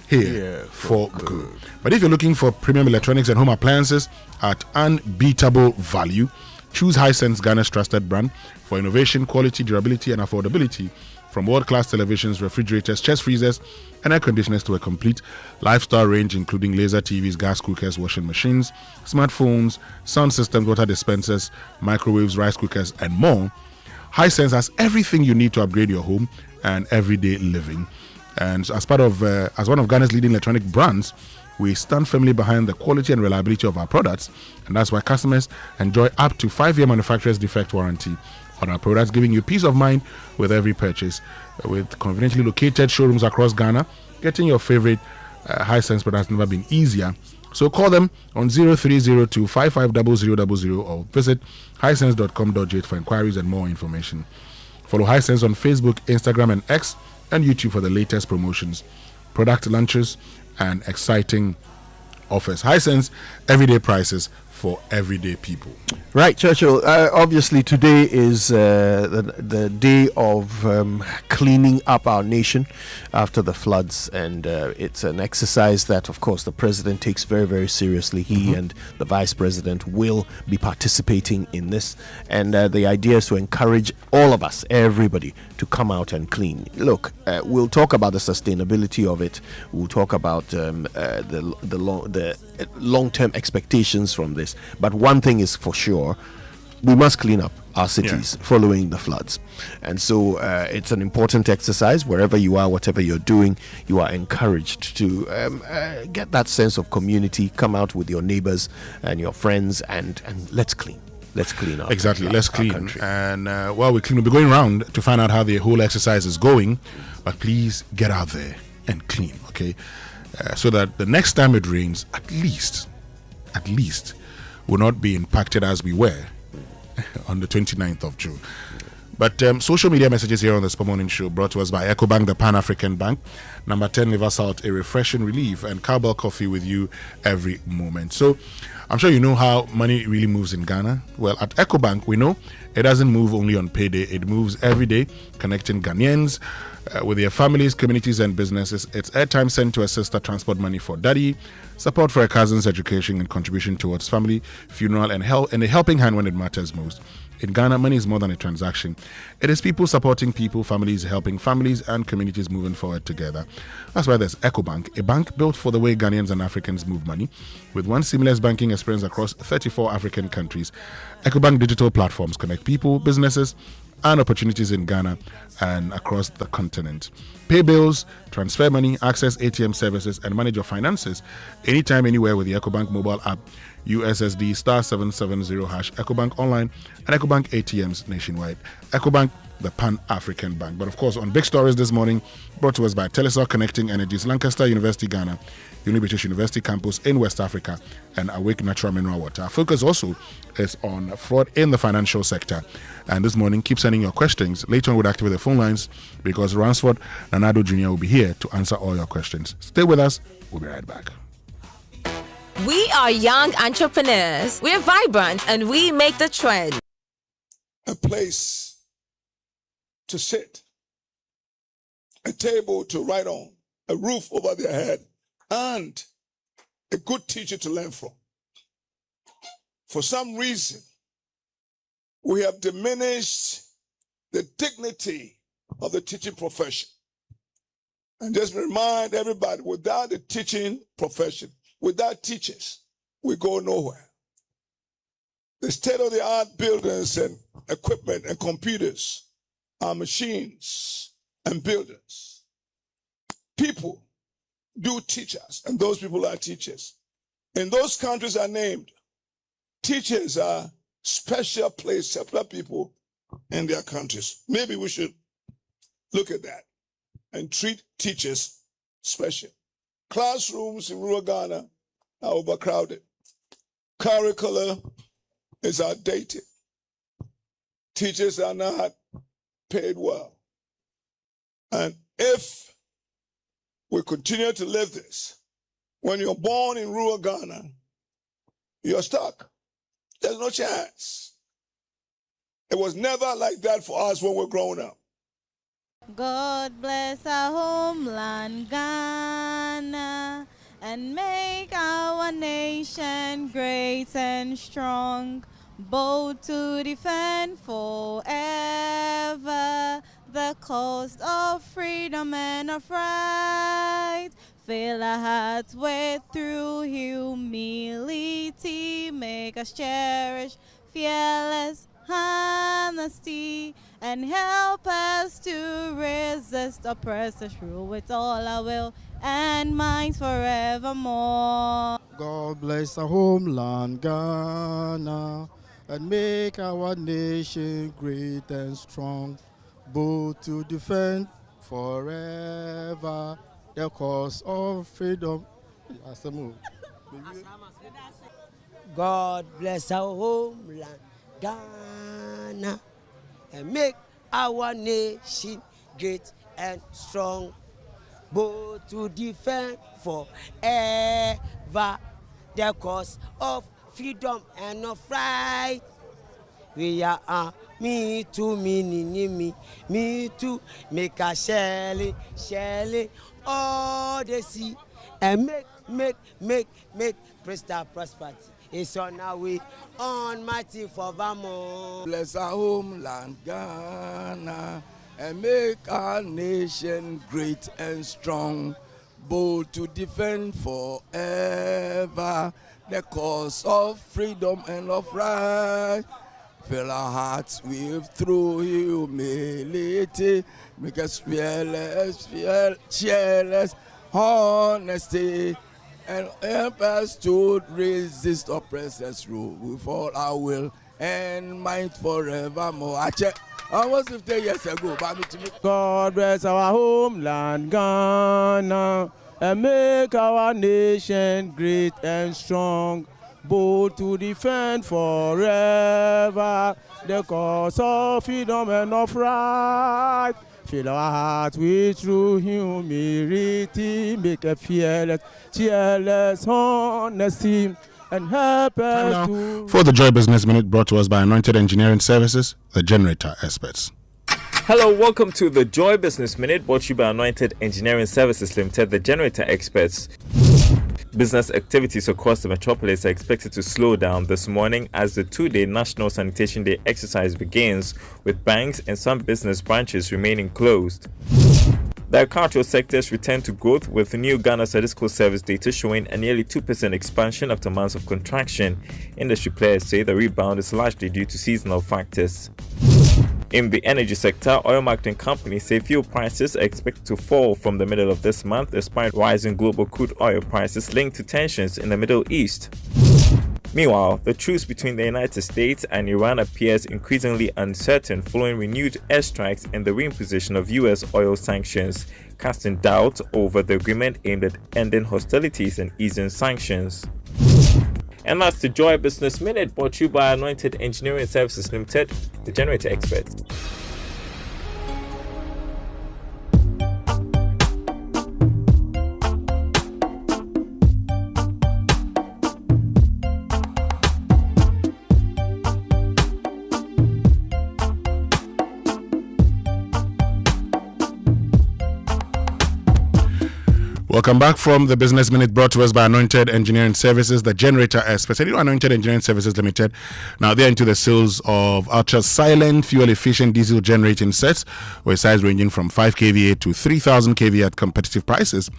S1: here for good. But if you're looking for premium electronics and home appliances at unbeatable value, choose Hisense, Ghana's trusted brand for innovation, quality, durability, and affordability. From world-class televisions, refrigerators, chest freezers, and air conditioners to a complete lifestyle range including laser TVs, gas cookers, washing machines, smartphones, sound systems, water dispensers, microwaves, rice cookers, and more, Hisense has everything you need to upgrade your home and everyday living. And as one of Ghana's leading electronic brands, we stand firmly behind the quality and reliability of our products, and that's why customers enjoy up to 5-year manufacturer's defect warranty on our products, giving you peace of mind with every purchase. With conveniently located showrooms across Ghana, getting your favorite Hisense product has never been easier. So call them on 0302 550000 or visit hisense.com.j for inquiries and more information. Follow Hisense on Facebook, Instagram, and X, and YouTube for the latest promotions, product launches, and exciting offers. Hisense, everyday prices for everyday people.
S14: Right, Churchill. Obviously, today is the day of cleaning up our nation after the floods, and it's an exercise that, of course, the president takes very, very seriously. He and the vice president will be participating in this, and the idea is to encourage all of us, everybody, to come out and clean. Look, we'll talk about the sustainability of it. We'll talk about the long-term expectations from this. But one thing is for sure, we must clean up our cities following the floods. And so it's an important exercise. Wherever you are, whatever you're doing, you are encouraged to get that sense of community, come out with your neighbors and your friends, and let's clean. Let's clean up.
S1: Exactly, let's clean. And while we clean, we'll be going around to find out how the whole exercise is going. But please get out there and clean, okay? So that the next time it rains, at least, will not be impacted as we were on the 29th of June. But social media messages here on the Spur Morning Show brought to us by EcoBank, the Pan-African Bank. Number 10, Liver Salt, a refreshing relief, and Cowbell Coffee with you every moment. So I'm sure you know how money really moves in Ghana. Well, at EcoBank, we know it doesn't move only on payday. It moves every day, connecting Ghanaians with their families, communities, and businesses. It's airtime sent to a sister, transport money for daddy, support for a cousin's education, and contribution towards family, funeral, and a helping hand when it matters most. In Ghana, money is more than a transaction. It is people supporting people, families helping families, and communities moving forward together. That's why there's EcoBank, a bank built for the way Ghanaians and Africans move money, with one seamless banking experience across 34 African countries. EcoBank digital platforms connect people, businesses, and opportunities in Ghana and across the continent. Pay bills, transfer money, access ATM services, and manage your finances anytime, anywhere with the EcoBank mobile app, USSD *770# EcoBank online, and EcoBank ATMs nationwide. EcoBank, the Pan-African Bank. But of course, on big stories this morning, brought to us by Telesur Connecting Energies, Lancaster University, Ghana, Uni British University campus in West Africa, and Awake Natural Mineral Water. Our focus also is on fraud in the financial sector. And this morning, keep sending your questions. Later on, we'll activate the phone lines because Ransford Nanado Jr. will be here to answer all your questions. Stay with us. We'll be right back.
S3: We are young entrepreneurs. We're vibrant and we make the trend.
S13: A place to sit, a table to write on, a roof over their head, and a good teacher to learn from. For some reason, we have diminished the dignity of the teaching profession. And just remind everybody, without the teaching profession, without teachers, we go nowhere. The state-of-the-art buildings and equipment and computers are machines and builders. People do teach us, and those people are teachers. And those countries are named. Teachers are special place, separate people in their countries. Maybe we should look at that and treat teachers special. Classrooms in rural Ghana are overcrowded. Curricula is outdated. Teachers are not paid well. And if we continue to live this, when you're born in rural Ghana, you're stuck. There's no chance. It was never like that for us when we're growing up.
S8: God bless our homeland, Ghana, and make our nation great and strong, bold to defend forever the cause of freedom and of right. Fill our hearts with true humility. Make us cherish fearless honesty and help us to resist oppressors' rule with all our will and minds forevermore.
S9: God bless our homeland, Ghana, and make our nation great and strong, both to defend forever the cause of freedom.
S10: God bless our homeland, Ghana, and make our nation great and strong, both to defend forever the cause of freedom and of right. We are me too, me too, make a Shelly, all the sea, and make Presta prosperity. It's on our way, almighty forevermore.
S9: Bless our homeland, Ghana, and make our nation great and strong, bold to defend forever the cause of freedom and of right. Fill our hearts with true humility, make us fearless, honesty, and help us to resist oppressors' rule with all our will and might forevermore. Almost 50 years ago, God bless our homeland, Ghana, and make our nation great and strong, bold to defend forever the cause of freedom and of right. Fill our hearts with true humility, make a fearless honesty, and help us to...
S1: For the Joy Business Minute, brought to us by Anointed Engineering Services, the generator experts.
S23: Hello, welcome to the Joy Business Minute, brought to you by Anointed Engineering Services Limited, the generator experts. Business activities across the metropolis are expected to slow down this morning as the two-day National Sanitation Day exercise begins, with banks and some business branches remaining closed. The agricultural sectors return to growth, with the new Ghana Statistical Service data showing a nearly 2% expansion after months of contraction. Industry players say the rebound is largely due to seasonal factors. In the energy sector, oil marketing companies say fuel prices are expected to fall from the middle of this month despite rising global crude oil prices linked to tensions in the Middle East. Meanwhile, the truce between the United States and Iran appears increasingly uncertain following renewed airstrikes and the reimposition of U.S. oil sanctions, casting doubt over the agreement aimed at ending hostilities and easing sanctions. And that's the Joy Business Minute, brought to you by Anointed Engineering Services Limited, the generator experts.
S1: Welcome back from the Business Minute, brought to us by Anointed Engineering Services, the generator experts. And you know, Anointed Engineering Services Limited, now they're into the sales of ultra-silent, fuel-efficient diesel generating sets with size ranging from 5 kVA to 3,000 kVA at competitive prices.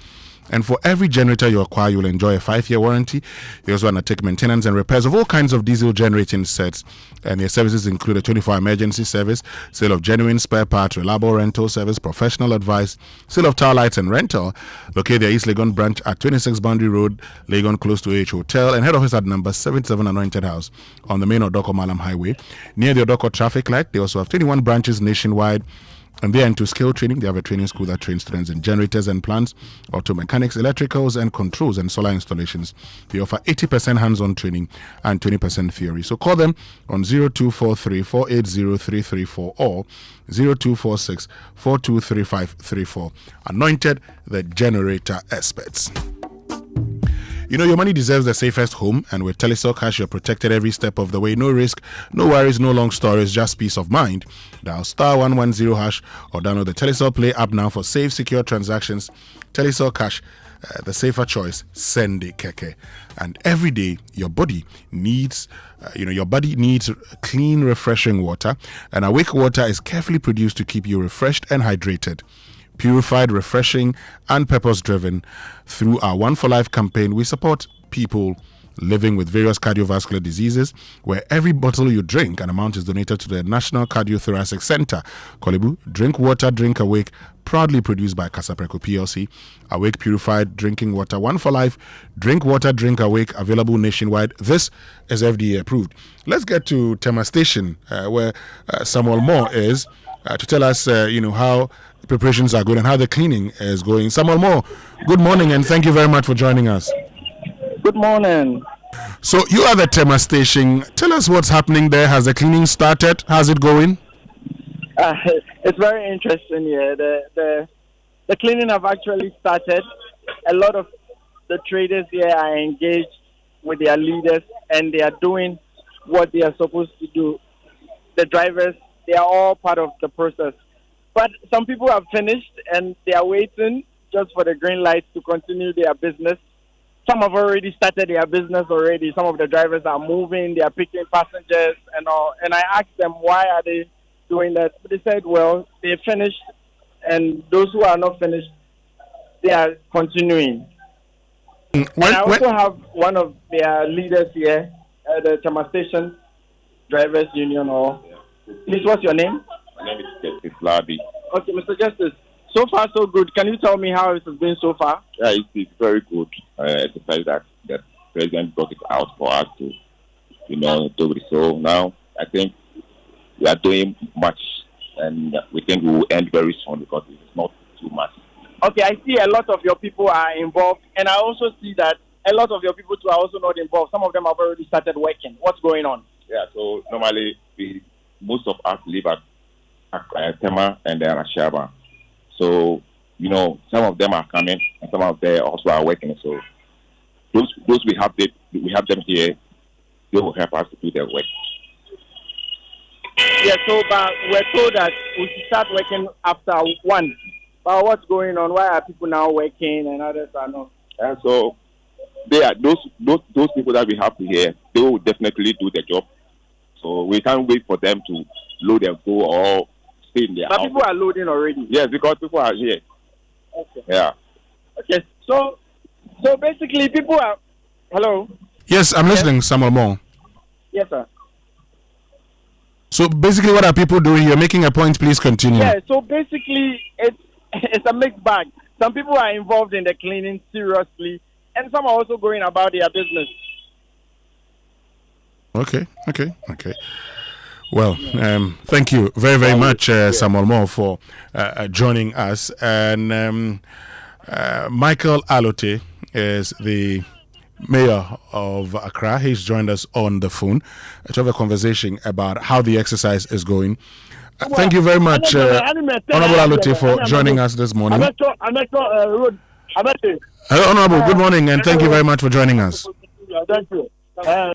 S1: And for every generator you acquire, you'll enjoy a 5-year warranty. You also undertake maintenance and repairs of all kinds of diesel generating sets. And their services include a 24-hour emergency service, sale of genuine spare parts, reliable rental service, professional advice, sale of tower lights and rental. Locate their East Legon branch at 26 Boundary Road, Legon, close to AH Hotel, and head office at number 77 Anointed House on the main Odoko Malam Highway, near the Odoko traffic light. They also have 21 branches nationwide. And they are into skill training. They have a training school that trains students in generators and plants, auto mechanics, electricals and controls, and solar installations. They offer 80% hands-on training and 20% theory. So call them on 0243 480 334 or 0246 423534. Anointed, the generator experts. You know, your money deserves the safest home, and with Telecel Cash, you're protected every step of the way. No risk, no worries, no long stories, just peace of mind. Dial *110# or download the Telecel Play app now for safe, secure transactions. Telecel Cash, the safer choice, Sende Keke. And every day, your body needs clean, refreshing water. And Awake water is carefully produced to keep you refreshed and hydrated. Purified, refreshing, and purpose-driven. Through our One for Life campaign, we support people living with various cardiovascular diseases, where every bottle you drink, an amount is donated to the National Cardiothoracic Center. Kolebu, Drink Water, Drink Awake, proudly produced by Kasapreko PLC. Awake Purified Drinking Water, One for Life. Drink Water, Drink Awake, available nationwide. This is FDA approved. Let's get to Tema Station, where Samuel Moore is, to tell us, how preparations are going and how the cleaning is going. Samuel Moore, good morning, and thank you very much for joining us.
S5: Good morning.
S1: So you are the Tema Station. Tell us what's happening there. Has the cleaning started? How's it going?
S5: It's very interesting here. The cleaning have actually started. A lot of the traders here are engaged with their leaders, and they are doing what they are supposed to do. The drivers, they are all part of the process. But some people have finished, and they are waiting just for the green light to continue their business. Some have already started their business already. Some of the drivers are moving, they are picking passengers and all. And I asked them, why are they doing that? But they said, well, they finished, and those who are not finished, they are continuing. And I also have one of their leaders here at the Tema Station Drivers Union. Please, what's your name?
S11: My name is Justice Labi.
S5: Okay, Mr. Justice. So far, so good. Can you tell me how it has been so far?
S11: Yeah, it's very good. Exercise that the president brought it out for us to, do it. So now I think we are doing much, and we think we will end very soon because it's not too much.
S5: Okay, I see a lot of your people are involved, and I also see that a lot of your people too are also not involved. Some of them have already started working. What's going on?
S11: Yeah, so normally most of us live at Tema and then Ashaba. So, some of them are coming and some of them also are working. So those we have them here, they will help us to do their work.
S5: Yeah, so but we're told that we should start working after 1. But what's going on? Why are people now working and others are not?
S11: And so they are those people that we have here, they will definitely do their job. So we can't wait for them to load and go or stay in their house.
S5: But people are loading already.
S11: Yes, because people are here.
S5: Okay.
S11: Yeah.
S5: Okay. So basically people are... Hello?
S1: Yes, I'm listening, Samuel Moore.
S5: Yes, sir.
S1: So basically what are people doing? You're making a point, please continue.
S5: Yeah, so basically it's a mixed bag. Some people are involved in the cleaning seriously, and some are also going about their business.
S1: Okay. Well, thank you very, very much, Samuel Moore, for joining us. And Michael Alote is the mayor of Accra. He's joined us on the phone to have a conversation about how the exercise is going. Thank you very much, Honorable Alote, for joining us this morning. Hello, Honorable. Good morning, and thank you very much for joining us.
S5: Thank you.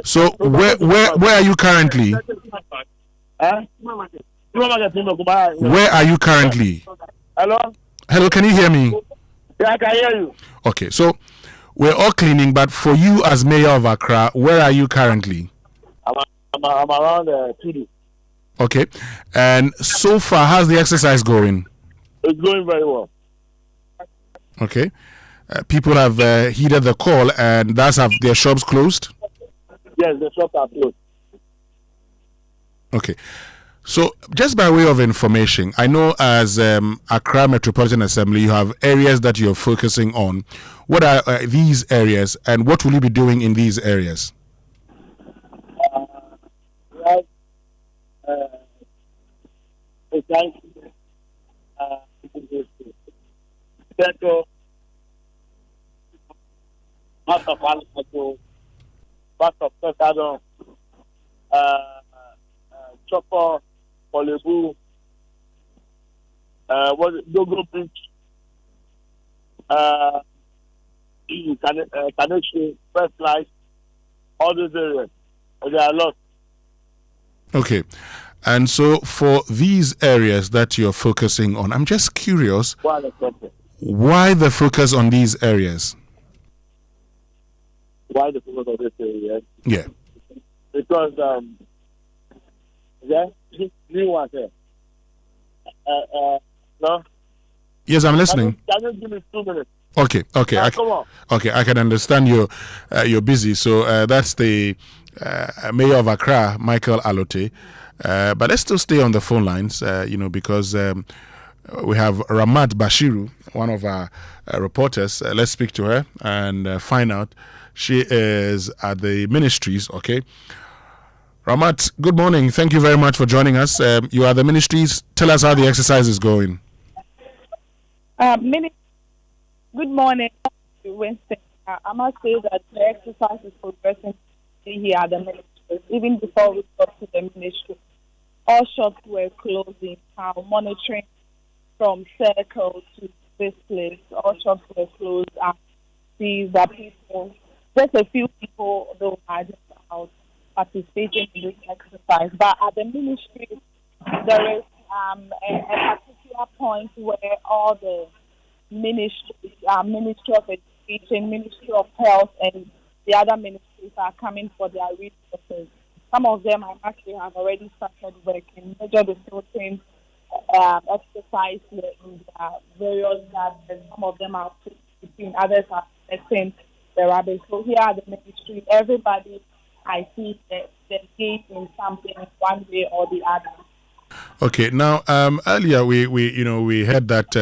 S1: So, where are you currently? Where are you currently? Hello, can you hear me?
S5: Yeah, I can hear you.
S1: Okay, so we're all cleaning, but for you as mayor of Accra, where are you currently?
S5: I'm around TD.
S1: Okay, and so far, how's the exercise going?
S5: It's going very well.
S1: Okay, people have heeded the call, and thus have their shops closed?
S5: Yes, the shops are closed.
S1: Okay. So, just by way of information, I know as Accra Metropolitan Assembly, you have areas that you're focusing on. What are these areas, and what will you be doing in these areas?
S5: Chopper, Kolebu, Dogo Beach, Connection, First Life, all those areas. There are a lot.
S1: Okay. And so for these areas that you're focusing on, I'm just curious, Why the focus on these areas?
S5: Why the focus on this area?
S1: Yeah.
S5: Because this new one here. No.
S1: Yes, I'm listening.
S5: Can you give me 2 minutes?
S1: Okay.
S5: Come on.
S1: Okay, I can understand you're busy. So that's the Mayor of Accra, Michael Alote. But let's still stay on the phone lines, because we have Ramat Bashiru, one of our reporters. Let's speak to her and find out. She is at the ministries, okay? Ramat, good morning. Thank you very much for joining us. You are the ministries. Tell us how the exercise is going.
S7: Good morning, Winston. I must say that the exercise is progressing here at the ministry. Even before we got to the ministry, all shops were closing, monitoring from Circle to this place. All shops were closed. These are people, just a few people, though, are just out participating in this exercise. But at the ministry, there is a particular point where all the ministries, Ministry of Education, Ministry of Health, and the other ministries are coming for their resources. Some of them actually have already started working. Major the Sultan exercise here in their various gardens. Some of them are between, others are collecting the rubbish. So here at the ministry, everybody, I see, they're engaged in something one way or the other.
S1: Okay. Now, earlier we heard that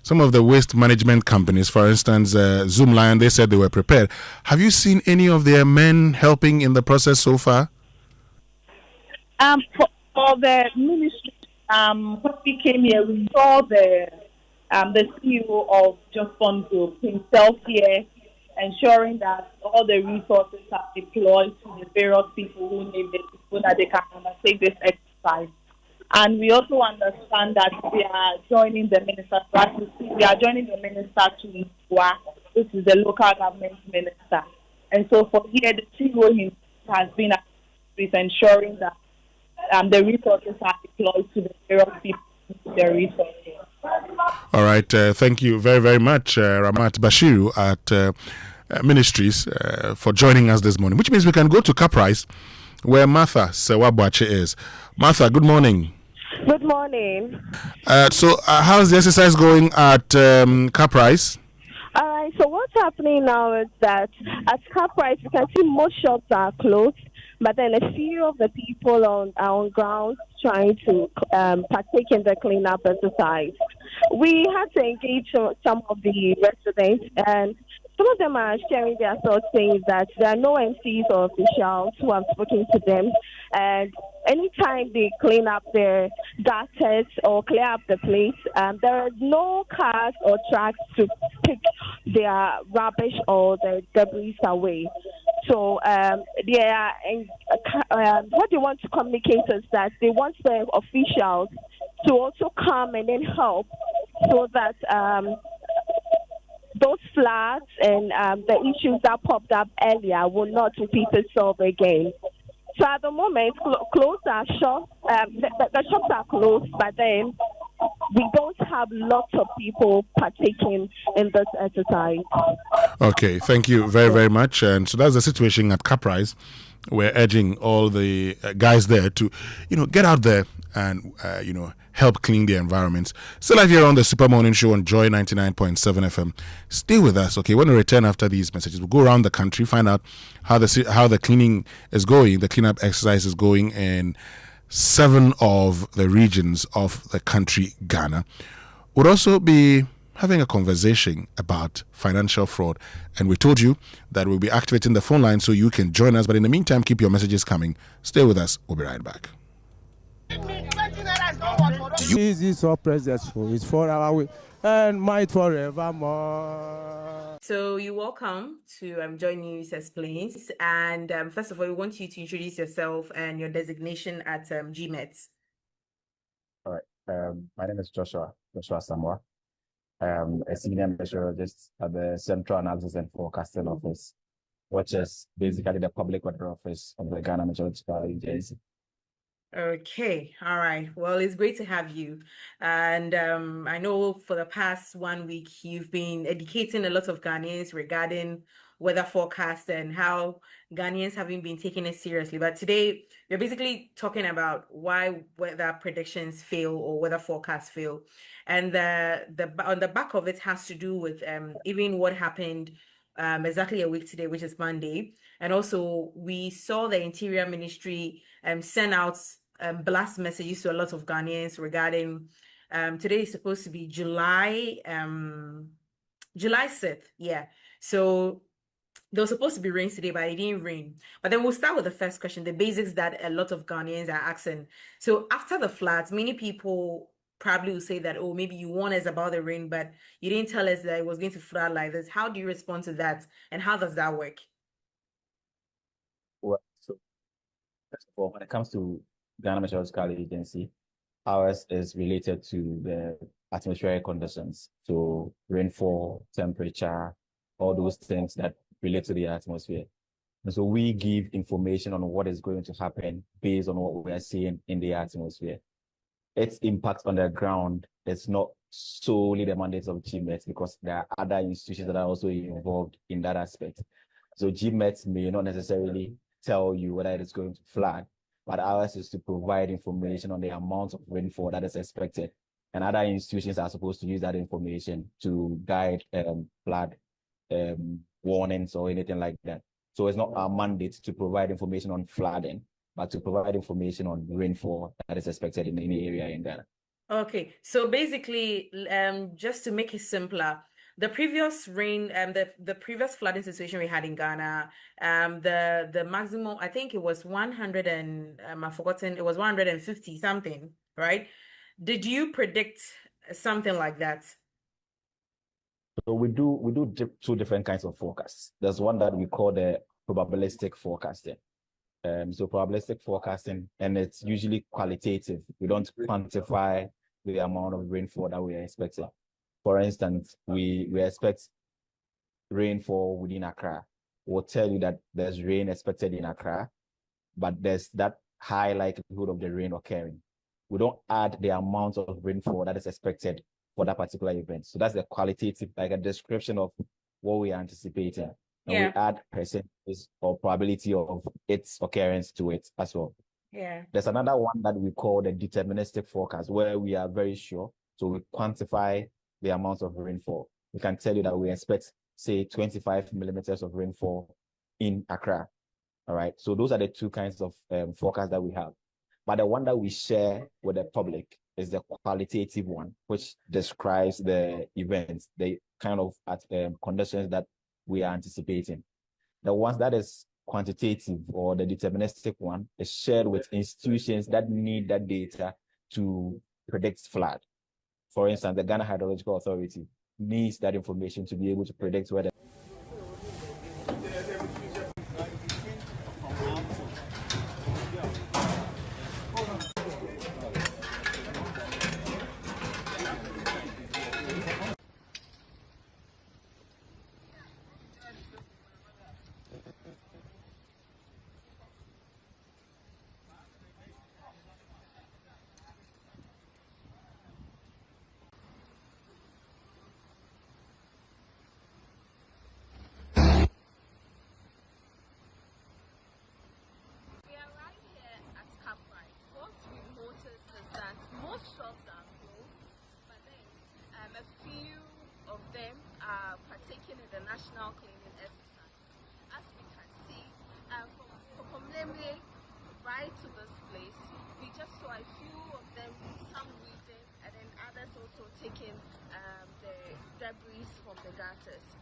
S1: some of the waste management companies, for instance, Zoomlion, they said they were prepared. Have you seen any of their men helping in the process so far?
S7: For the ministry, when we came here, we saw the CEO of Just Fun Group himself here, ensuring that all the resources are deployed to the various people who need it so that they can undertake this exercise. And we also understand that we are joining the minister. We are joining the minister to Amoah, which is the local government minister. And so for here, the CEO has been ensuring that the resources are deployed to the various people who need the resources.
S1: All right. Thank you very, very much, Ramat Bashiru at Ministries for joining us this morning, which means we can go to Caprice, where Martha Sewabwache is. Martha, good morning.
S12: Good morning.
S1: So how's the exercise going at Caprice?
S12: All right, so what's happening now is that at Caprice, you can see most shops are closed, but then a few of the people are on ground trying to partake in the cleanup exercise. We had to engage some of the residents, and some of them are sharing their thoughts, saying that there are no MCs or officials who have spoken to them, and anytime they clean up their gutters or clear up the place, there are no cars or trucks to pick their rubbish or their debris away. So they are, what they want to communicate is that they want the officials to also come and then help so that those floods and the issues that popped up earlier will not repeat itself again. So at the moment, clothes are shop. The shops are closed, but then we don't have lots of people partaking in this exercise.
S1: Okay, thank you very, very much. And so that's the situation at Caprice. We're urging all the guys there to, get out there and, help clean the environments. Still live here on the Super Morning Show on Joy 99.7 FM. Stay with us, okay? When we return after these messages, we'll go around the country, find out how the cleaning is going, the cleanup exercise is going in 7 of the regions of the country, Ghana. We'll also be having a conversation about financial fraud. And we told you that we'll be activating the phone line so you can join us. But in the meantime, keep your messages coming. Stay with us. We'll be right back.
S9: Easy suppress is for our way and might forevermore.
S3: So you're welcome to Joy News Explains. And first of all, we want you to introduce yourself and your designation at GMET.
S15: All right. My name is Joshua Amoah. A senior meteorologist at the Central Analysis and Forecasting Office, which is basically the public weather office of the Ghana Meteorological Agency.
S3: Okay, all right. Well, it's great to have you. And I know for the past 1 week, you've been educating a lot of Ghanaians regarding weather forecast and how Ghanaians haven't been taking it seriously. But today, you're basically talking about why weather predictions fail or weather forecasts fail. And the on the back of it has to do with even what happened exactly a week today, which is Monday. And also, we saw the Interior Ministry send out blast messages to a lot of Ghanaians regarding today is supposed to be July 6th. Yeah. So there was supposed to be rain today, but it didn't rain. But then we'll start with the first question, the basics that a lot of Ghanaians are asking. So after the floods, many people probably will say that, oh, maybe you warned us about the rain, but you didn't tell us that it was going to flood like this. How do you respond to that? And how does that work?
S15: Well, so first of all, when it comes to Ghana Meteorological Agency, ours is related to the atmospheric conditions. So rainfall, temperature, all those things that relate to the atmosphere. And so we give information on what is going to happen based on what we are seeing in the atmosphere. Its impact on the ground is not solely the mandate of GMET because there are other institutions that are also involved in that aspect. So GMET may not necessarily tell you whether it is going to flood, but ours is to provide information on the amount of rainfall that is expected. And other institutions are supposed to use that information to guide flood warnings or anything like that. So it's not our mandate to provide information on flooding, but to provide information on rainfall that is expected in any area in Ghana.
S3: Okay, so basically, just to make it simpler, the previous rain, the previous flooding situation we had in Ghana, the maximum, I think it was 100 and I've forgotten, it was 150 something, right? Did you predict something like that?
S15: So we do two different kinds of forecasts. There's one that we call the probabilistic forecasting. So probabilistic forecasting, and it's usually qualitative. We don't quantify the amount of rainfall that we are expecting. For instance, we expect rainfall within Accra. We'll tell you that there's rain expected in Accra, but there's that high likelihood of the rain occurring. We don't add the amount of rainfall that is expected for that particular event. So that's the qualitative, like a description of what we are anticipating. And we add percentages or probability of its occurrence to it as well.
S3: Yeah.
S15: There's another one that we call the deterministic forecast, where we are very sure. So we quantify the amount of rainfall. We can tell you that we expect, say, 25 millimeters of rainfall in Accra. All right. So those are the two kinds of forecasts that we have. But the one that we share with the public is the qualitative one, which describes the events, the kind of conditions that we are anticipating. The ones that is quantitative or the deterministic one is shared with institutions that need that data to predict flood. For instance, the Ghana Hydrological Authority needs that information to be able to predict whether
S4: right to this place. We just saw a few of them, some weeding, and then others also taking the debris from the gutters.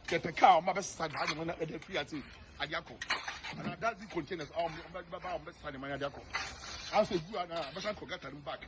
S1: Get the cow, my best son, I'm going to Adako. And that's the containers, my best son, my Adako. I'll say, you are now, but I forgot them back.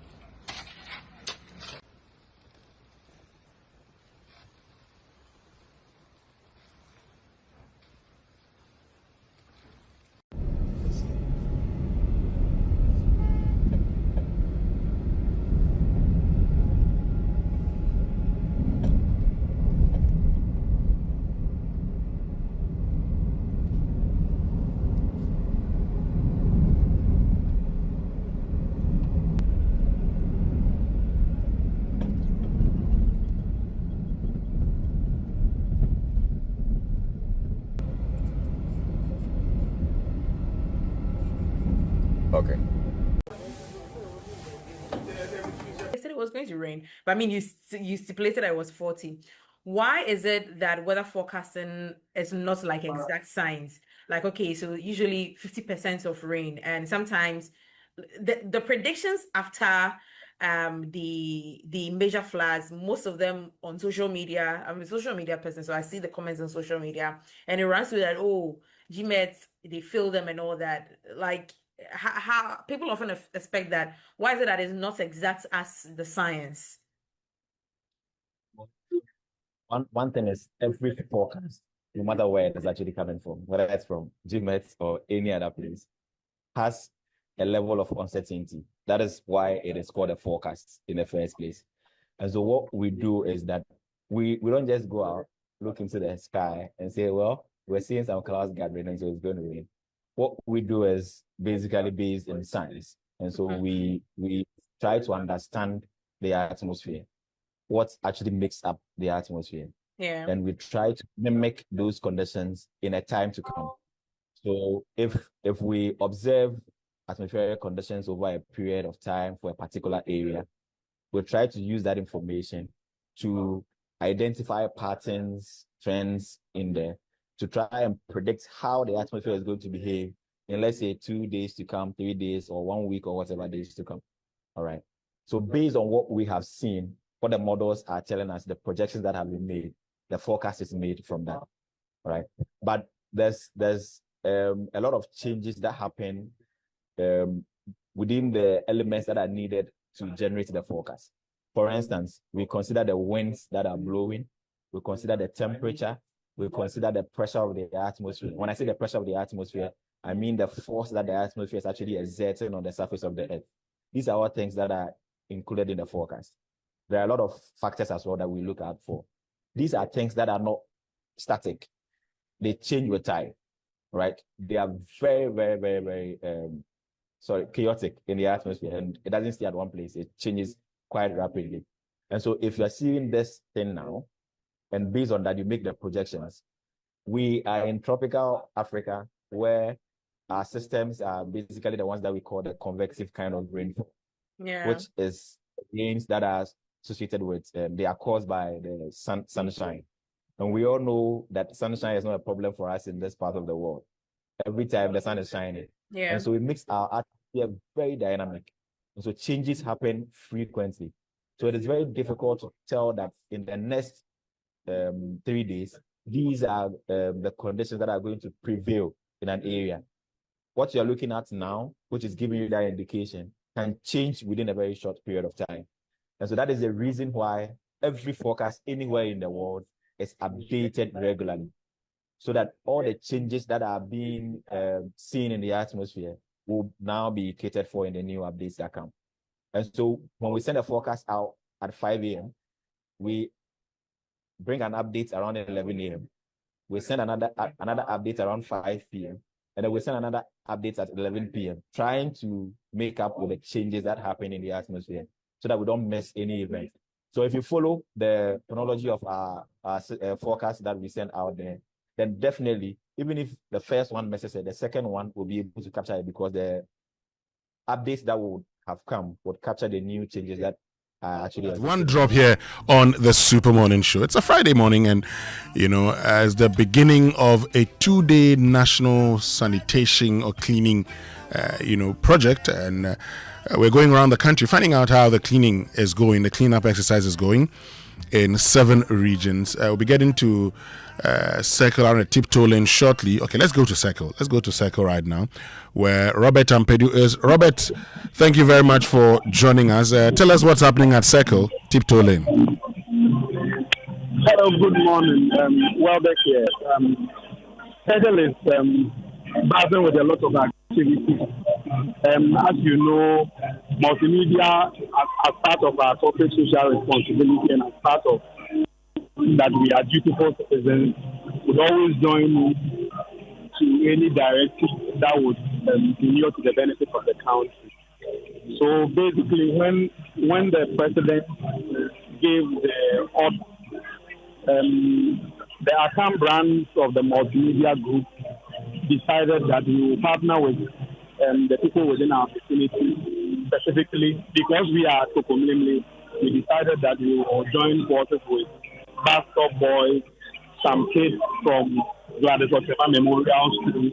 S3: was going to rain. But I mean, you stipulated that it was 40. Why is it that weather forecasting is not like exact science? Like, okay, so usually 50% of rain, and sometimes the predictions after the major floods, most of them on social media. I'm a social media person, so I see the comments on social media, and it runs through that, oh, GMET, they fill them and all that. Like, how people often expect that. Why is it that it's not exact as the science?
S15: One thing is, every forecast, no matter where it is actually coming from, whether it's from GMET or any other place, has a level of uncertainty. That is why it is called a forecast in the first place. And so what we do is that we don't just go out, look into the sky and say, well, we're seeing some clouds gathering and so it's going to rain. What we do is basically based in science. And so we try to understand the atmosphere, what actually makes up the atmosphere.
S3: Yeah.
S15: And we try to mimic those conditions in a time to come. So if we observe atmospheric conditions over a period of time for a particular area, we'll try to use that information to identify patterns, trends in there, to try and predict how the atmosphere is going to behave in, let's say, 2 days to come, 3 days, or 1 week, or whatever days to come. All right. So based on what we have seen, what the models are telling us, the projections that have been made, the forecast is made from that. All right. But there's a lot of changes that happen within the elements that are needed to generate the forecast. For instance, we consider the winds that are blowing, we consider the temperature, we consider the pressure of the atmosphere. When I say the pressure of the atmosphere, I mean the force that the atmosphere is actually exerting on the surface of the earth. These are all things that are included in the forecast. There are a lot of factors as well that we look out for. These are things that are not static. They change with time, right? They are very, very, very, very chaotic in the atmosphere, and it doesn't stay at one place. It changes quite rapidly. And so if you're seeing this thing now, and based on that, you make the projections. We are in tropical Africa, where our systems are basically the ones that we call the convective kind of rainfall, which is rains that are associated with, they are caused by the sunshine. And we all know that sunshine is not a problem for us in this part of the world. Every time the sun is shining. And so it makes our atmosphere very dynamic. And so changes happen frequently. So it is very difficult to tell that in the next 3 days, these are the conditions that are going to prevail in an area. What you're looking at now, which is giving you that indication, can change within a very short period of time. And so that is the reason why every forecast anywhere in the world is updated regularly, so that all the changes that are being seen in the atmosphere will now be catered for in the new updates that come. And so when we send a forecast out at 5 a.m., we bring an update around 11 a.m. We send another update around 5 p.m. And then we send another update at 11 p.m., trying to make up with the changes that happen in the atmosphere so that we don't miss any event. So if you follow the chronology of our forecast that we send out there, then definitely, even if the first one misses it, the second one will be able to capture it, because the updates that would have come would capture the new changes that actually.
S1: One drop here on the Super Morning Show. It's a Friday morning, and as the beginning of a 2-day national sanitation or cleaning project, and we're going around the country finding out how the cleaning is going, the cleanup exercise is going in 7 regions. We'll be getting to Circle around a tiptoe lane shortly. Okay, let's go to Circle. Let's go to Circle right now, where Robert Ampedu is. Robert, thank you very much for joining us. Tell us what's happening at Circle, tiptoe lane.
S6: Hello, good morning. Welbeck here. Circle is buzzing with a lot of activity. As you know, multimedia, as part of our corporate social responsibility and as part of that we are dutiful citizens, would always join to any directive that would inure to the benefit of the country. So basically, when the president gave the order, the account branch of the multimedia group decided that we will partner with the people within our vicinity, specifically because we are Tokomlimli, we decided that we will join forces with bus stop boys, some kids from Gladys Otema Memorial School,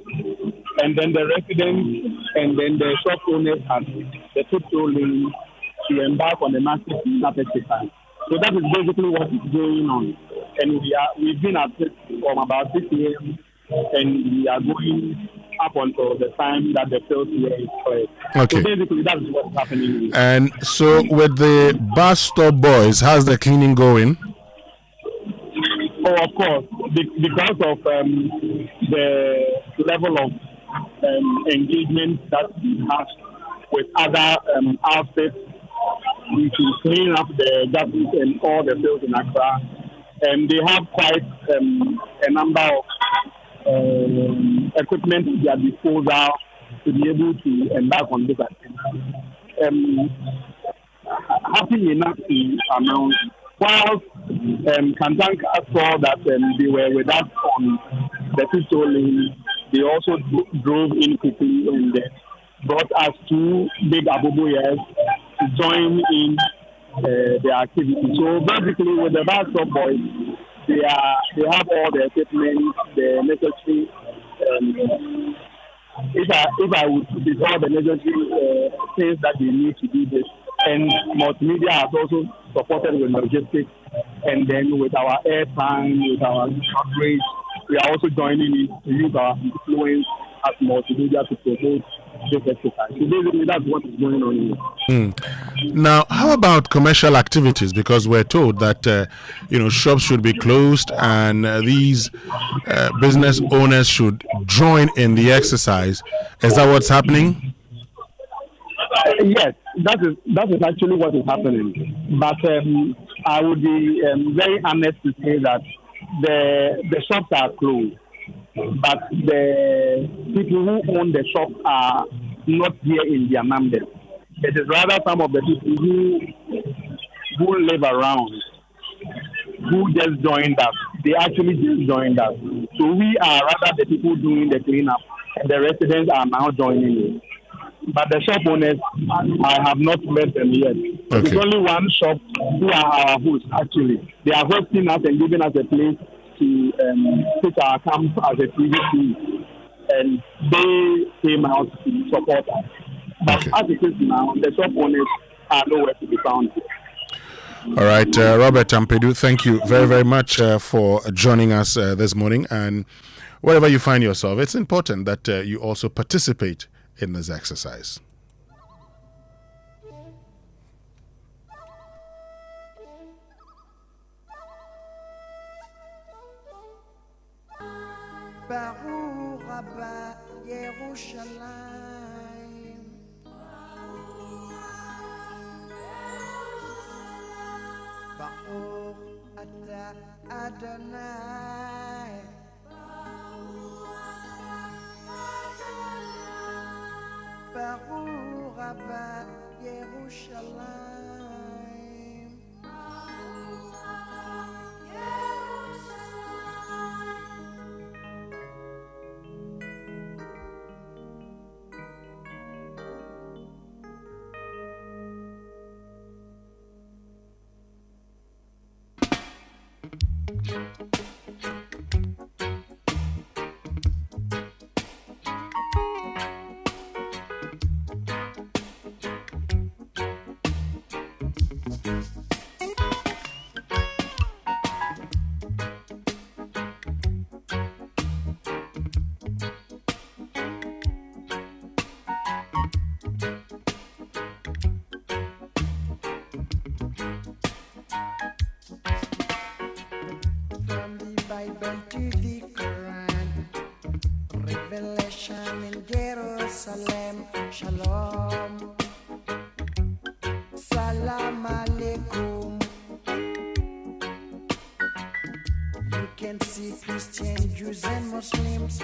S6: and then the residents and then the shop owners had the tiptoe lane to embark on the massive cleanup exercise. So that is basically what is going on. And we've been at it from about 6 a.m. and we are going up until the time that the field here is cleared.
S1: Okay.
S6: So basically that's what's happening.
S1: And so with the bus stop boys, how's the cleaning going?
S6: Oh, of course, because of the level of engagement that we have with other outfits to clean up the gardens and all the fields in Accra. And they have quite a number of equipment at their disposal to be able to embark on this activity. Happy enough to announce, while Kantanka saw that they were with us on the tiptoe lane, they also drove in quickly and brought us 2 big aboboyas to join in the activity. So basically, with the bus stop boys, they have all the equipment, the necessary. If I would put all the necessary things that they need to do this, and multimedia has also supported with logistics, and then with our airtime, with our coverage, we are also joining in to use our influence as multimedia to promote this exercise. So basically, that's what is going on here.
S1: Now, how about commercial activities? Because we're told that shops should be closed and these business owners should join in the exercise. Is that what's happening?
S6: Yes, that is actually what is happening. But I would be very honest to say that the shops are closed, but the people who own the shop are not here in their numbers. It is rather some of the people who live around who just joined us. They actually just joined us. So we are rather the people doing the cleanup, and the residents are now joining in. But the shop owners, I have not met them yet.
S1: Okay.
S6: There's only one shop who are our hosts, actually. They are hosting us and giving us a place to pitch our camp as a TV team. And they came out to support us. But as it is now, the shop owners are nowhere to be found.
S1: All right, Robert Ampedu, thank you very, very much for joining us this morning. And wherever you find yourself, it's important that you also participate in this exercise.
S16: Adonai, Baruch Abba Yerushalayim. Bible to the Quran, Revelation in Jerusalem, Shalom, Salam Alaikum. You can see Christians, Jews and Muslims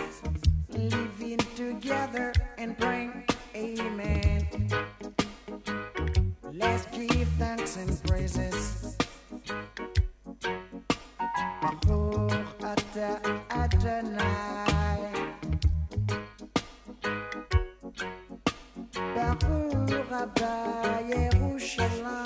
S16: living together and praying, Amen. Let's give thanks and praises. Adonai, Baruch Abba Yerushalayim.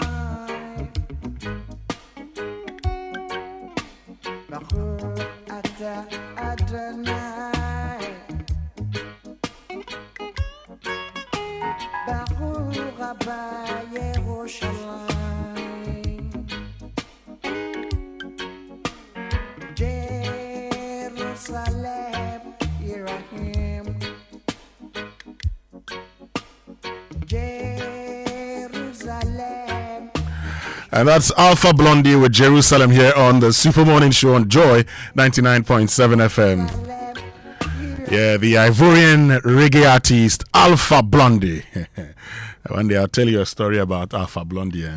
S1: And that's Alpha Blondie with Jerusalem here on the Super Morning Show on Joy 99.7 FM. Yeah, the Ivorian reggae artist Alpha Blondie. One day I'll tell you a story about Alpha Blondie.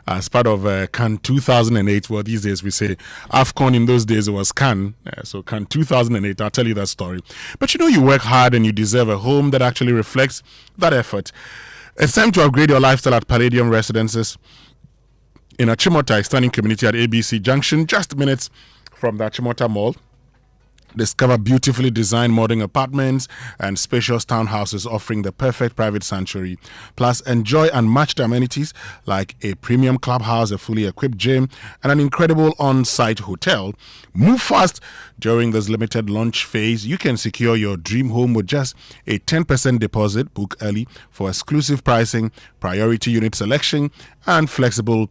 S1: As part of CAN 2008, well, these days we say AFCON, in those days it was CAN. So CAN 2008, I'll tell you that story. But you work hard and you deserve a home that actually reflects that effort. It's time to upgrade your lifestyle at Palladium Residences in Achimota, a stunning community at ABC Junction, just minutes from the Achimota Mall. Discover beautifully designed modern apartments and spacious townhouses offering the perfect private sanctuary. Plus, enjoy unmatched amenities like a premium clubhouse, a fully equipped gym, and an incredible on-site hotel. Move fast during this limited launch phase. You can secure your dream home with just a 10% deposit. Book early for exclusive pricing, priority unit selection, and flexible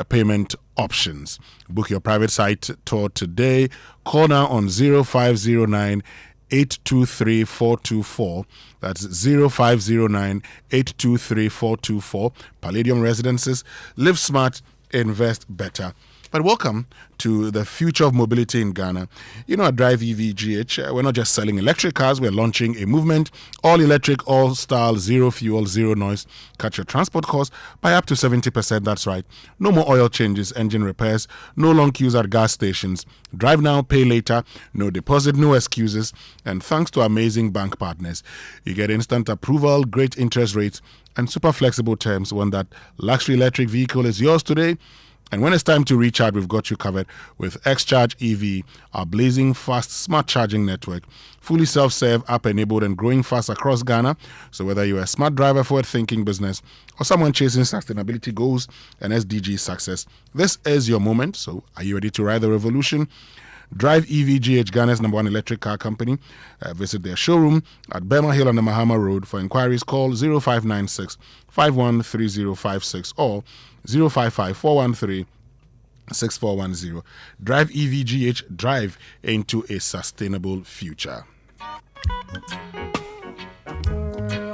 S1: payment options. Book your private site tour today. Call now on 0509 823 424. That's 0509 823 424. Palladium Residences. Live smart, invest better. But welcome to the future of mobility in Ghana. At Drive EVGH, we're not just selling electric cars, we're launching a movement, all electric, all style, zero fuel, zero noise. Cut your transport costs by up to 70%, that's right. No more oil changes, engine repairs, no long queues at gas stations. Drive now, pay later, no deposit, no excuses. And thanks to amazing bank partners, you get instant approval, great interest rates, and super flexible terms when that luxury electric vehicle is yours today. And when it's time to recharge, we've got you covered with XCharge EV, our blazing fast smart charging network, fully self-serve, app-enabled and growing fast across Ghana. So whether you're a smart driver, forward-thinking business, or someone chasing sustainability goals and SDG success, this is your moment. So are you ready to ride the revolution? Drive EVGH, Ghana's #1 electric car company. Visit their showroom at Burma Hill on the Mahama Road. For inquiries, call 0596 513056 or 055 413 6410. Drive EVGH, drive into a sustainable future.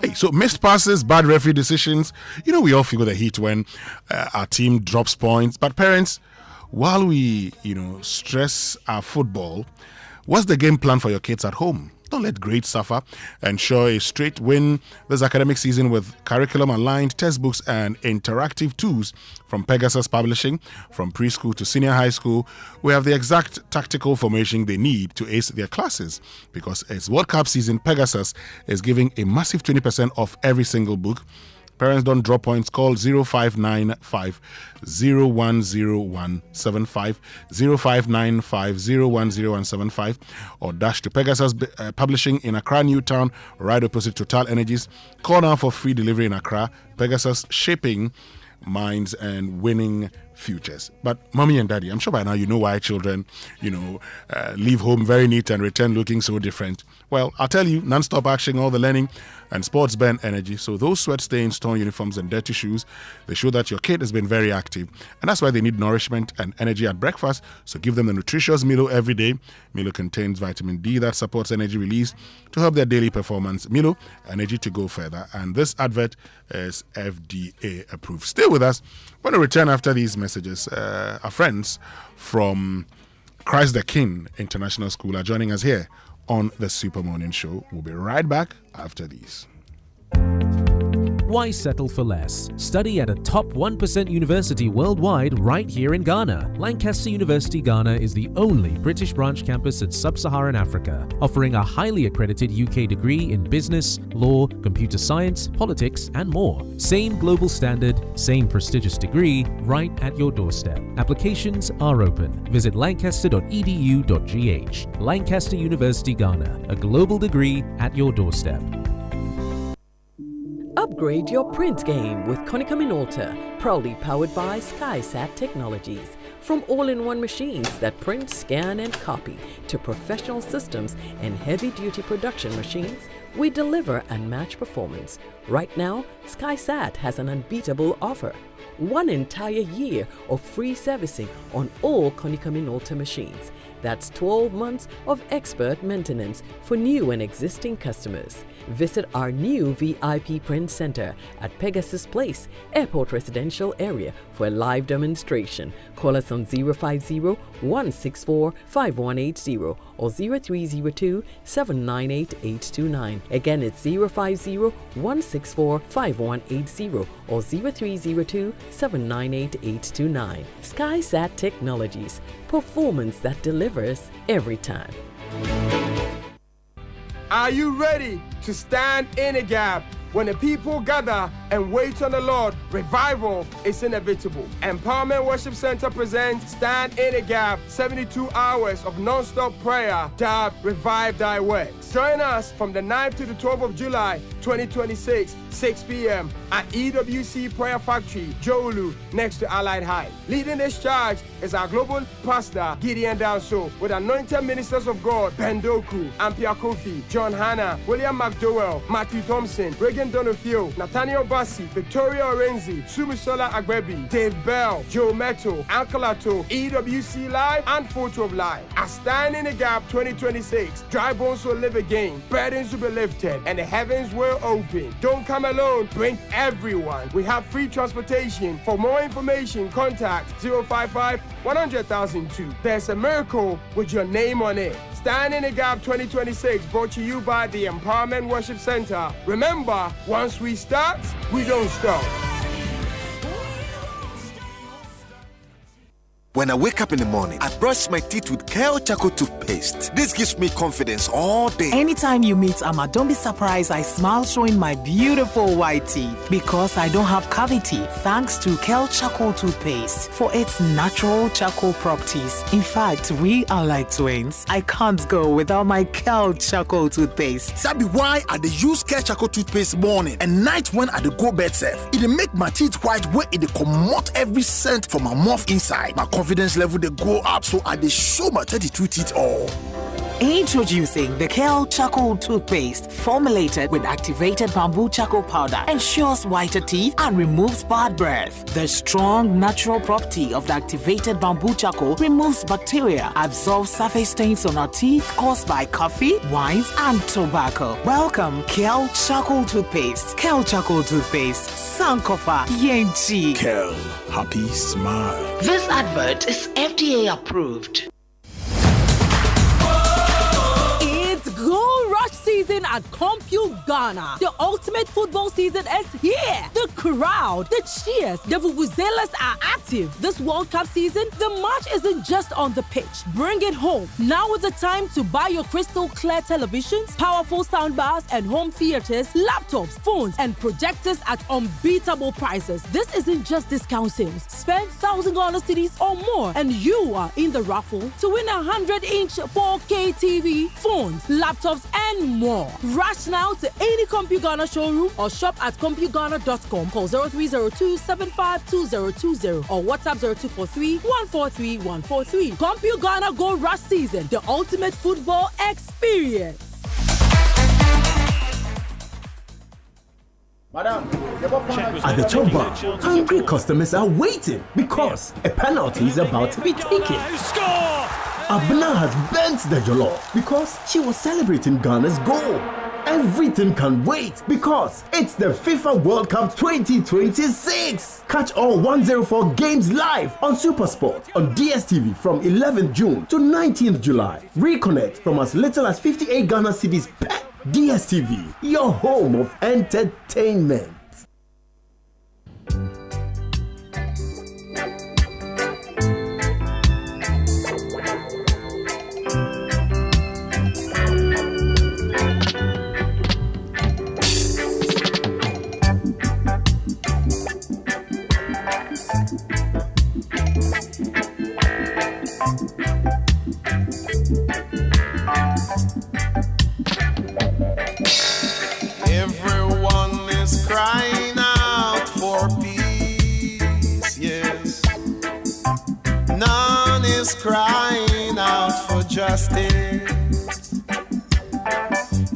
S1: Hey, so missed passes, bad referee decisions. We all feel the heat when our team drops points. But parents, while we, stress our football, what's the game plan for your kids at home? Don't let grades suffer. Ensure a straight win this academic season with curriculum-aligned textbooks and interactive tools from Pegasus Publishing. From preschool to senior high school, we have the exact tactical formation they need to ace their classes. Because it's World Cup season, Pegasus is giving a massive 20% off every single book. Parents, don't drop points. Call 0595 010175, 0595 010175, or dash to Pegasus Publishing in Accra, Newtown, right opposite Total Energies. Call now for free delivery in Accra. Pegasus, shaping minds and winning futures. But mommy and daddy, I'm sure by now you know why children, leave home very neat and return looking so different. Well, I'll tell you, non-stop action, all the learning and sports burn energy. So those sweat stains, torn uniforms and dirty shoes, they show that your kid has been very active. And that's why they need nourishment and energy at breakfast. So give them the nutritious Milo every day. Milo contains vitamin D that supports energy release to help their daily performance. Milo, energy to go further. And this advert is FDA approved. Stay with us. When we return after these messages, our friends from Christ the King International School are joining us here on the Super Morning Show. We'll be right back after these.
S17: Why settle for less? Study at a top 1% university worldwide right here in Ghana. Lancaster University Ghana is the only British branch campus in sub-Saharan Africa, offering a highly accredited UK degree in business, law, computer science, politics, and more. Same global standard, same prestigious degree, right at your doorstep. Applications are open. Visit lancaster.edu.gh. Lancaster University Ghana, a global degree at your doorstep.
S18: Upgrade your print game with Konica Minolta, proudly powered by SkySat Technologies. From all-in-one machines that print, scan, and copy to professional systems and heavy-duty production machines, we deliver unmatched performance. Right now, SkySat has an unbeatable offer. 1 entire year of free servicing on all Konica Minolta machines. That's 12 months of expert maintenance for new and existing customers. Visit our new VIP print center at Pegasus Place, Airport Residential Area for a live demonstration. Call us on 050-164-5180 or 0302-798-829. Again, it's 050-164-5180 or 0302-798-829. SkySat Technologies. Performance that delivers every time.
S19: Are you ready to stand in a gap? When the people gather and wait on the Lord, revival is inevitable. Empowerment Worship Center presents Stand in a Gap, 72 hours of non-stop prayer, dubbed Revive Thy Works. Join us from the 9th to the 12th of July, 2026, 6 p.m. at EWC Prayer Factory, Jolu, next to Allied High. Leading this charge is our global pastor, Gideon Danso, with anointed ministers of God, Ben Doku, Ampia Kofi, John Hanna, William McDowell, Matthew Thompson, Regan Donofio, Nathaniel Bassi, Victoria Orenzi, Sumisola Agbebi, Dave Bell, Joe Meto, Uncle Ato, EWC Live, and Photo of Live. At Stand in the Gap 2026, dry bones will live again, burdens will be lifted, and the heavens will open. Don't come alone, bring everyone. We have free transportation. For more information, contact 055-100,002. There's a miracle with your name on it. Stand in the Gap 2026, brought to you by the Empowerment Worship Center. Remember, once we start, we don't stop.
S20: When I wake up in the morning, I brush my teeth with Kale Charcoal toothpaste. This gives me confidence all day.
S21: Anytime you meet Amma, don't be surprised I smile showing my beautiful white teeth because I don't have cavity thanks to Kale Charcoal toothpaste for its natural charcoal properties. In fact, we are like twins. I can't go without my Kale Charcoal toothpaste.
S20: That be why I dey use Kale Charcoal toothpaste morning and night when I dey go bed safe. It dey make my teeth white where it dey comot every scent from my mouth inside. My confidence level they go up, so I dey show my 32 teeth all.
S21: Introducing the Kale Charcoal toothpaste, formulated with activated bamboo charcoal powder, ensures whiter teeth and removes bad breath. The strong natural property of the activated bamboo charcoal removes bacteria, absorbs surface stains on our teeth caused by coffee, wines, and tobacco. Welcome, Kale Charcoal toothpaste. Kale Charcoal toothpaste, Sankofa Yenchi.
S20: Kale, happy smile.
S21: This advert is FDA approved.
S24: Gold Rush season at Compute Ghana. The ultimate football season is here. The crowd, the cheers, the vuvuzelas are active. This World Cup season, the match isn't just on the pitch. Bring it home. Now is the time to buy your crystal clear televisions, powerful soundbars, and home theaters, laptops, phones, and projectors at unbeatable prices. This isn't just discount sales. Spend $1,000 CDs or more, and you are in the raffle to win a 100-inch 4K TV, phones, laptops, and more. Rush now to any Compute Ghana showroom or shop at ComputeGhana.com. Call 0302-752020 or WhatsApp 0243-143-143. Compute Ghana Gold Rush season, the ultimate football experience.
S25: At the chop bar, hungry customers are waiting because a penalty is about to be taken. Abna has bent the jollof because she was celebrating Ghana's goal. Everything can wait because it's the FIFA World Cup 2026. Catch all 104 games live on SuperSport on DSTV from 11th June to 19th July. Reconnect from as little as 58 Ghana cedis per. DSTV, your home of entertainment.
S26: Everyone is crying out for peace, yes. None is crying out for justice.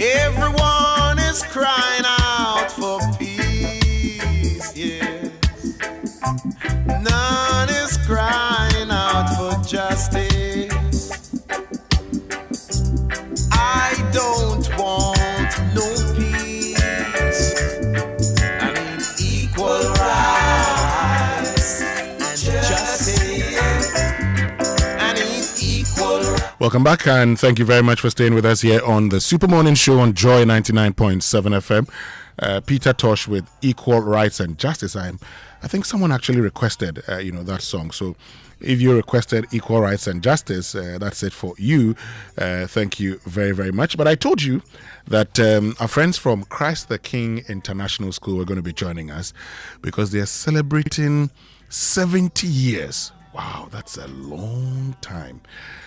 S26: Everyone is crying out for peace, yes. None is crying out for justice. I don't want no peace. I need equal rights and justice. I need equal rights.
S1: Welcome back, and thank you very much for staying with us here on the Super Morning Show on Joy 99.7 FM. Peter Tosh with Equal Rights and Justice. I think someone actually requested, that song. So if you requested Equal Rights and Justice, that's it for you. Thank you very, very much. But I told you that our friends from Christ the King International School were going to be joining us because they're celebrating 70 years. Wow, that's a long time.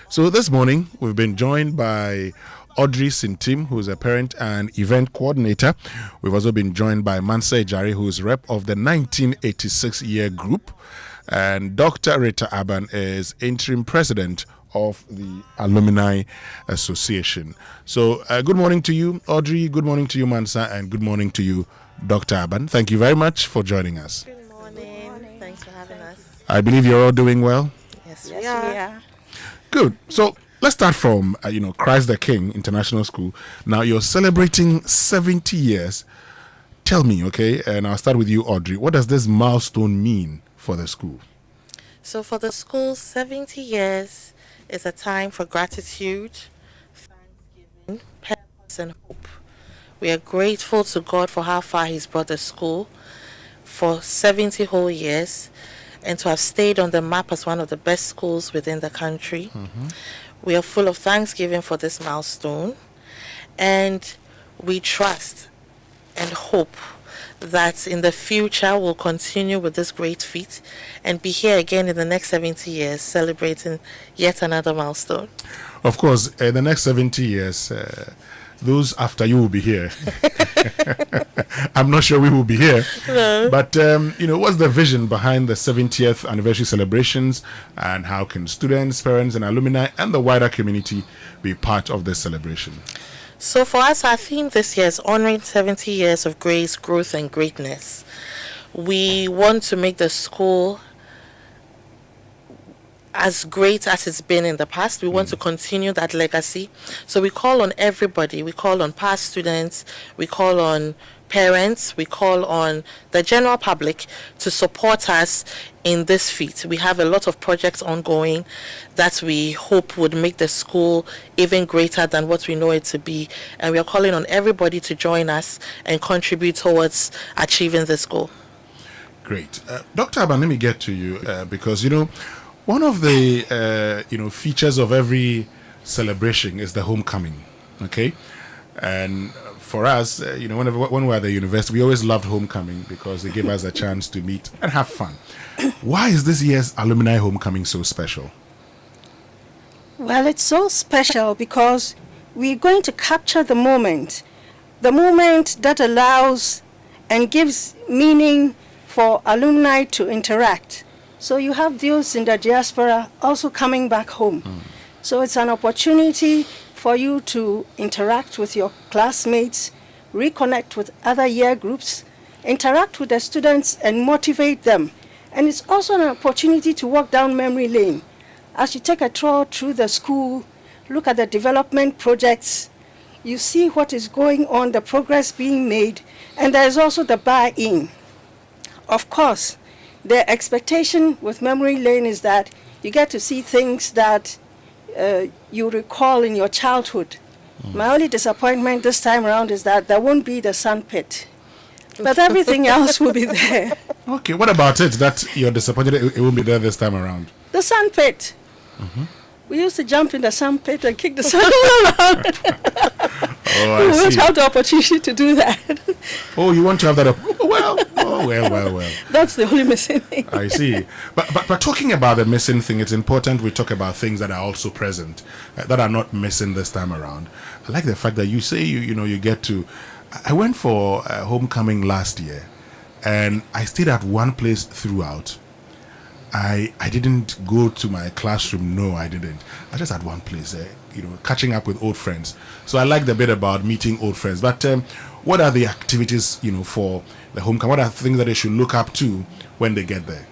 S1: So this morning, we've been joined by Audrey Sintim, who's a parent and event coordinator. We've also been joined by Mansa Ejari, who's rep of the 1986 year group. And Dr. Rita Aban is interim president of the Alumni Association. So good morning to you, Audrey. Good morning to you, Mansa. And good morning to you, Dr. Aban. Thank you very much for joining us.
S2: Good morning. Thanks for having us.
S1: I believe you're all doing well.
S2: Yes, we are.
S1: Good. So let's start from, Christ the King International School. Now you're celebrating 70 years. Tell me, okay, and I'll start with you, Audrey. What does this milestone mean for the school?
S2: So for the school, 70 years is a time for gratitude, thanksgiving, purpose, and hope. We are grateful to God for how far He's brought the school for 70 whole years and to have stayed on the map as one of the best schools within the country. Mm-hmm. We are full of thanksgiving for this milestone, and we trust and hope that in the future we'll continue with this great feat and be here again in the next 70 years celebrating yet another milestone.
S1: Of course, in the next 70 years, those after you will be here. I'm not sure we will be here. No. But, what's the vision behind the 70th anniversary celebrations, and how can students, parents, and alumni and the wider community be part of this celebration?
S2: So for us, our theme this year is honoring 70 years of grace, growth, and greatness. We want to make the school as great as it's been in the past. We want to continue that legacy. So we call on everybody. We call on past students. We call on parents. We call on the general public to support us in this feat. We have a lot of projects ongoing that we hope would make the school even greater than what we know it to be. And we are calling on everybody to join us and contribute towards achieving this goal.
S1: Great. Dr. Aban, let me get to you because, one of the features of every celebration is the homecoming, okay? And for us, when we were at the university, we always loved homecoming because they gave us a chance to meet and have fun. Why is this year's alumni homecoming so special?
S8: Well, it's so special because we're going to capture the moment that allows and gives meaning for alumni to interact. So you have those in the diaspora also coming back home. So it's an opportunity for you to interact with your classmates, reconnect with other year groups, interact with the students and motivate them. And it's also an opportunity to walk down memory lane. As you take a tour through the school, look at the development projects, you see what is going on, the progress being made, and there is also the buy-in. Of course, the expectation with memory lane is that you get to see things that you recall in your childhood. My only disappointment this time around is that there won't be the sandpit, but everything else will be there.
S1: Okay, what about it that you're disappointed it won't be there this time around?
S8: The sandpit. Mm-hmm. We used to jump in the sandpit and kick the sand all around.
S1: Oh,
S8: we won't have the opportunity to do that.
S1: Oh, you want to have that? Well.
S8: That's the only missing thing.
S1: I see. But talking about the missing thing, it's important we talk about things that are also present, that are not missing this time around. I like the fact that you say you get to. I went for homecoming last year, and I stayed at one place throughout. I didn't go to my classroom. No, I didn't. I just had one place, catching up with old friends. So I like the bit about meeting old friends. But what are the activities, for the homecoming? What are things that they should look up to when they get there?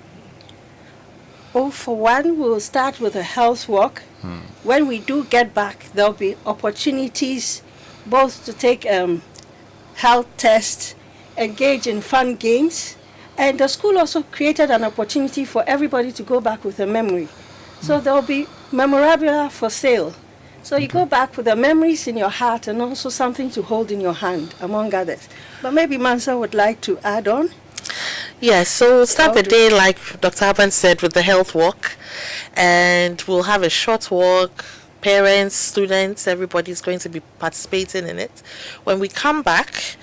S8: Oh, for one, we'll start with a health walk. When we do get back, there'll be opportunities both to take health tests, engage in fun games, and the school also created an opportunity for everybody to go back with a memory. So there'll be memorabilia for sale. So you go back with the memories in your heart and also something to hold in your hand, among others. But maybe Mansa would like to add on.
S2: Yes, so we'll start the day, like Dr. Aban said, with the health walk. And we'll have a short walk. Parents, students, everybody's going to be participating in it. When we come back,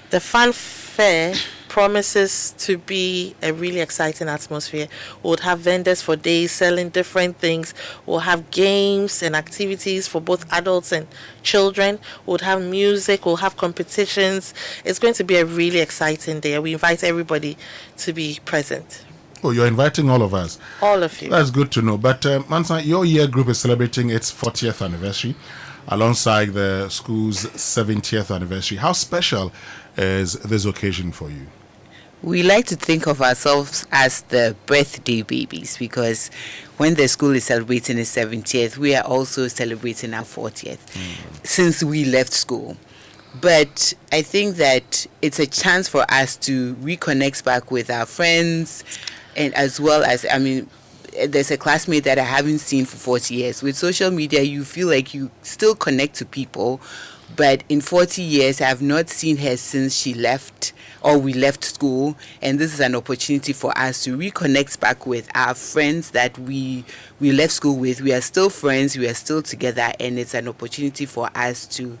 S2: the fun fair promises to be a really exciting atmosphere. We'll have vendors for days selling different things. We'll have games and activities for both adults and children. We'll have music. We'll have competitions. It's going to be a really exciting day. We invite everybody to be present.
S1: Oh, you're inviting all of us.
S2: All of you.
S1: That's good to know. But Mansa, your year group is celebrating its 40th anniversary alongside the school's 70th anniversary. How special is this occasion for you?
S10: We like to think of ourselves as the birthday babies because when the school is celebrating its 70th, we are also celebrating our 40th since we left school. But I think that it's a chance for us to reconnect back with our friends, and as well as, I mean, there's a classmate that I haven't seen for 40 years. With social media, you feel like you still connect to people, but in 40 years, I have not seen her since she left or we left school. And this is an opportunity for us to reconnect back with our friends that we left school with. We are still friends, we are still together, and it's an opportunity for us to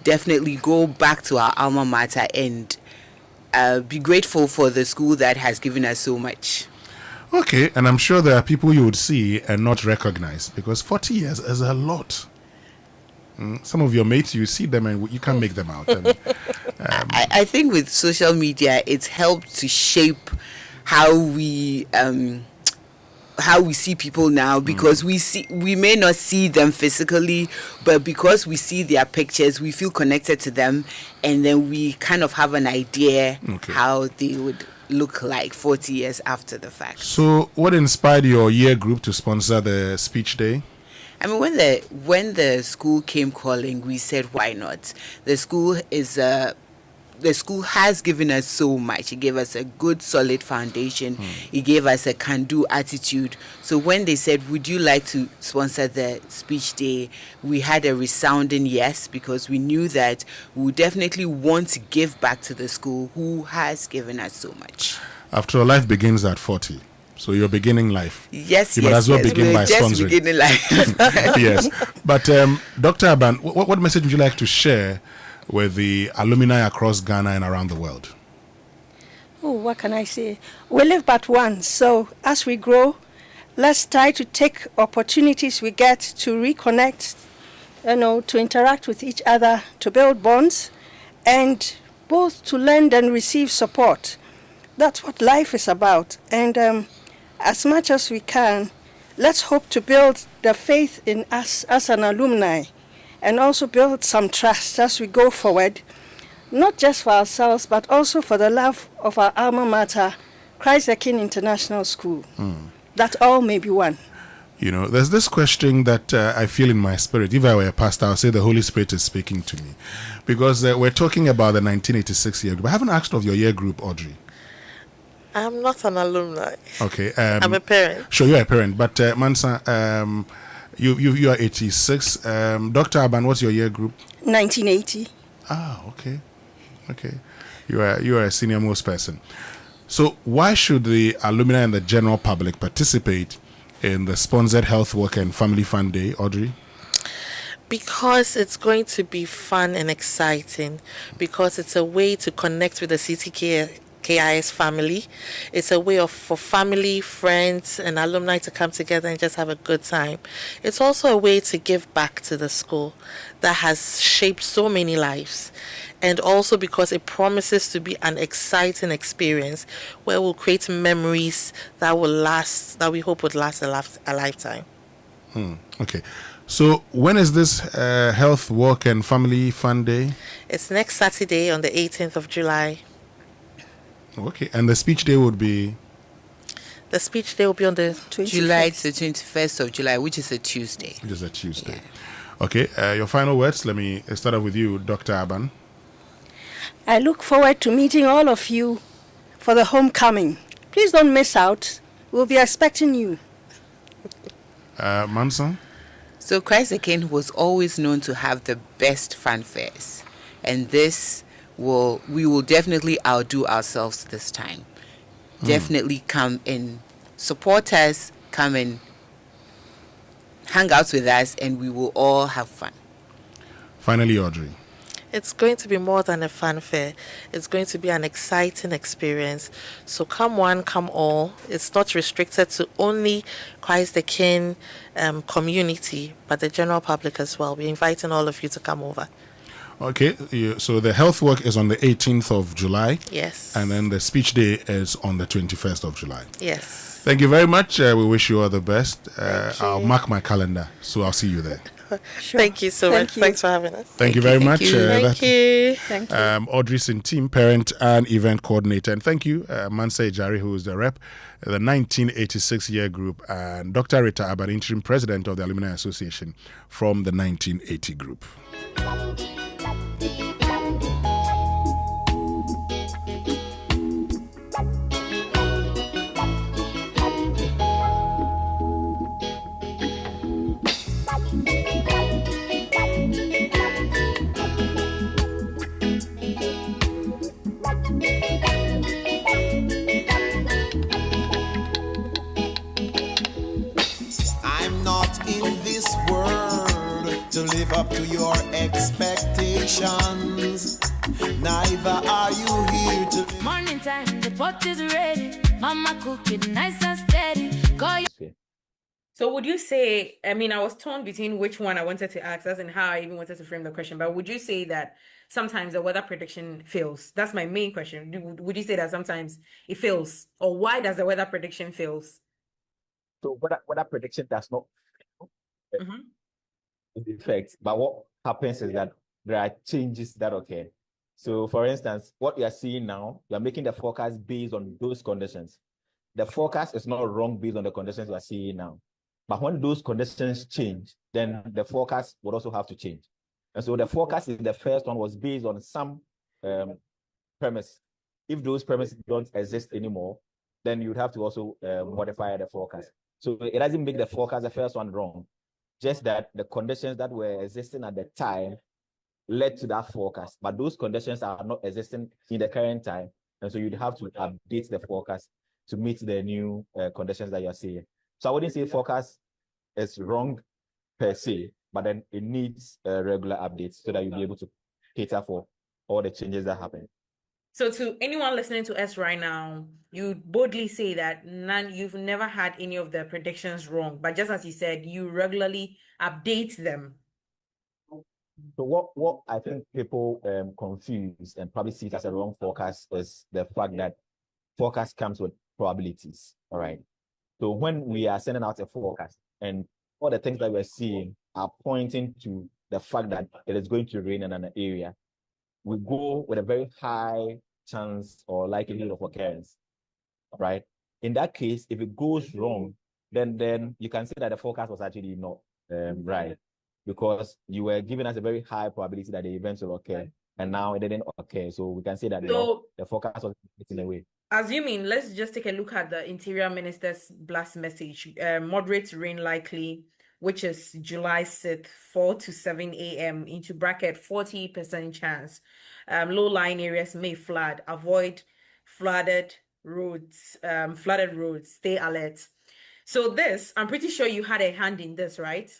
S10: definitely go back to our alma mater and be grateful for the school that has given us so much.
S1: Okay, and I'm sure there are people you would see and not recognize because 40 years is a lot. Some of your mates, you see them and you can't make them out. And,
S10: I think with social media, it's helped to shape how we see people now, because we may not see them physically, but because we see their pictures, we feel connected to them, and then we kind of have an idea how they would look like 40 years after the fact.
S1: So what inspired your year group to sponsor the speech day?
S10: I mean, when the school came calling, we said, why not? The school has given us so much. It gave us a good, solid foundation. It gave us a can-do attitude. So when they said, would you like to sponsor the speech day, we had a resounding yes, because we knew that we definitely want to give back to the school who has given us so much.
S1: After all, life begins at 40. So you're beginning life.
S10: Yes,
S1: you might as well begin by sponsoring.
S10: Beginning life.
S1: Yes. But Dr. Aban, what message would you like to share with the alumni across Ghana and around the world?
S8: Oh, what can I say? We live but once, so as we grow, let's try to take opportunities we get to reconnect, to interact with each other, to build bonds, and both to lend and receive support. That's what life is about. And as much as we can, let's hope to build the faith in us as an alumni, and also build some trust as we go forward, not just for ourselves, but also for the love of our alma mater, Christ the King International School. That all may be one.
S1: You know, there's this question that I feel in my spirit. If I were a pastor, I would say the Holy Spirit is speaking to me. Because we're talking about the 1986 year group. I haven't asked of your year group, Audrey.
S2: I'm not an alumni.
S1: Okay.
S2: I'm a parent.
S1: Sure, you're a parent. But Mansa, you are 86. Dr. Aban, what's your year group?
S8: 1980.
S1: Ah, okay. Okay. You are a senior most person. So why should the alumni and the general public participate in the sponsored Health Work and Family Fun Day, Audrey?
S2: Because it's going to be fun and exciting. Because it's a way to connect with the KIS family. It's a way for family, friends, and alumni to come together and just have a good time. It's also a way to give back to the school that has shaped so many lives. And also because it promises to be an exciting experience where we'll create memories that will last, that we hope would last a lifetime.
S1: Okay. So when is this Health, Work and Family Fun Day?
S2: It's next Saturday on the 18th of July.
S1: Okay. And the speech day would be?
S2: The speech day will be on the
S8: 21st.
S10: July, the 21st of July, which is a Tuesday.
S1: It is a Tuesday. Yeah. Okay, your final words. Let me start off with you, Dr. Aban.
S8: I look forward to meeting all of you for the homecoming. Please don't miss out. We'll be expecting you.
S1: Manson?
S10: So Christ the King was always known to have the best fanfares. And we will definitely outdo ourselves this time. Definitely come and support us, come and hang out with us, and we will all have fun.
S1: Finally, Audrey.
S2: It's going to be more than a fanfare. It's going to be an exciting experience. So come one, come all. It's not restricted to only Christ the King community, but the general public as well. We're inviting all of you to come over.
S1: Okay, so the health work is on the 18th of July.
S2: Yes.
S1: And then the speech day is on the 21st of July.
S2: Yes.
S1: Thank you very much. We wish you all the best. I'll mark my calendar, so I'll see you there.
S2: Sure. Thank you so much. Thanks for having us.
S1: Thank you very much.
S2: Thank you.
S8: Thank you.
S1: Audrey Sin, team parent and event coordinator. And thank you, Mansa Ejari, who is the rep, the 1986 year group, and Dr. Rita Aban, interim president of the Alumni Association from the 1980 group.
S26: To live up to your expectations, neither are you here to live.
S5: Morning time, the pot is ready. Mama cook it nice and steady.
S3: So would you say, I mean, I was torn between which one I wanted to ask, as in how I even wanted to frame the question, but would you say that sometimes the weather prediction fails? That's my main question. Would you say that sometimes it fails? Or why does the weather prediction fails?
S15: So weather prediction does not fail. In effect, but what happens is that there are changes that occur. So, for instance, what you are seeing now, you are making the forecast based on those conditions. The forecast is not wrong based on the conditions you are seeing now. But when those conditions change, then the forecast would also have to change. And so the forecast in the first one was based on some premise. If those premises don't exist anymore, then you'd have to also modify the forecast. So it doesn't make the forecast, the first one, wrong. Just that the conditions that were existing at the time led to that forecast, but those conditions are not existing in the current time, and so you'd have to update the forecast to meet the new conditions that you're seeing. So I wouldn't say forecast is wrong per se, but then it needs regular updates so that you'll be able to cater for all the changes that happen.
S3: So to anyone listening to us right now, you boldly say that you've never had any of the predictions wrong, but just as you said, you regularly update them.
S15: So what I think people confuse and probably see it as a wrong forecast is the fact that forecast comes with probabilities, all right? So when we are sending out a forecast and all the things that we're seeing are pointing to the fact that it is going to rain in an area, we go with a very high chance or likelihood of occurrence, right? In that case, if it goes wrong, then you can say that the forecast was actually not right, because you were giving us a very high probability that the events will occur, and now it didn't occur. So we can say that the forecast was in a way.
S3: Assuming, let's just take a look at the Interior Minister's blast message. Moderate rain likely, which is July 6th, 4 to 7 a.m. into bracket 40% chance. Low-lying areas may flood. Avoid flooded roads. Stay alert. So this, I'm pretty sure you had a hand in this, right?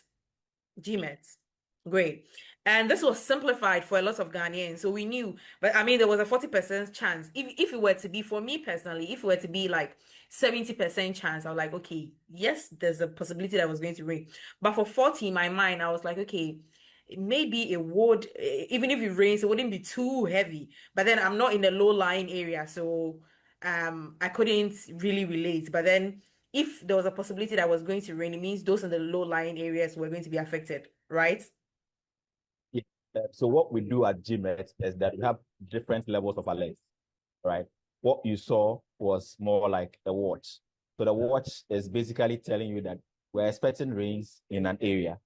S3: GMET. Great. And this was simplified for a lot of Ghanaians. So we knew, but I mean, there was a 40% chance. If it were to be, for me personally, if it were to be like 70% chance, I was like, okay, yes, there's a possibility that I was going to rain. But for 40, in my mind, I was like, okay, maybe it would, even if it rains, it wouldn't be too heavy. But then I'm not in the low-lying area, so I couldn't really relate. But then if there was a possibility that was going to rain, it means those in the low-lying areas were going to be affected, right?
S15: Yeah. So what we do at GMET is that we have different levels of alert, right? What you saw was more like a watch. So the watch is basically telling you that we're expecting rains in an area.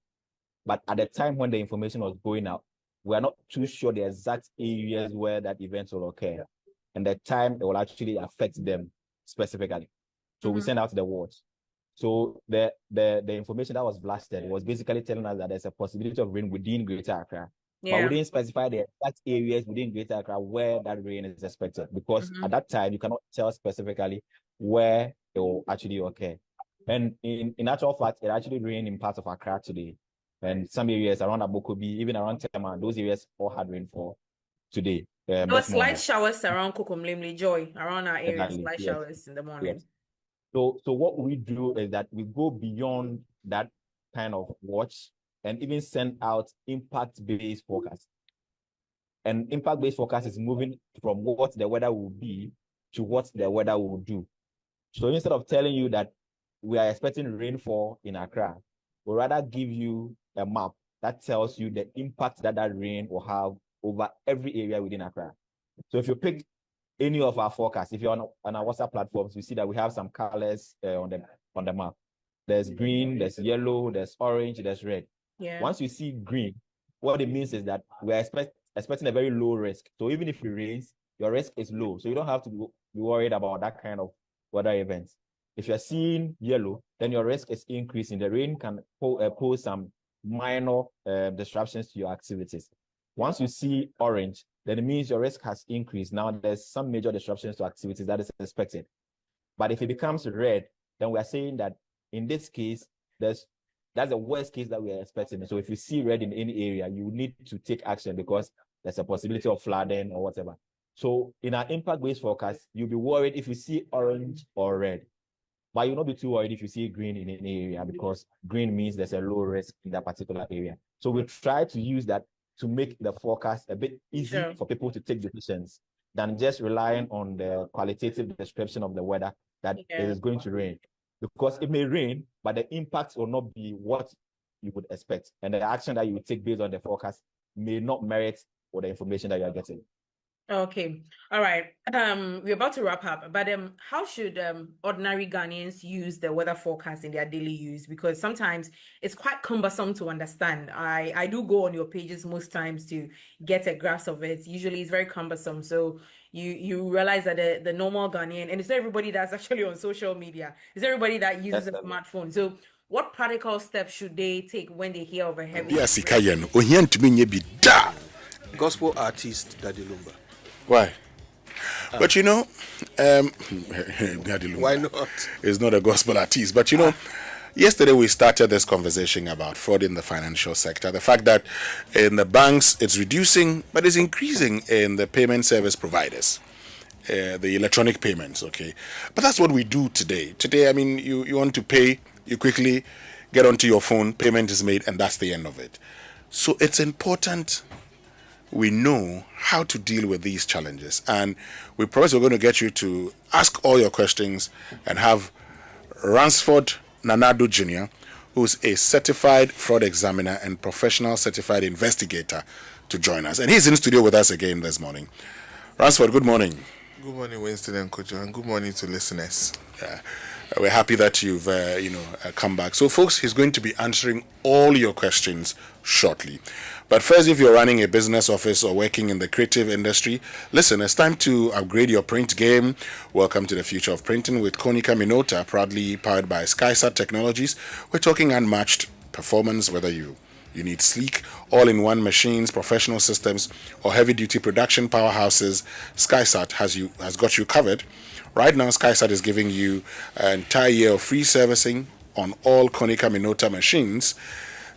S15: But at the time when the information was going out, we are not too sure the exact areas where that event will occur and the time it will actually affect them specifically. So we send out the watch. So the information that was blasted was basically telling us that there's a possibility of rain within Greater Accra. But we didn't specify the exact areas within Greater Accra where that rain is expected, because at that time you cannot tell specifically where it will actually occur. And in actual fact, it actually rained in parts of Accra today. And some areas around Abokobi, even around Tema, those areas all had rainfall today.
S3: There were slight showers around Kokomlemle Joy, around our area, slight showers in the morning.
S15: Yes. So what we do is that we go beyond that kind of watch and even send out impact-based forecast. And impact-based forecast is moving from what the weather will be to what the weather will do. So instead of telling you that we are expecting rainfall in Accra, we'll rather give you a map that tells you the impact that rain will have over every area within Accra. So if you pick any of our forecasts, if you're on our WhatsApp platforms, you see that we have some colors on the map. There's green, there's yellow, there's orange, there's red.
S3: Yeah.
S15: Once you see green, what it means is that we are expecting a very low risk. So even if it rains, your risk is low. So you don't have to be worried about that kind of weather events. If you're seeing yellow, then your risk is increasing. The rain can pose some minor disruptions to your activities. Once you see orange, then it means your risk has increased. Now there's some major disruptions to activities that is expected. But if it becomes red, then we are saying that in this case, that's the worst case that we are expecting. So if you see red in any area, you need to take action because there's a possibility of flooding or whatever. So in our impact-based forecast, you'll be worried if you see orange or red. But you'll not be too worried if you see green in any area, because green means there's a low risk in that particular area. So we try to use that to make the forecast a bit easier for people to take decisions than just relying on the qualitative description of the weather that it is going to rain. Because it may rain, but the impact will not be what you would expect. And the action that you would take based on the forecast may not merit for the information that you are getting.
S3: Okay. All right. We're about to wrap up, but how should ordinary Ghanaians use the weather forecast in their daily use? Because sometimes it's quite cumbersome to understand. I do go on your pages most times to get a grasp of it. Usually it's very cumbersome. So you realize that the normal Ghanaian, and it's not everybody that's actually on social media, it's everybody that uses a smartphone. So what practical steps should they take when they hear of a heavy
S7: gospel artist Daddy Lumba?
S1: Why? But you know,
S7: why not?
S1: He's not a gospel artist. But you know, yesterday we started this conversation about fraud in the financial sector. The fact that in the banks it's reducing, but it's increasing in the payment service providers, the electronic payments. Okay, but that's what we do today. Today, I mean, you want to pay, you quickly get onto your phone, payment is made, and that's the end of it. So it's important we know how to deal with these challenges, and we promise we're going to get you to ask all your questions and have Ransford Nanado Jr., who's a certified fraud examiner and professional certified investigator, to join us. And he's in studio with us again this morning. Ransford, good morning.
S7: Good morning, Winston and Kojo, and good morning to listeners.
S1: We're happy that you've come back. So folks, he's going to be answering all your questions shortly. But first, if you're running a business office or working in the creative industry, listen, it's time to upgrade your print game. Welcome to the future of printing with Konica Minolta, proudly powered by SkySat Technologies. We're talking unmatched performance, whether you need sleek, all-in-one machines, professional systems, or heavy-duty production powerhouses. SkySat has got you covered. Right now, SkySat is giving you an entire year of free servicing on all Konica Minolta machines.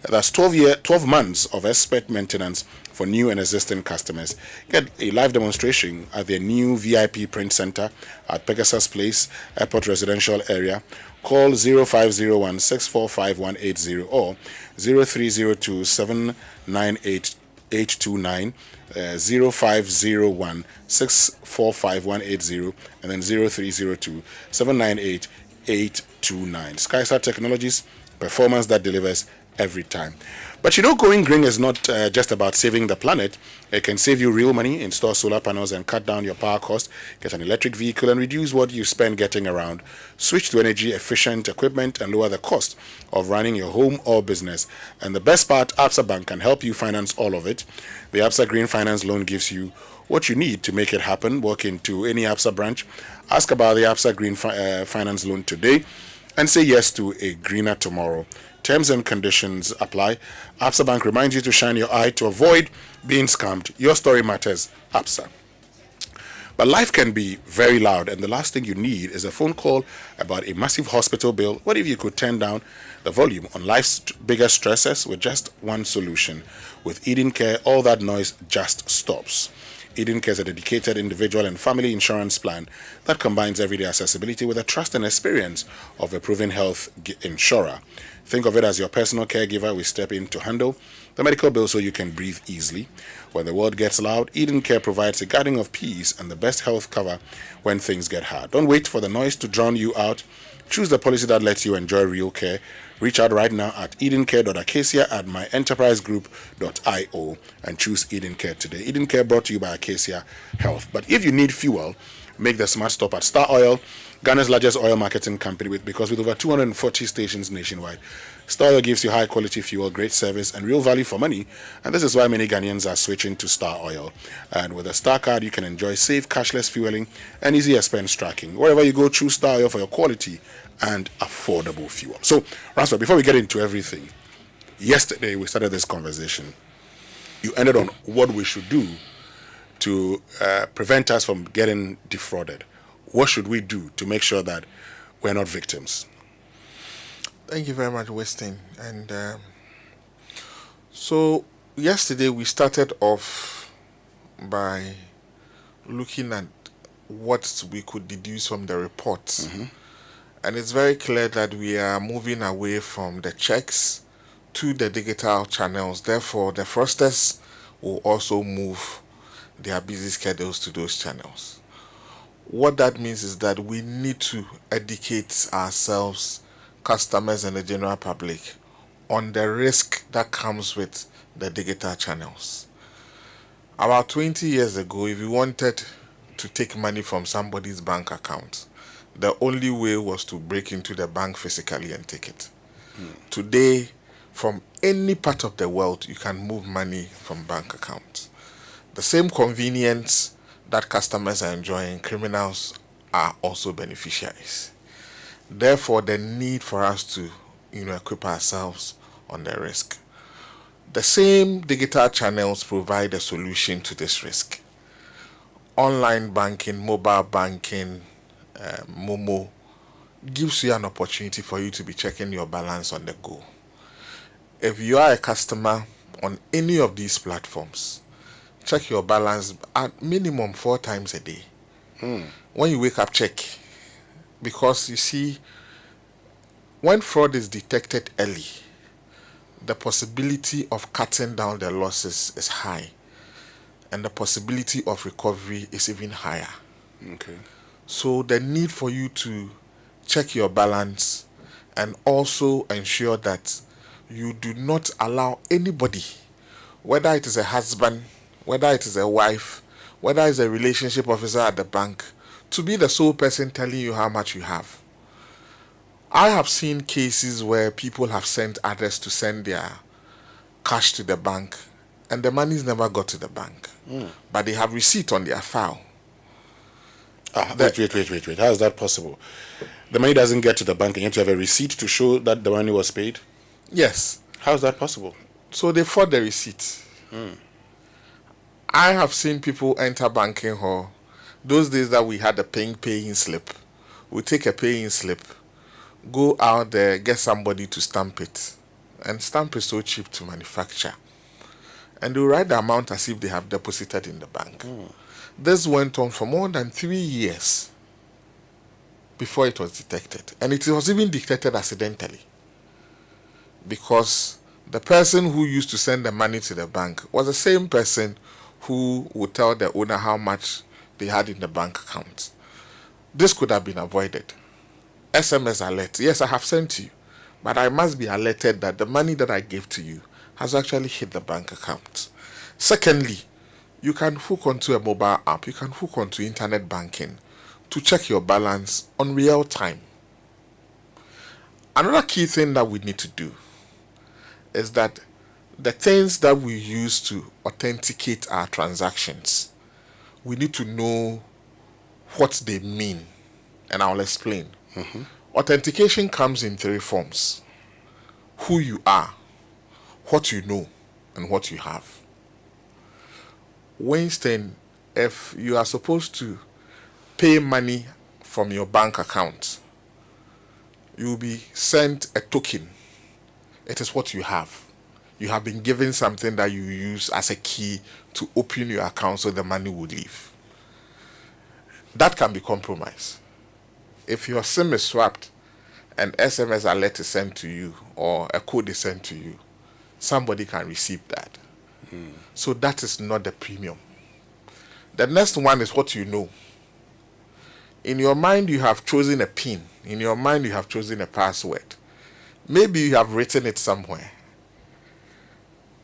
S1: That's 12 months of expert maintenance for new and existing customers. Get a live demonstration at their new VIP print center at Pegasus Place, Airport Residential Area. Call 0501 645 180 or 0302 798 829, 0501 645 180, and then 0302 798 829. SkySat Technologies, performance that delivers every time. But you know, going green is not just about saving the planet. It can save you real money. Install solar panels and cut down your power cost. Get an electric vehicle and reduce what you spend getting around. Switch to energy efficient equipment and lower the cost of running your home or business. And the best part, Absa Bank can help you finance all of it. The Absa Green Finance Loan gives you what you need to make it happen. Walk into any Absa branch, ask about the Absa Green Finance Loan today, and say yes to a greener tomorrow. Terms and conditions apply. Absa Bank reminds you to shine your eye to avoid being scammed. Your story matters, Absa. But life can be very loud, and the last thing you need is a phone call about a massive hospital bill. What if you could turn down the volume on life's biggest stresses with just one solution? With Eden Care, all that noise just stops. Eden Care is a dedicated individual and family insurance plan that combines everyday accessibility with the trust and experience of a proven health insurer. Think of it as your personal caregiver. We step in to handle the medical bill so you can breathe easily. When the world gets loud, Eden Care provides a guarding of peace and the best health cover when things get hard. Don't wait for the noise to drown you out. Choose the policy that lets you enjoy real care. Reach out right now at edencare.acacia@myenterprisegroup.io and choose Eden Care today. Eden Care brought to you by Acacia Health. But if you need fuel, make the smart stop at Star Oil, Ghana's largest oil marketing company, because with over 240 stations nationwide, Star Oil gives you high quality fuel, great service, and real value for money. And this is why many Ghanaians are switching to Star Oil. And with a Star card, you can enjoy safe, cashless fueling and easy expense tracking. Wherever you go, choose Star Oil for your quality and affordable fuel. So, Ransford, before we get into everything, yesterday we started this conversation. You ended on what we should do to prevent us from getting defrauded. What should we do to make sure that we're not victims?
S7: Thank you very much, Winston. And so yesterday we started off by looking at what we could deduce from the reports.
S1: Mm-hmm.
S7: And it's very clear that we are moving away from the checks to the digital channels. Therefore, the fraudsters will also move their busy schedules to those channels. What that means is that we need to educate ourselves, customers and the general public, on the risk that comes with the digital channels. About 20 years ago, if you wanted to take money from somebody's bank account, the only way was to break into the bank physically and take it. Today, from any part of the world, you can move money from bank accounts. The same convenience that customers are enjoying, criminals are also beneficiaries. Therefore, the need for us to, equip ourselves on the risk. The same digital channels provide a solution to this risk. Online banking, mobile banking, Momo gives you an opportunity for you to be checking your balance on the go. If you are a customer on any of these platforms, check your balance at minimum 4 times a day. When you wake up, check. Because you see, when fraud is detected early, the possibility of cutting down the losses is high. And the possibility of recovery is even higher.
S1: Okay.
S7: So the need for you to check your balance and also ensure that you do not allow anybody, whether it is a husband, whether it is a wife, whether it's a relationship officer at the bank, to be the sole person telling you how much you have. I have seen cases where people have sent others to send their cash to the bank and the money's never got to the bank. But they have receipt on their file.
S1: Wait. How is that possible? The money doesn't get to the bank and you have to have a receipt to show that the money was paid?
S7: Yes.
S1: How is that possible?
S7: So they forward the receipt. I have seen people enter banking hall. Those days that we had a paying slip. We take a paying slip, go out there, get somebody to stamp it. And stamp is so cheap to manufacture. And they write the amount as if they have deposited in the bank. This went on for more than 3 years before it was detected. And it was even detected accidentally. Because the person who used to send the money to the bank was the same person who would tell the owner how much they had in the bank account. This could have been avoided. SMS alert. Yes, I have sent you. but I must be alerted that the money that I gave to you has actually hit the bank account. Secondly, you can hook onto a mobile app, you can hook onto internet banking to check your balance on real time. Another key thing that we need to do is that the things that we use to authenticate our transactions, we need to know what they mean, and I'll explain. Authentication comes in 3 forms: who you are, what you know, and what you have. Winston, if you are supposed to pay money from your bank account, you will be sent a token. It is what you have. You have been given something that you use as a key to open your account so the money will leave. That can be compromised. If your SIM is swapped, an SMS alert is sent to you or a code is sent to you, somebody can receive that. So that is not the premium. The next one is what you know. In your mind, you have chosen a PIN. In your mind, you have chosen a password. Maybe you have written it somewhere.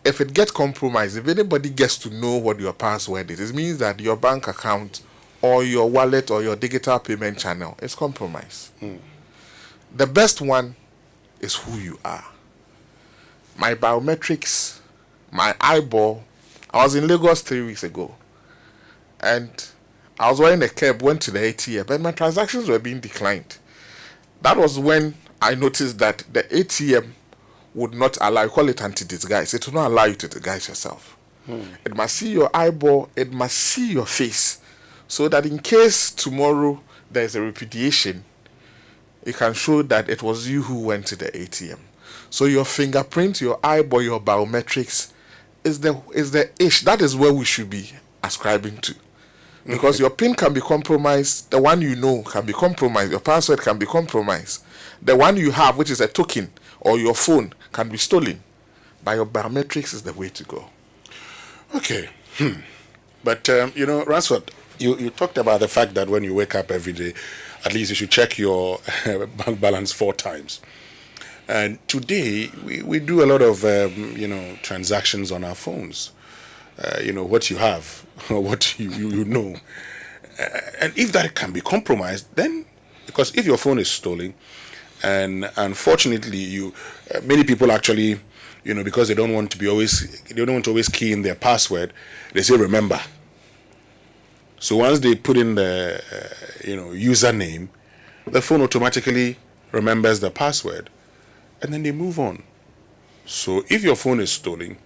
S7: If it gets compromised, if anybody gets to know what your password is, it means that your bank account or your wallet or your digital payment channel is compromised. The best one is who you are. My biometrics, my eyeball. I was in Lagos 3 weeks ago, and I was wearing a cap, went to the ATM, and my transactions were being declined. That was when I noticed that the ATM would not allow, you call it anti-disguise, it will not allow you to disguise yourself. It must see your eyeball, it must see your face, so that in case tomorrow there is a repudiation, it can show that it was you who went to the ATM. So your fingerprint, your eyeball, your biometrics is the ish. That is where we should be ascribing to. Because your PIN can be compromised, the one you know can be compromised, your password can be compromised. The one you have, which is a token, or your phone, can be stolen. But your biometrics is the way to go.
S1: Okay. But, Ransford, you talked about the fact that when you wake up every day, at least you should check your bank balance 4 times. And today, we do a lot of, transactions on our phones. What you have, what you know. And if that can be compromised, then, because if your phone is stolen, and unfortunately, many people actually, because they don't want to always key in their password, they say remember. So once they put in the, username, the phone automatically remembers the password, and then they move on. So if your phone is stolen,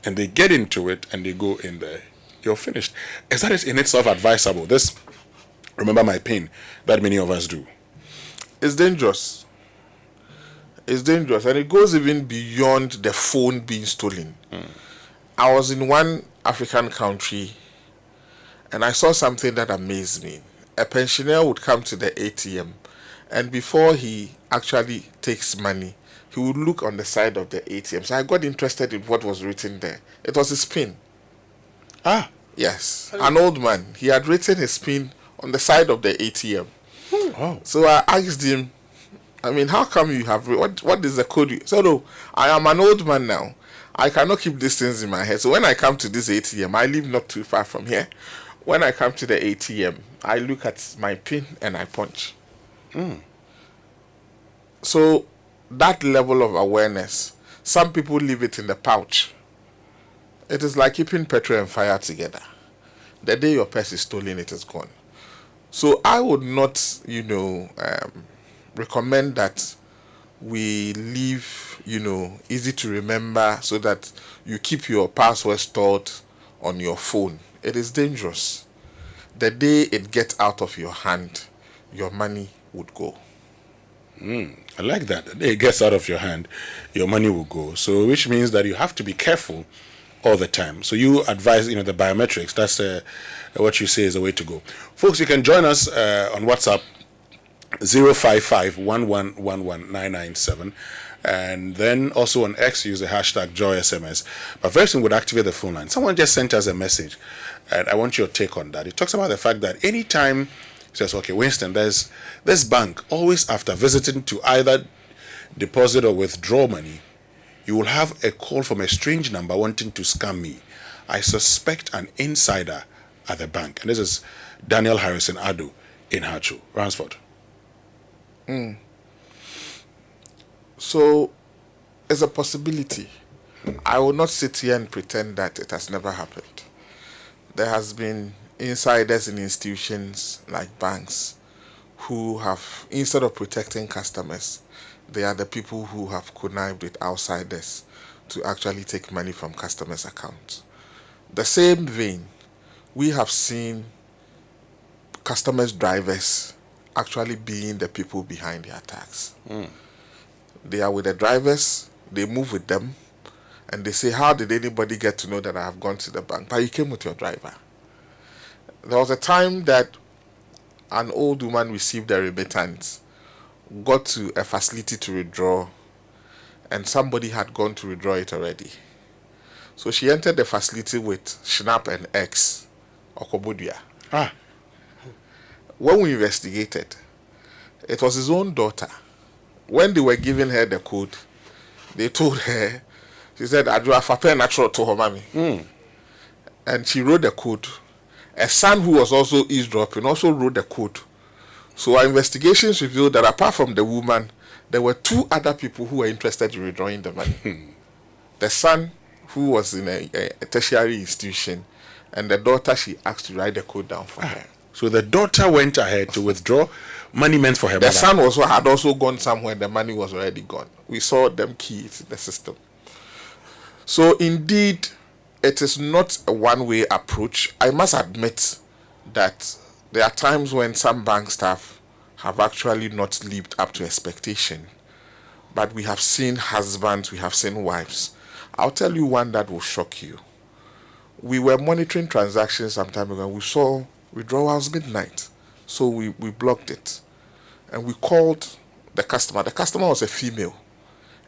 S1: and they get into it, and they go in there, you're finished. Is that in itself advisable? This, remember my PIN, that many of us do.
S7: It's dangerous. It's dangerous, and it goes even beyond the phone being stolen. I was in one African country, and I saw something that amazed me. A pensioner would come to the ATM, and before he actually takes money, he would look on the side of the ATM. So I got interested in what was written there. It was his PIN. Yes. An old man. He had written his PIN on the side of the ATM. So I asked him, how come you have, what is the code? So no, I am an old man now. I cannot keep these things in my head. So when I come to this ATM, I live not too far from here. When I come to the ATM, I look at my PIN and I punch. So that level of awareness, some people leave it in the pouch. It is like keeping petrol and fire together. The day your purse is stolen, it is gone. So I would not, recommend that we leave, easy to remember so that you keep your password stored on your phone. It is dangerous. The day it gets out of your hand, your money would go.
S1: I like that. The day it gets out of your hand, your money will go. So, which means that you have to be careful all the time. So you advise, the biometrics. That's what you say is the way to go. Folks, you can join us on WhatsApp 055-1111-997. And then also on X, use the hashtag JoySMS. But very soon we'll activate the phone line. Someone just sent us a message, and I want your take on that. It talks about the fact that anytime it says, okay, Winston, there's this bank, always after visiting to either deposit or withdraw money, you will have a call from a strange number wanting to scam me. I suspect an insider at the bank. And this is Daniel Harrison Ado in Hacho, Ransford.
S7: So, it's a possibility. I will not sit here and pretend that it has never happened. There has been insiders in institutions like banks who have, instead of protecting customers, they are the people who have connived with outsiders to actually take money from customers' accounts. The same vein, we have seen customers' drivers actually being the people behind the attacks. They are with the drivers, they move with them, and they say, how did anybody get to know that I have gone to the bank? But you came with your driver. There was a time that an old woman received a remittance, got to a facility to withdraw, and somebody had gone to withdraw it already. So she entered the facility with Schnapp and X, Okobodia. When we investigated, it was his own daughter. When they were giving her the code, they told her, she said, I do have a pen natural to her mommy. And she wrote the code. A son who was also eavesdropping also wrote the code. So our investigations revealed that apart from the woman, there were 2 other people who were interested in withdrawing the money. The son, who was in a tertiary institution, and the daughter she asked to write the code down for her.
S1: So the daughter went ahead to withdraw money meant for her
S7: The
S1: mother.
S7: son had also gone somewhere, the money was already gone. We saw them keys in the system. So indeed, it is not a one-way approach. I must admit that there are times when some bank staff have actually not lived up to expectation. But we have seen husbands, we have seen wives. I'll tell you one that will shock you. We were monitoring transactions some time ago and we saw withdrawals midnight. So we blocked it. And we called the customer. The customer was a female.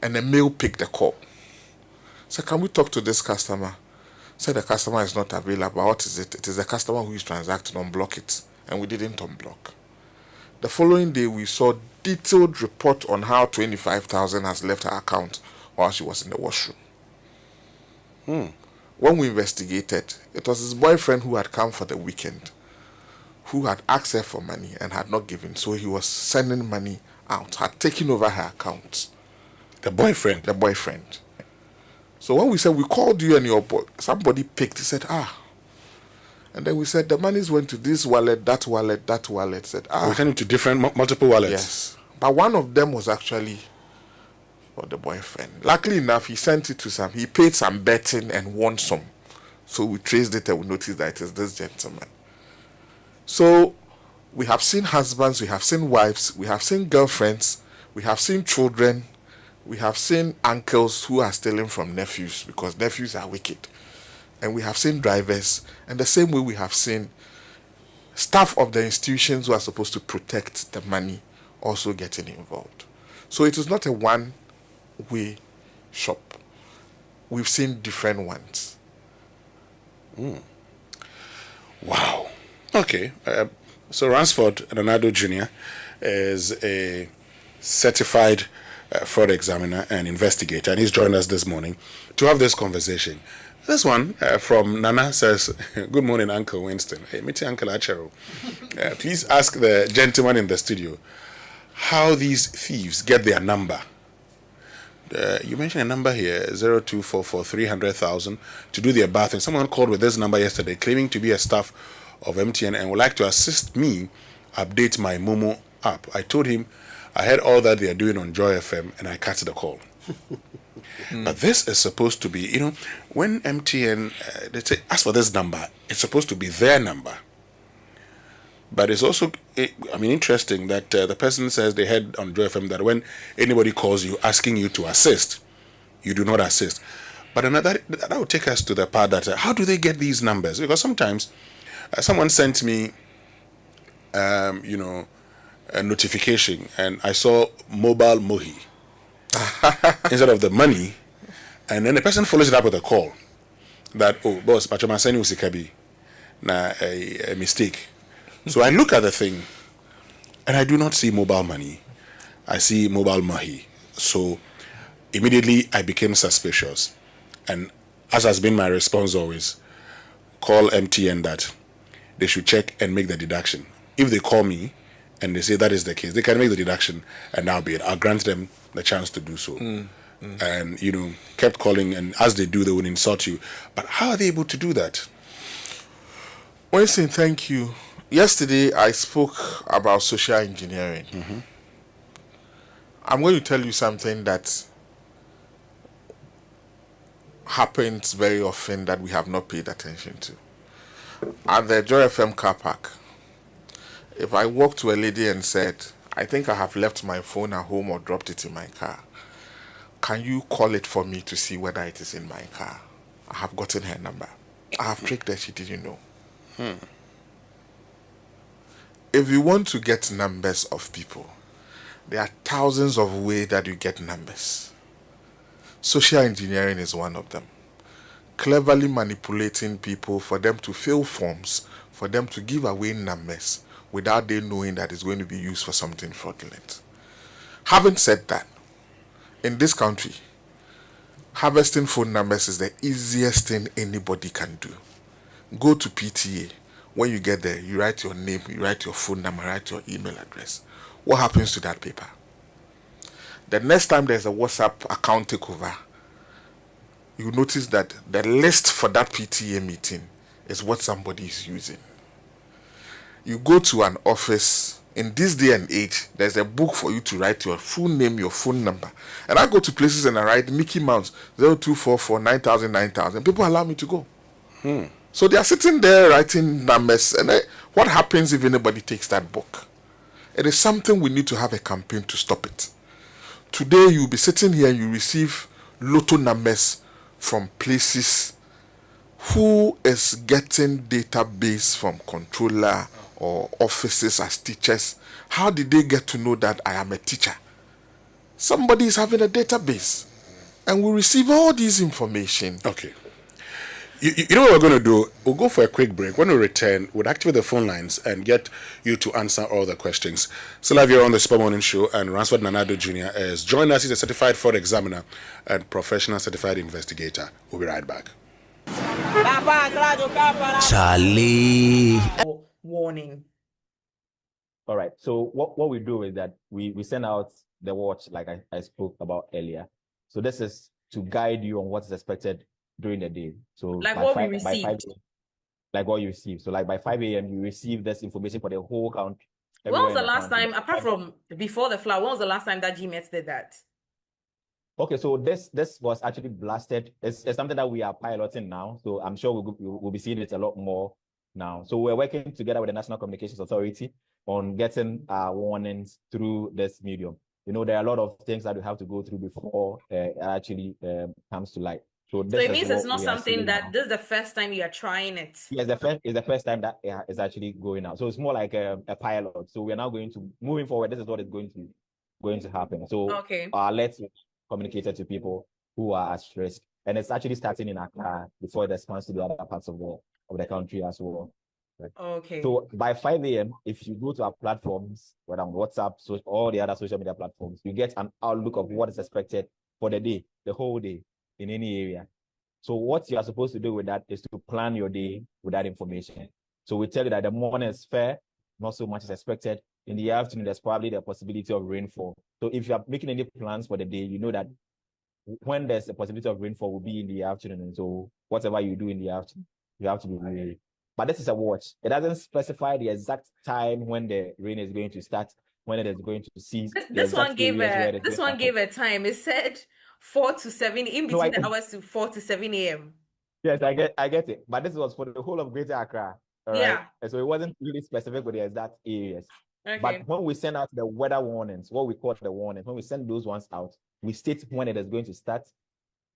S7: And the male picked the call. So can we talk to this customer? Said the customer is not available. What is it? It is the customer who is transacting. Unblock it. And we didn't unblock. The following day, we saw detailed report on how 25,000 has left her account while she was in the washroom. When we investigated, it was his boyfriend who had come for the weekend, who had asked her for money and had not given. So he was sending money out, had taken over her account.
S1: The boyfriend?
S7: The boyfriend. So when we said, we called you and your boy, somebody picked, he said, And then we said, the monies went to this wallet, that wallet, that wallet. Said,
S1: We sent it to different, multiple wallets.
S7: Yes. But one of them was actually for the boyfriend. Luckily enough, he sent it to some, he paid some betting and won some. So we traced it and we noticed that it is this gentleman. So we have seen husbands, we have seen wives, we have seen girlfriends, we have seen children, we have seen uncles who are stealing from nephews because nephews are wicked. And we have seen drivers. And the same way we have seen staff of the institutions who are supposed to protect the money also getting involved. So it is not a one-way shop. We've seen different ones.
S1: Wow. Okay. So Ransford Ranado Jr. is a certified fraud examiner and investigator, and he's joined us this morning to have this conversation. This one from Nana says, good morning, Uncle Winston. Hey, meet Uncle Achero. Please ask the gentleman in the studio how these thieves get their number. You mentioned a number here, 0244 300,000, to do their bathing. Someone called with this number yesterday claiming to be a staff of MTN and would like to assist me update my Momo app. I told him I heard all that they are doing on Joy FM and I cut the call. But this is supposed to be, when MTN, they say, ask for this number, it's supposed to be their number. But it's also, interesting that the person says they heard on Joy FM that when anybody calls you asking you to assist, you do not assist. But that would take us to the part that, how do they get these numbers? Because sometimes someone sent me, a notification and I saw mobile mohi instead of the money, and then the person follows it up with a call that, oh boss, Pachama send you sikabi na a mistake. So I look at the thing and I do not see mobile money. I see mobile mahi. So immediately I became suspicious. And as has been my response always, call MTN that they should check and make the deduction. If they call me and they say that is the case, they can make the deduction and that'll be it. I'll grant them the chance to do so. And, kept calling, and as they do, they would insult you. But how are they able to do that?
S7: Winston, thank you. Yesterday, I spoke about social engineering. I'm going to tell you something that happens very often that we have not paid attention to. At the Joy FM car park, if I walked to a lady and said, I think I have left my phone at home or dropped it in my car, can you call it for me to see whether it is in my car? I have gotten her number. I have tricked her, she didn't know. If you want to get numbers of people, there are thousands of ways that you get numbers. Social engineering is one of them. Cleverly manipulating people for them to fill forms, for them to give away numbers without they knowing that it's going to be used for something fraudulent. Having said that, in this country, harvesting phone numbers is the easiest thing anybody can do. Go to PTA. When you get there, you write your name, you write your phone number, write your email address. What happens to that paper? The next time there's a WhatsApp account takeover, you notice that the list for that PTA meeting is what somebody is using. You go to an office, in this day and age, there's a book for you to write your full name, your phone number. And I go to places and I write Mickey Mouse 0244 9000 9000. People allow me to go. So they are sitting there writing numbers. And what happens if anybody takes that book? It is something we need to have a campaign to stop it. Today you'll be sitting here and you receive lotto numbers from places. Who is getting database from controller or offices as teachers? How did they get to know that I am a teacher? Somebody is having a database and we receive all this information.
S1: Okay. You know what we're going to do? We'll go for a quick break. When we return, we'll activate the phone lines and get you to answer all the questions. Still have you on the Super Morning Show, and Ransford Nanado Jr. is joining us. He's a certified fraud examiner and professional certified investigator. We'll be right back.
S25: Charlie.
S3: Warning.
S15: All right. So what we do is that we send out the watch like I spoke about earlier. So this is to guide you on what is expected during the day. So
S3: like what we received.
S15: Like what you received. So like by 5 a.m. you receive this information for the whole country.
S3: When was the last time, apart from before the flood, when was the last time that GMS did that?
S15: Okay, so this was actually blasted. It's something that we are piloting now. So I'm sure we'll be seeing it a lot more now. So we're working together with the National Communications Authority on getting warnings through this medium. You know, there are a lot of things that we have to go through before it actually comes to light. So
S3: it means it's not something that this is the first time you are trying it.
S15: Yes, it's the first time that is actually going out. So it's more like a pilot. So we're now going to, moving forward, this is what is going to happen. So let's communicate to people who are at risk. And it's actually starting in Accra before it expands to the other parts of the country as well. Right?
S3: Okay.
S15: So by 5 a.m., if you go to our platforms, whether on WhatsApp, so all the other social media platforms, you get an outlook of what is expected for the day, the whole day, in any area. So what you are supposed to do with that is to plan your day with that information. So we tell you that the morning is fair, not so much is expected. In the afternoon, there's probably the possibility of rainfall. So if you are making any plans for the day, you know that when there's a possibility of rainfall will be in the afternoon. And so whatever you do in the afternoon, you have to be ready. But this is a watch. It doesn't specify the exact time when the rain is going to start, when it is going to cease.
S3: This one gave a time. It said 4 to 7, in between the hours to 4 to 7 a.m.
S15: Yes, I get it. But this was for the whole of Greater Accra. Right?
S3: Yeah.
S15: And so it wasn't really specific with the exact areas.
S3: Okay.
S15: But when we send out the weather warnings, what we call the warnings, when we send those ones out, we state when it is going to start,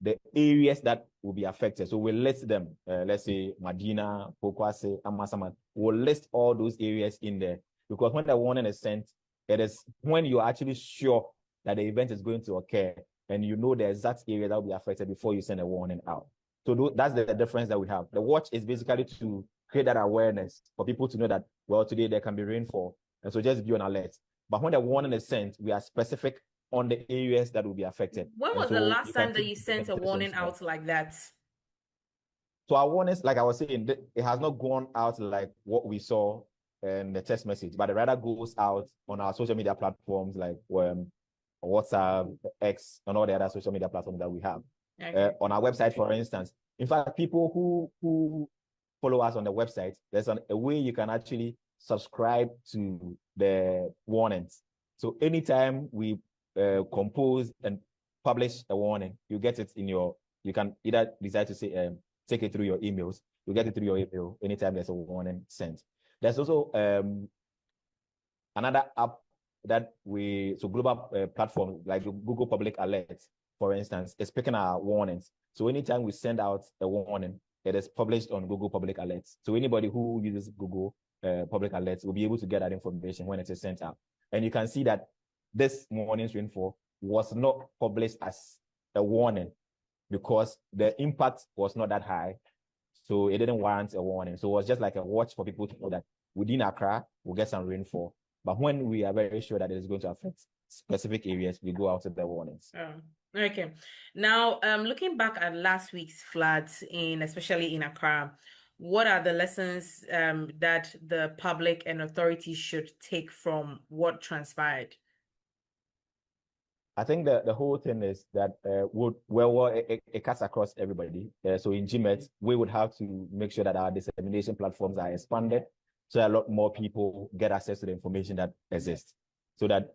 S15: the areas that will be affected. So we'll list them. Let's say Medina, Pokwase, Amasaman. We'll list all those areas in there. Because when the warning is sent, it is when you're actually sure that the event is going to occur and you know the exact area that will be affected before you send a warning out. So that's the difference that we have. The watch is basically to create that awareness for people to know that, well, today there can be rainfall. And so just be on alert. But when the warning is sent, we are specific on the areas that will be affected.
S3: When was the last time that you sent a warning out like that?
S15: So our warnings, like I was saying, it has not gone out like what we saw in the text message, but it rather goes out on our social media platforms like WhatsApp, X, and all the other social media platforms that we have. Okay. On our website, for instance. In fact, people who follow us on the website, there's a way you can actually subscribe to the warnings. So anytime we compose and publish a warning, you get it in you can either decide to say, take it through your emails. You get it through your email anytime there's a warning sent. There's also another app that global platform like Google Public Alerts, for instance, is picking our warnings. So anytime we send out a warning, it is published on Google Public Alerts. So anybody who uses Google Public Alerts will be able to get that information when it is sent out. And you can see that this morning's rainfall was not published as a warning because the impact was not that high. So it didn't warrant a warning. So it was just like a watch for people to know that within Accra, we'll get some rainfall. But when we are very sure that it is going to affect specific areas, we go out with the warnings.
S3: Okay. Now, looking back at last week's floods, especially in Accra, what are the lessons that the public and authorities should take from what transpired?
S15: I think the whole thing is that it cuts across everybody. So in GMET, we would have to make sure that our dissemination platforms are expanded so that a lot more people get access to the information that exists. So that,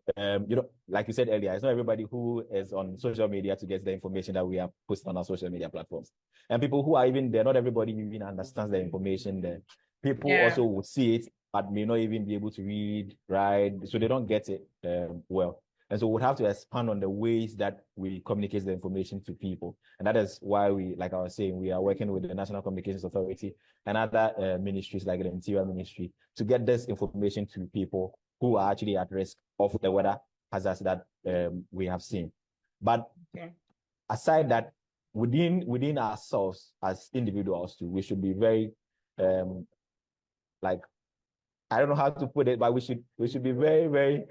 S15: like you said earlier, it's not everybody who is on social media to get the information that we have posted on our social media platforms. And people who are even there, not everybody even understands the information there. People also would see it, but may not even be able to read, write, so they don't get it well. And so we'll have to expand on the ways that we communicate the information to people. And that is why like I was saying, we are working with the National Communications Authority and other ministries like the Interior Ministry to get this information to people who are actually at risk of the weather hazards that we have seen. But aside that, within ourselves as individuals too, we should be very, I don't know how to put it, but we should be very, very,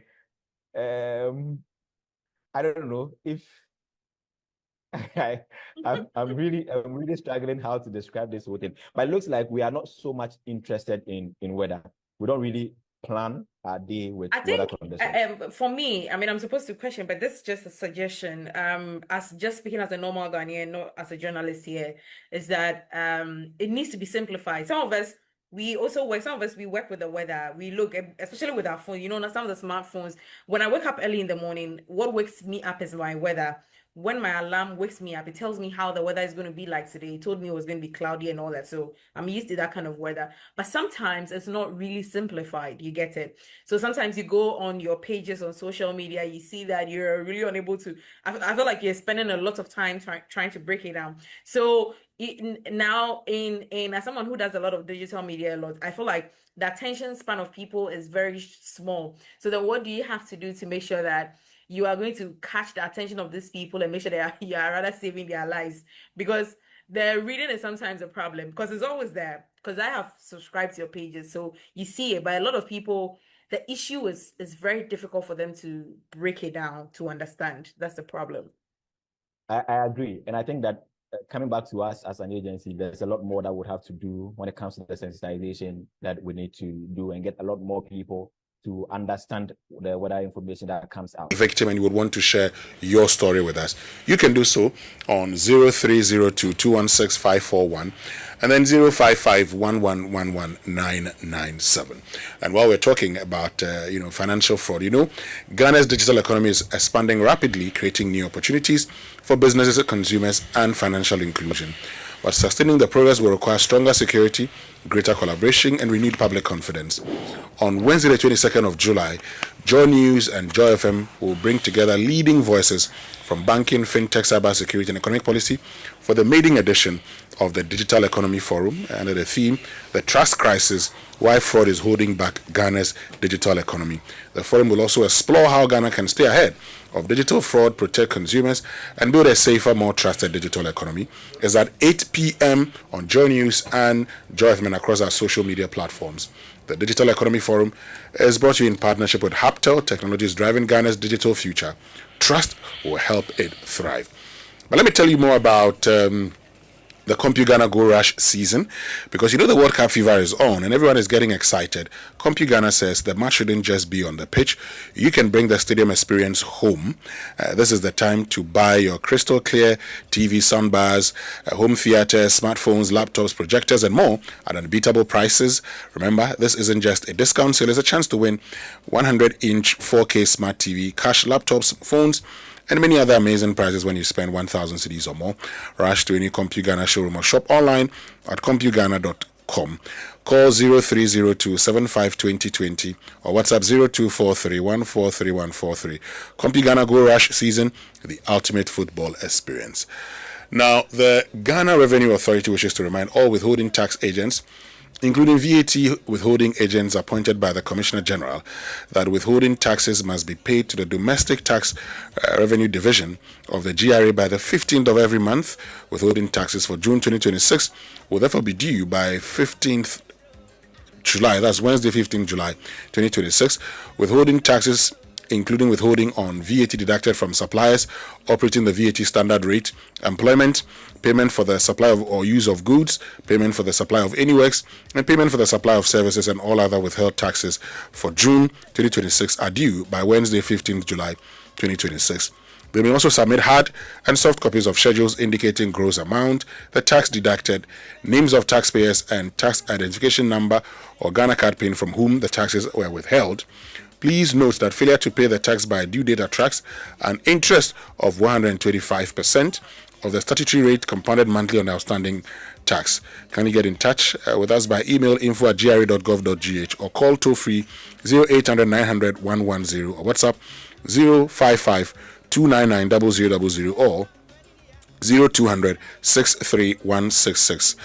S15: I don't know if I'm really struggling how to describe this whole thing. But it looks like we are not so much interested in weather. We don't really plan our day with weather conditions.
S3: For me, I mean, I'm supposed to question, but this is just a suggestion. As just speaking as a normal Ghanaian, not as a journalist here, is that it needs to be simplified. Some of us we work with the weather. We look, especially with our phone, some of the smartphones. When I wake up early in the morning, what wakes me up is my weather. When my alarm wakes me up, it tells me how the weather is going to be like today. It told me it was going to be cloudy and all that. So I'm used to that kind of weather. But sometimes it's not really simplified. You get it? So sometimes you go on your pages on social media, you see that you're really unable to, I feel like you're spending a lot of time trying to break it down. So now as someone who does a lot of digital media I feel like the attention span of people is very small. So then what do you have to do to make sure that you are going to catch the attention of these people and make sure you are rather saving their lives? Because the reading is sometimes a problem because it's always there, because I have subscribed to your pages, so you see it. But a lot of people, the issue is very difficult for them to break it down to understand. That's the problem.
S15: I agree. And I think that coming back to us as an agency, there's a lot more that we have to do when it comes to the sensitization that we need to do and get a lot more people to understand the weather information that comes out.
S1: Victim, and you would want to share your story with us, you can do so on 0302-216-541 and then 055-1111-997. And while we're talking about financial fraud, Ghana's digital economy is expanding rapidly, creating new opportunities for businesses, consumers, and financial inclusion. But sustaining the progress will require stronger security, greater collaboration, and renewed public confidence. On Wednesday, the 22nd of July, Joy News and Joy FM will bring together leading voices from banking, fintech, cybersecurity, and economic policy for the maiden edition of the Digital Economy Forum under the theme, The Trust Crisis, Why Fraud is Holding Back Ghana's Digital Economy. The forum will also explore how Ghana can stay ahead of digital fraud, protect consumers, and build a safer, more trusted digital economy. It's at 8 p.m. on Joy News and Joy FM across our social media platforms. The Digital Economy Forum is brought to you in partnership with Haptel. Technology is driving Ghana's digital future. Trust will help it thrive. But let me tell you more about the CompuGhana Go Rush season, because you know the World Cup fever is on and everyone is getting excited. CompuGhana says the match shouldn't just be on the pitch. You can bring the stadium experience home. This is the time to buy your crystal clear TV soundbars, home theater, smartphones, laptops, projectors, and more at unbeatable prices. Remember, this isn't just a discount sale, it's a chance to win 100-inch 4K smart TV, cash, laptops, phones, and many other amazing prizes when you spend 1,000 cedis or more. Rush to any CompuGhana showroom or shop online at compughana.com. Call 0302 752020 or WhatsApp 0243143143. CompuGhana Go Rush season, the ultimate football experience. Now, the Ghana Revenue Authority wishes to remind all withholding tax agents, including VAT withholding agents appointed by the Commissioner General, that withholding taxes must be paid to the Domestic Tax Revenue Division of the GRA by the 15th of every month. Withholding taxes for June 2026 will therefore be due by 15th July, that's Wednesday, 15th July 2026. Withholding taxes, including withholding on VAT deducted from suppliers operating the VAT standard rate, employment, payment for the supply of or use of goods, payment for the supply of any works, and payment for the supply of services, and all other withheld taxes for June 2026 are due by Wednesday, 15th July 2026. They may also submit hard and soft copies of schedules indicating gross amount, the tax deducted, names of taxpayers, and tax identification number or Ghana card pin from whom the taxes were withheld. Please note that failure to pay the tax by due date attracts an interest of 125% of the statutory rate compounded monthly on outstanding tax. Can you get in touch with us by email info@gra.gov.gh or call toll free 0800 900 110 or WhatsApp 055 299 0000 or 0200 63166.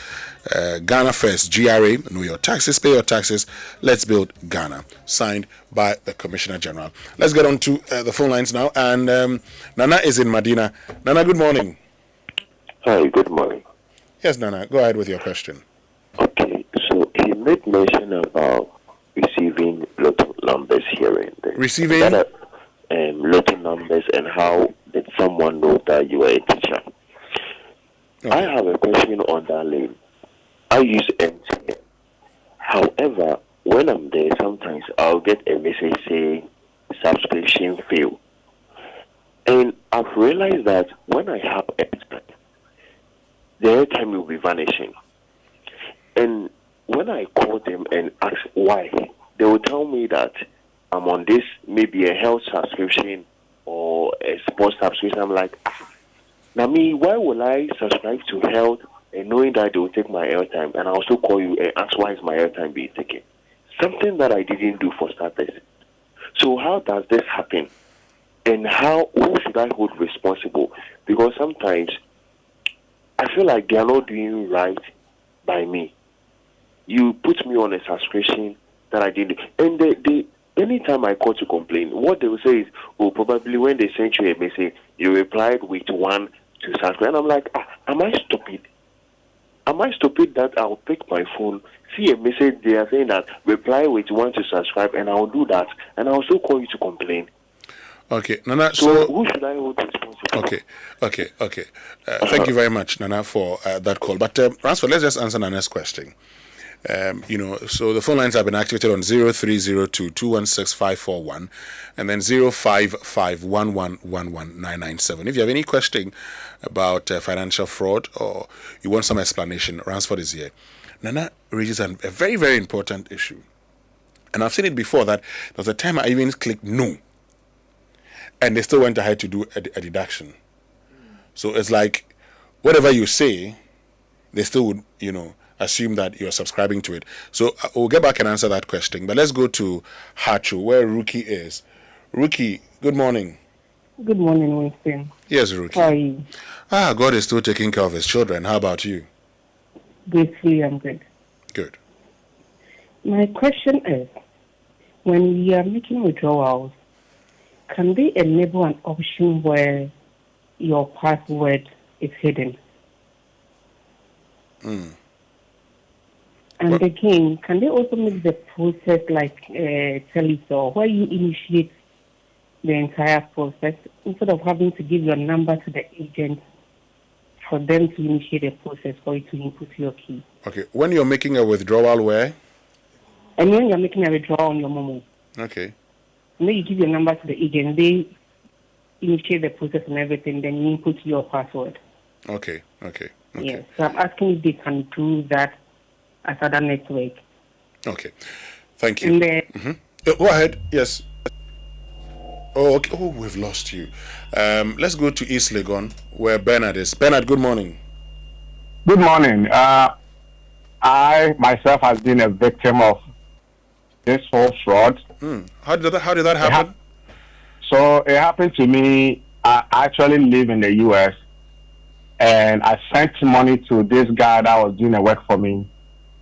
S1: Ghana First, GRA, know your taxes, pay your taxes, let's build Ghana. Signed by the Commissioner General. Let's get on to the phone lines now. And Nana is in Medina. Nana, good morning.
S11: Hi, good morning.
S1: Yes, Nana, go ahead with your question.
S11: Okay, so he made mention about receiving lotto numbers here and there.
S1: Receiving?
S11: Lotto numbers, and how did someone know that you were a teacher? Okay. I have a question on that lane. I use MTN. However, when I'm there, sometimes I'll get a message saying subscription failed. And I've realized that when I have MTN, the airtime will be vanishing. And when I call them and ask why, they will tell me that I'm on this, maybe a health subscription or a sports subscription. I'm like, now me, why will I subscribe to health and knowing that they will take my airtime, and I also call you and ask why is my airtime being taken? Something that I didn't do for starters. So how does this happen? And who should I hold responsible? Because sometimes I feel like they are not doing right by me. You put me on a subscription that I didn't, and they anytime I call to complain, what they will say is, oh, probably when they sent you a message, you replied with one to subscribe. And I'm like, am I stupid? Am I stupid that I'll pick my phone, see a message they are saying that reply with one to subscribe, and I'll do that, and I'll also call you to complain?
S1: Okay, Nana.
S11: So who should I hold responsible?
S1: Okay. Thank you very much, Nana, for that call. But Ransford, let's just answer Nana's question. So the phone lines have been activated on 0302 216 541 and then 0551111997. If you have any question about financial fraud or you want some explanation, Ransford is here. Nana raises a very, very important issue. And I've seen it before that there was a time I even clicked no, and they still went ahead to do a deduction. So it's like whatever you say, they still would, assume that you're subscribing to it. So we'll get back and answer that question. But let's go to Hachu, where Ruki is. Ruki, good morning.
S12: Good morning, Winston.
S1: Yes, Ruki.
S12: How are you?
S1: God is still taking care of his children. How about you?
S12: Gratefully, I'm good.
S1: Good.
S12: My question is, when we are making withdrawals, can they enable an option where your password is hidden? And again, can they also make the process like Telecel, where you initiate the entire process instead of having to give your number to the agent for them to initiate a process for you to input your key?
S1: Okay. When you're making a withdrawal, where?
S12: And when you're making a withdrawal on your Momo,
S1: Okay.
S12: and then you give your number to the agent, they initiate the process and everything, then you input your password.
S1: Okay. Okay.
S12: Yes. So I'm asking if they can do that as other network.
S1: Okay. Thank you.
S12: And then,
S1: Go ahead. Yes. Oh, okay. Oh, we've lost you. Let's go to East Legon, where Bernard is. Bernard, good morning.
S4: Good morning. I myself has been a victim of this whole fraud.
S1: How did that happen?
S4: So it happened to me. I actually live in the U.S. and I sent money to this guy that was doing the work for me,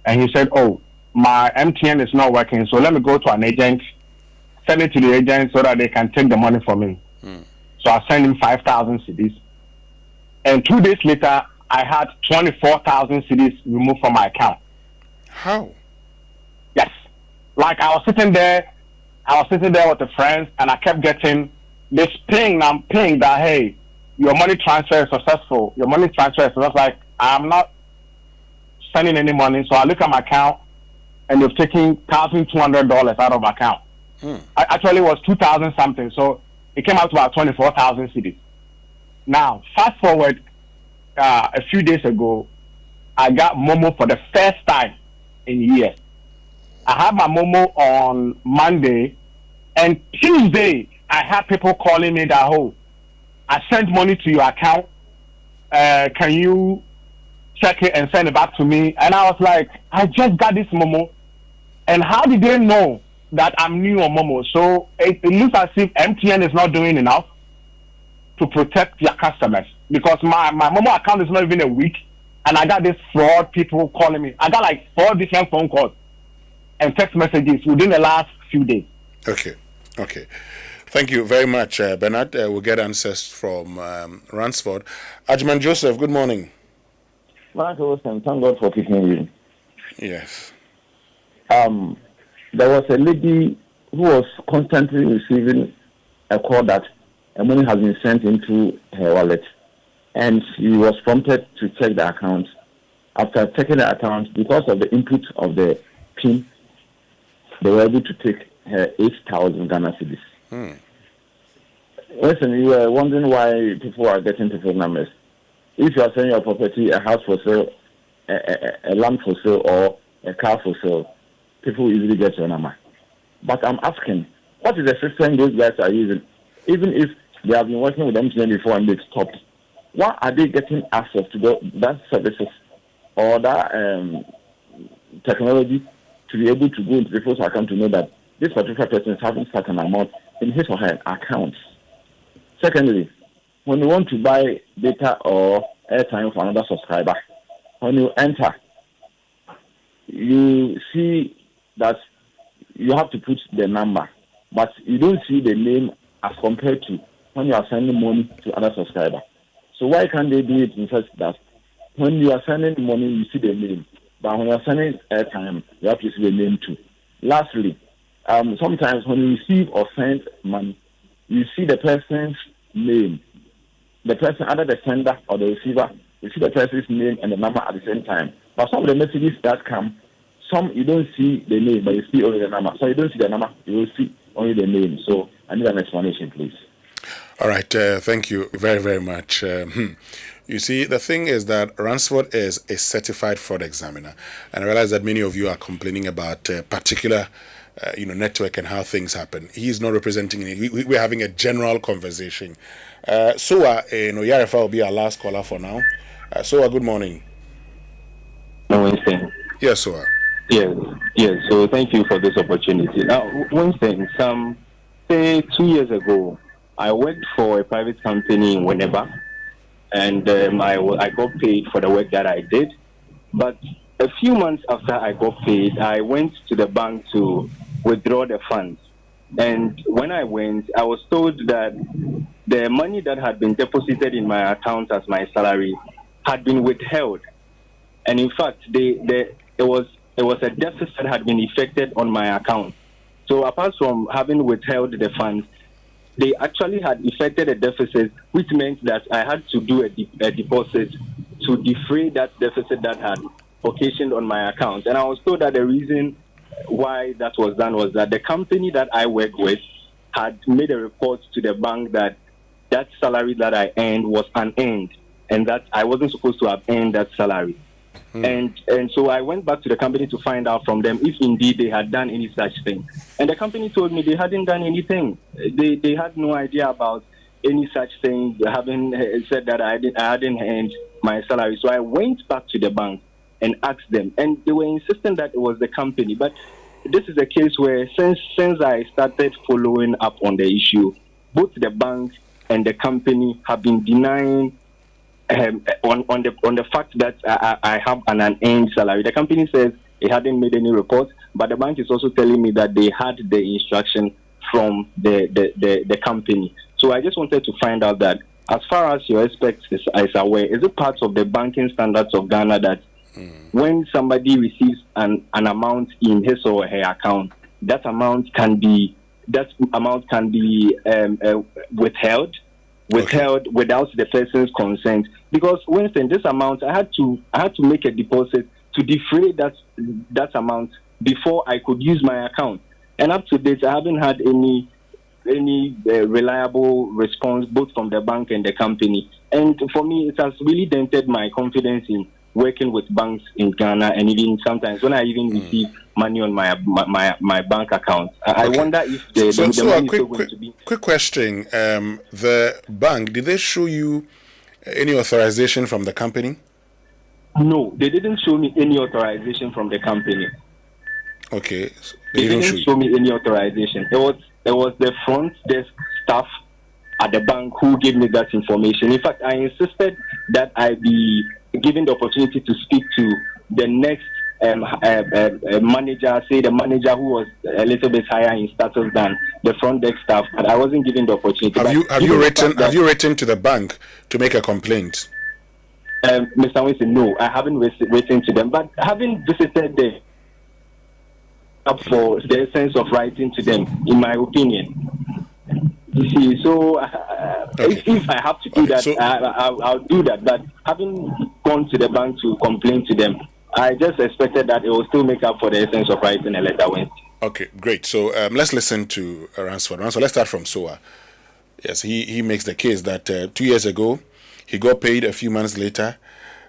S4: and he said, "Oh, my MTN is not working, so let me go to an agent, send it to the agent so that they can take the money from me." So I sent him 5,000 CDs, and 2 days later, I had 24,000 CDs removed from my account.
S1: How?
S4: Yes. Like I was sitting there with the friends, and I kept getting this ping that, hey, your money transfer is successful. Your money transfer is successful. I was like, I'm not sending any money. So I look at my account, and they've taken $1,200 out of my account. Actually, it was 2,000 something. So it came out to about 24,000 CDs. Now, fast forward a few days ago, I got Momo for the first time in years. I had my Momo on Monday, and Tuesday, I had people calling me that, oh, I sent money to your account. Can you check it and send it back to me? And I was like, I just got this Momo. And how did they know that I'm new on Momo? So it looks as if MTN is not doing enough to protect their customers, because my Momo account is not even a week, and I got this fraud people calling me. I got like 4 different phone calls and text messages within the last few days.
S1: Okay. Thank you very much, Bernard. We'll get answers from Ransford. Ajman Joseph, good morning.
S9: Marcos, and thank God for keeping you.
S1: Yes.
S9: There was a lady who was constantly receiving a call that money has been sent into her wallet, and she was prompted to check the account. After checking the account, because of the input of the PIN, they were able to take her 8,000 Ghana cedis. Listen, you were wondering why people are getting people's numbers. If you are selling your property, a house for sale, a land for sale, or a car for sale, people easily get your number. But I'm asking, what is the system those guys are using? Even if they have been working with MTN before and they've stopped, why are they getting access to that services or that technology to be able to go into people's account to know that this particular person is having certain amount in his or her account? Secondly, when you want to buy data or airtime for another subscriber, when you enter, you see that you have to put the number, but you don't see the name as compared to when you are sending money to other subscriber. So why can't they do it in such that when you are sending money, you see the name, but when you are sending airtime, you have to see the name too. Lastly, sometimes when you receive or send money, you see the person's name. The person, either the sender or the receiver, you see the person's name and the number at the same time. But some of the messages that come, some you don't see the name, but you see only the number. So you don't see the number, you will see only the name. So I need an explanation, please.
S1: All right, thank you very, very much. You see, the thing is that Ransford is a certified fraud examiner, and I realize that many of you are complaining about a particular network and how things happen. He's not representing any. We're having a general conversation. Soa Yarefa will be our last caller for now. Soa, good morning.
S13: Winston.
S1: Yes, Soa.
S13: Yes. So thank you for this opportunity. Now, Winston, say 2 years ago, I worked for a private company in Winneba, and I got paid for the work that I did. But a few months after I got paid, I went to the bank to withdraw the funds. And when I went, I was told that the money that had been deposited in my account as my salary had been withheld. And in fact, it was it was a deficit that had been effected on my account. So apart from having withheld the funds, they actually had effected a deficit, which meant that I had to do a deposit to defray that deficit that had occasioned on my account. And I was told that the reason why that was done was that the company that I work with had made a report to the bank that that salary that I earned was unearned, and that I wasn't supposed to have earned that salary. And so I went back to the company to find out from them if indeed they had done any such thing. And the company told me they hadn't done anything. They had no idea about any such thing. They haven't said that I hadn't earned my salary. So I went back to the bank and asked them, and they were insisting that it was the company. But this is a case where since I started following up on the issue, both the bank and the company have been denying on the fact that I have an unearned salary. The company says it hadn't made any report, but the bank is also telling me that they had the instruction from the company. So I just wanted to find out that, as far as your expert is aware, is it part of the banking standards of Ghana that when somebody receives an amount in his or her account, that amount can be withheld without the person's consent? Because Winston, this amount I had to make a deposit to defray that amount before I could use my account, and up to date I haven't had any reliable response both from the bank and the company. And for me, it has really dented my confidence in working with banks in Ghana, and even sometimes when I even receive money on my bank account, I wonder if the money is still going to be.
S1: Quick question: the bank, did they show you any authorization from the company?
S13: No, they didn't show me any authorization from the company.
S1: Okay, so
S13: they didn't show me any authorization. It was the front desk staff at the bank who gave me that information. In fact, I insisted that I be given the opportunity to speak to the next manager, say the manager who was a little bit higher in status than the front desk staff, but I wasn't given the opportunity.
S1: Have you written to the bank to make a complaint?
S13: Mr. Winston, no, I haven't written to them, but having visited them up for the essence of writing to them, in my opinion. You see, so if I have to do that, I'll do that. But having gone to the bank to complain to them, I just expected that it will still make up for the essence of writing a letter.
S1: Okay, great. So let's listen to Ransford. Ransford, let's start from Soa. Yes, he makes the case that 2 years ago, he got paid a few months later.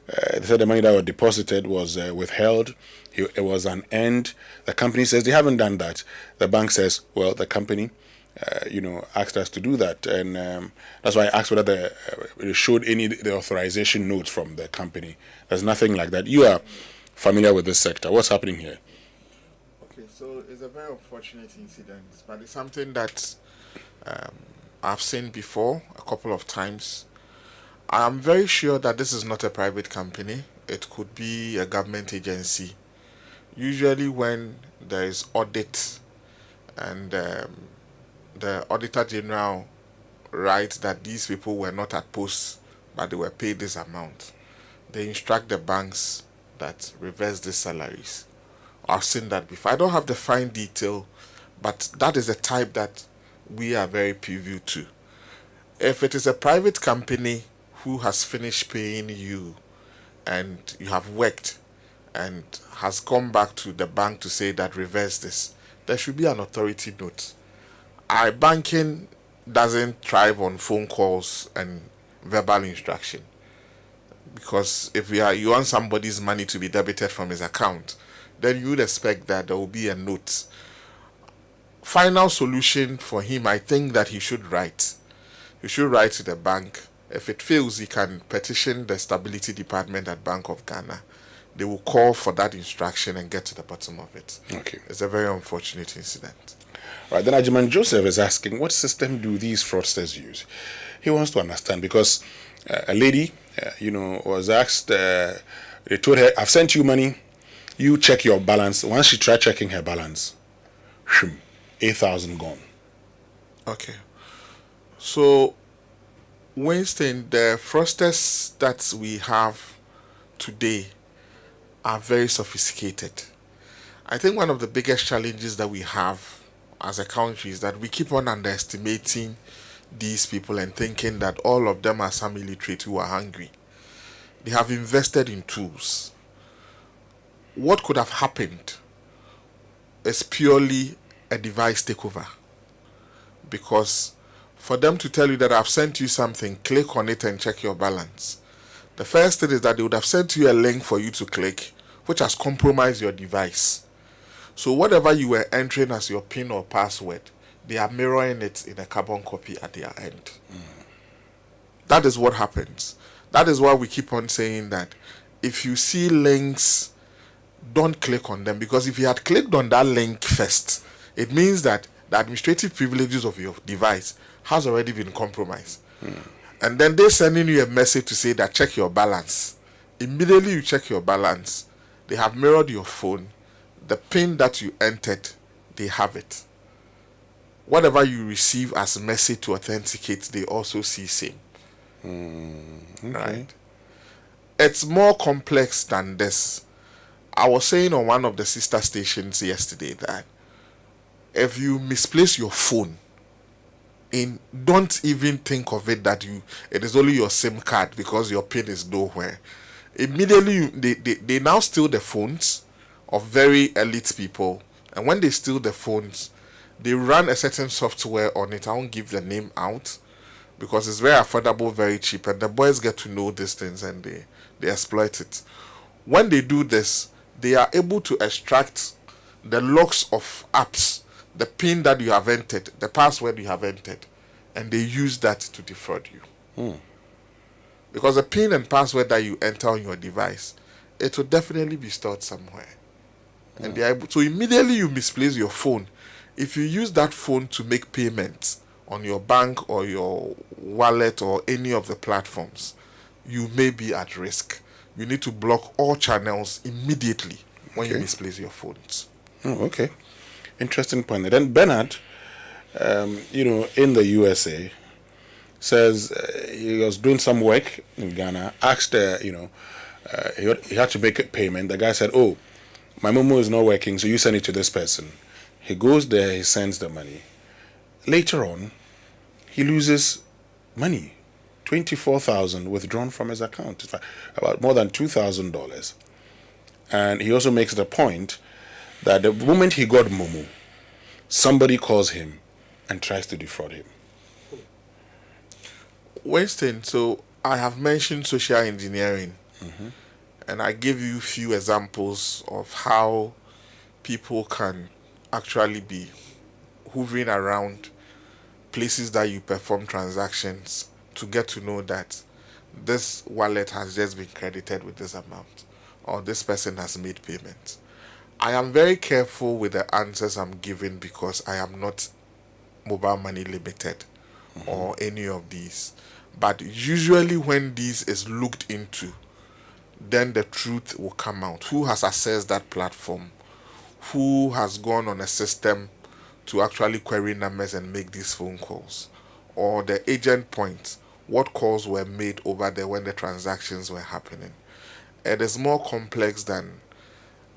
S1: They said the money that was deposited was withheld. It was unearned. The company says they haven't done that. The bank says, well, the company asked us to do that, and that's why I asked whether they showed the authorization notes from the company. There's nothing like that. You are familiar with this sector. What's happening here?
S7: Okay, so it's a very unfortunate incident, but it's something that I've seen before a couple of times. I'm very sure that this is not a private company. It could be a government agency. Usually when there is audit and the Auditor General writes that these people were not at post, but they were paid this amount, they instruct the banks that reverse these salaries. I've seen that before. I don't have the fine detail, but that is the type that we are very privy to. If it is a private company who has finished paying you and you have worked and has gone back to the bank to say that reverse this, there should be an authority note. Banking doesn't thrive on phone calls and verbal instruction, because if you want somebody's money to be debited from his account, then you would expect that there will be a note. Final solution for him, I think that he should write. He should write to the bank. If it fails, he can petition the Stability Department at Bank of Ghana. They will call for that instruction and get to the bottom of it.
S1: Okay.
S7: It's a very unfortunate incident.
S1: Right, then Ajiman Joseph is asking, what system do these fraudsters use? He wants to understand, because a lady, was asked, they told her, I've sent you money, you check your balance. Once she tried checking her balance, 8,000 gone.
S7: Okay. So, Winston, the fraudsters that we have today are very sophisticated. I think one of the biggest challenges that we have as a country is that we keep on underestimating these people and thinking that all of them are some illiterate who are hungry. They have invested in tools. What could have happened is purely a device takeover. Because for them to tell you that I've sent you something, click on it and check your balance. The first thing is that they would have sent you a link for you to click, which has compromised your device. So whatever you were entering as your PIN or password, they are mirroring it in a carbon copy at their end. That is what happens. That is why we keep on saying that if you see links, don't click on them, because if you had clicked on that link first, it means that the administrative privileges of your device has already been compromised. And then they're sending you a message to say that check your balance. Immediately you check your balance, they have mirrored your phone. The PIN that you entered, they have it. Whatever you receive as a message to authenticate, they also see same.
S1: Okay.
S7: Right? It's more complex than this. I was saying on one of the sister stations yesterday that if you misplace your phone, don't even think of it that it is only your SIM card because your PIN is nowhere. Immediately, they now steal the phones of very elite people, and when they steal the phones, they run a certain software on it. I won't give the name out because it's very affordable, very cheap, and the boys get to know these things and they exploit it. When they do this, they are able to extract the logs of apps, the PIN that you have entered, the password you have entered, and they use that to defraud you. Because the PIN and password that you enter on your device, it will definitely be stored somewhere. And they are able to, immediately you misplace your phone. If you use that phone to make payments on your bank or your wallet or any of the platforms, you may be at risk. You need to block all channels immediately when you misplace your phones.
S1: Oh, okay. Interesting point. Then Bernard, in the USA, says he was doing some work in Ghana, asked, he had to make a payment. The guy said, oh, my Momo is not working, so you send it to this person. He goes there, he sends the money. Later on, he loses money. 24,000 withdrawn from his account. It's about more than $2,000. And he also makes the point that the moment he got Momo, somebody calls him and tries to defraud him.
S7: Winston, so I have mentioned social engineering, and I give you a few examples of how people can actually be hovering around places that you perform transactions to get to know that this wallet has just been credited with this amount, or this person has made payments. I am very careful with the answers I'm giving because I am not Mobile Money Limited or any of these. But usually when this is looked into, then the truth will come out. Who has accessed that platform? Who has gone on a system to actually query numbers and make these phone calls? Or the agent point, what calls were made over there when the transactions were happening? It is more complex than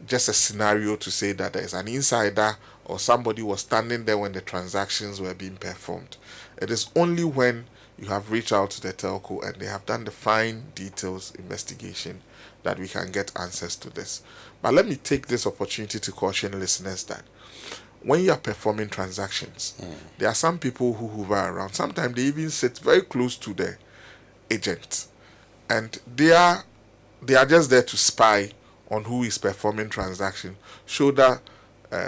S7: just a scenario to say that there is an insider or somebody was standing there when the transactions were being performed. It is only when you have reached out to the telco and they have done the fine details investigation that we can get answers to this. But let me take this opportunity to caution listeners that when you are performing transactions, there are some people who hover around. Sometimes they even sit very close to the agent, and they are just there to spy on who is performing transaction, shoulder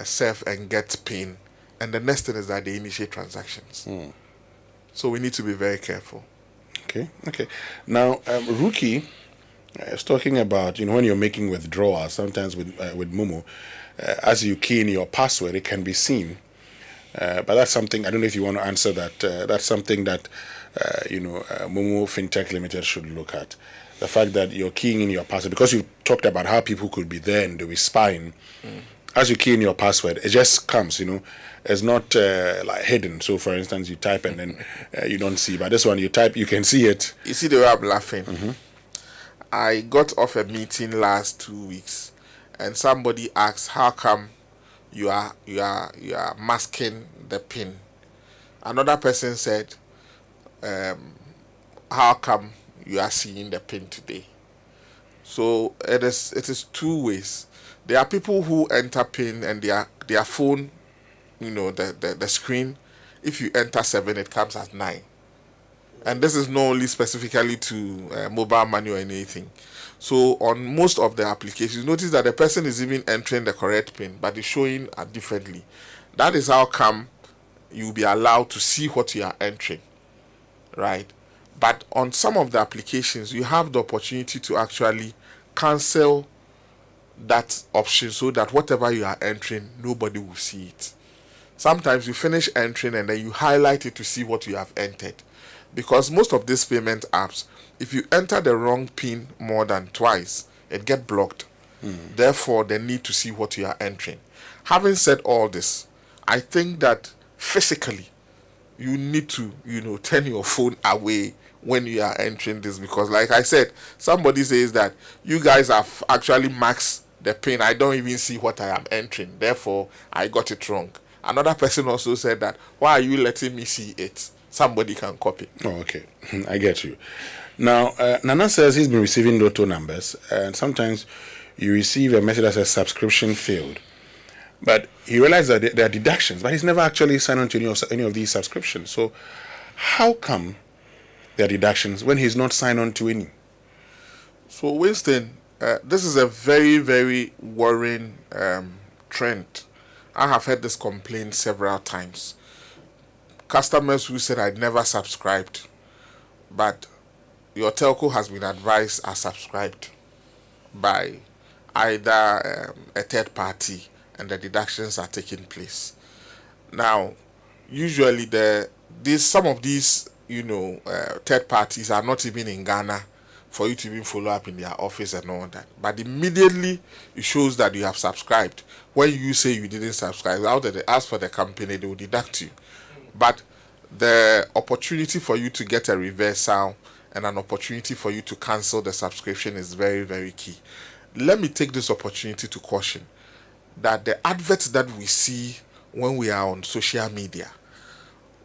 S7: serve and get PIN, and the next thing is that they initiate transactions. So we need to be very careful.
S1: Okay. Now, Rookie is talking about, when you're making withdrawals, sometimes with Momo, as you key in your password, it can be seen. But that's something, I don't know if you want to answer that. That's something that, Momo FinTech Limited should look at. The fact that you're keying in your password, because you talked about how people could be there and they be spying. As you key in your password, it just comes, it's not like hidden. So, for instance, you type and then you don't see. But this one, you type, you can see it.
S7: You see the way I'm laughing? I got off a meeting last 2 weeks, and somebody asks, how come you are masking the pin? Another person said, how come you are seeing the pin today? So it is two ways. There are people who enter pin and their phone, the screen, if you enter 7, it comes at 9. And this is not only specifically to mobile money or anything. So on most of the applications, notice that the person is even entering the correct pin, but it's showing differently. That is how come you'll be allowed to see what you are entering, right? But on some of the applications, you have the opportunity to actually cancel that option so that whatever you are entering, nobody will see it. Sometimes you finish entering and then you highlight it to see what you have entered. Because most of these payment apps, if you enter the wrong pin more than twice, it gets blocked. Therefore, they need to see what you are entering. Having said all this, I think that physically, you need to, turn your phone away when you are entering this, because like I said, somebody says that you guys have actually maxed the pin. I don't even see what I am entering. Therefore, I got it wrong. Another person also said that, why are you letting me see it? Somebody can copy.
S1: Oh, okay. I get you. Now, Nana says he's been receiving lotto numbers, and sometimes you receive a message that says subscription failed. But he realized that there are deductions, but he's never actually signed on to any of these subscriptions. So how come there are deductions when he's not signed on to any?
S7: So Winston, this is a very, very worrying trend. I have heard this complaint several times. Customers who said, I'd never subscribed, but your telco has been advised as subscribed by either a third party, and the deductions are taking place. Now, usually some of these third parties are not even in Ghana for you to even follow up in their office and all that. But immediately it shows that you have subscribed. When you say you didn't subscribe, out of the ask for the company, they will deduct you. But the opportunity for you to get a reversal and an opportunity for you to cancel the subscription is very, very key. Let me take this opportunity to caution that the adverts that we see when we are on social media,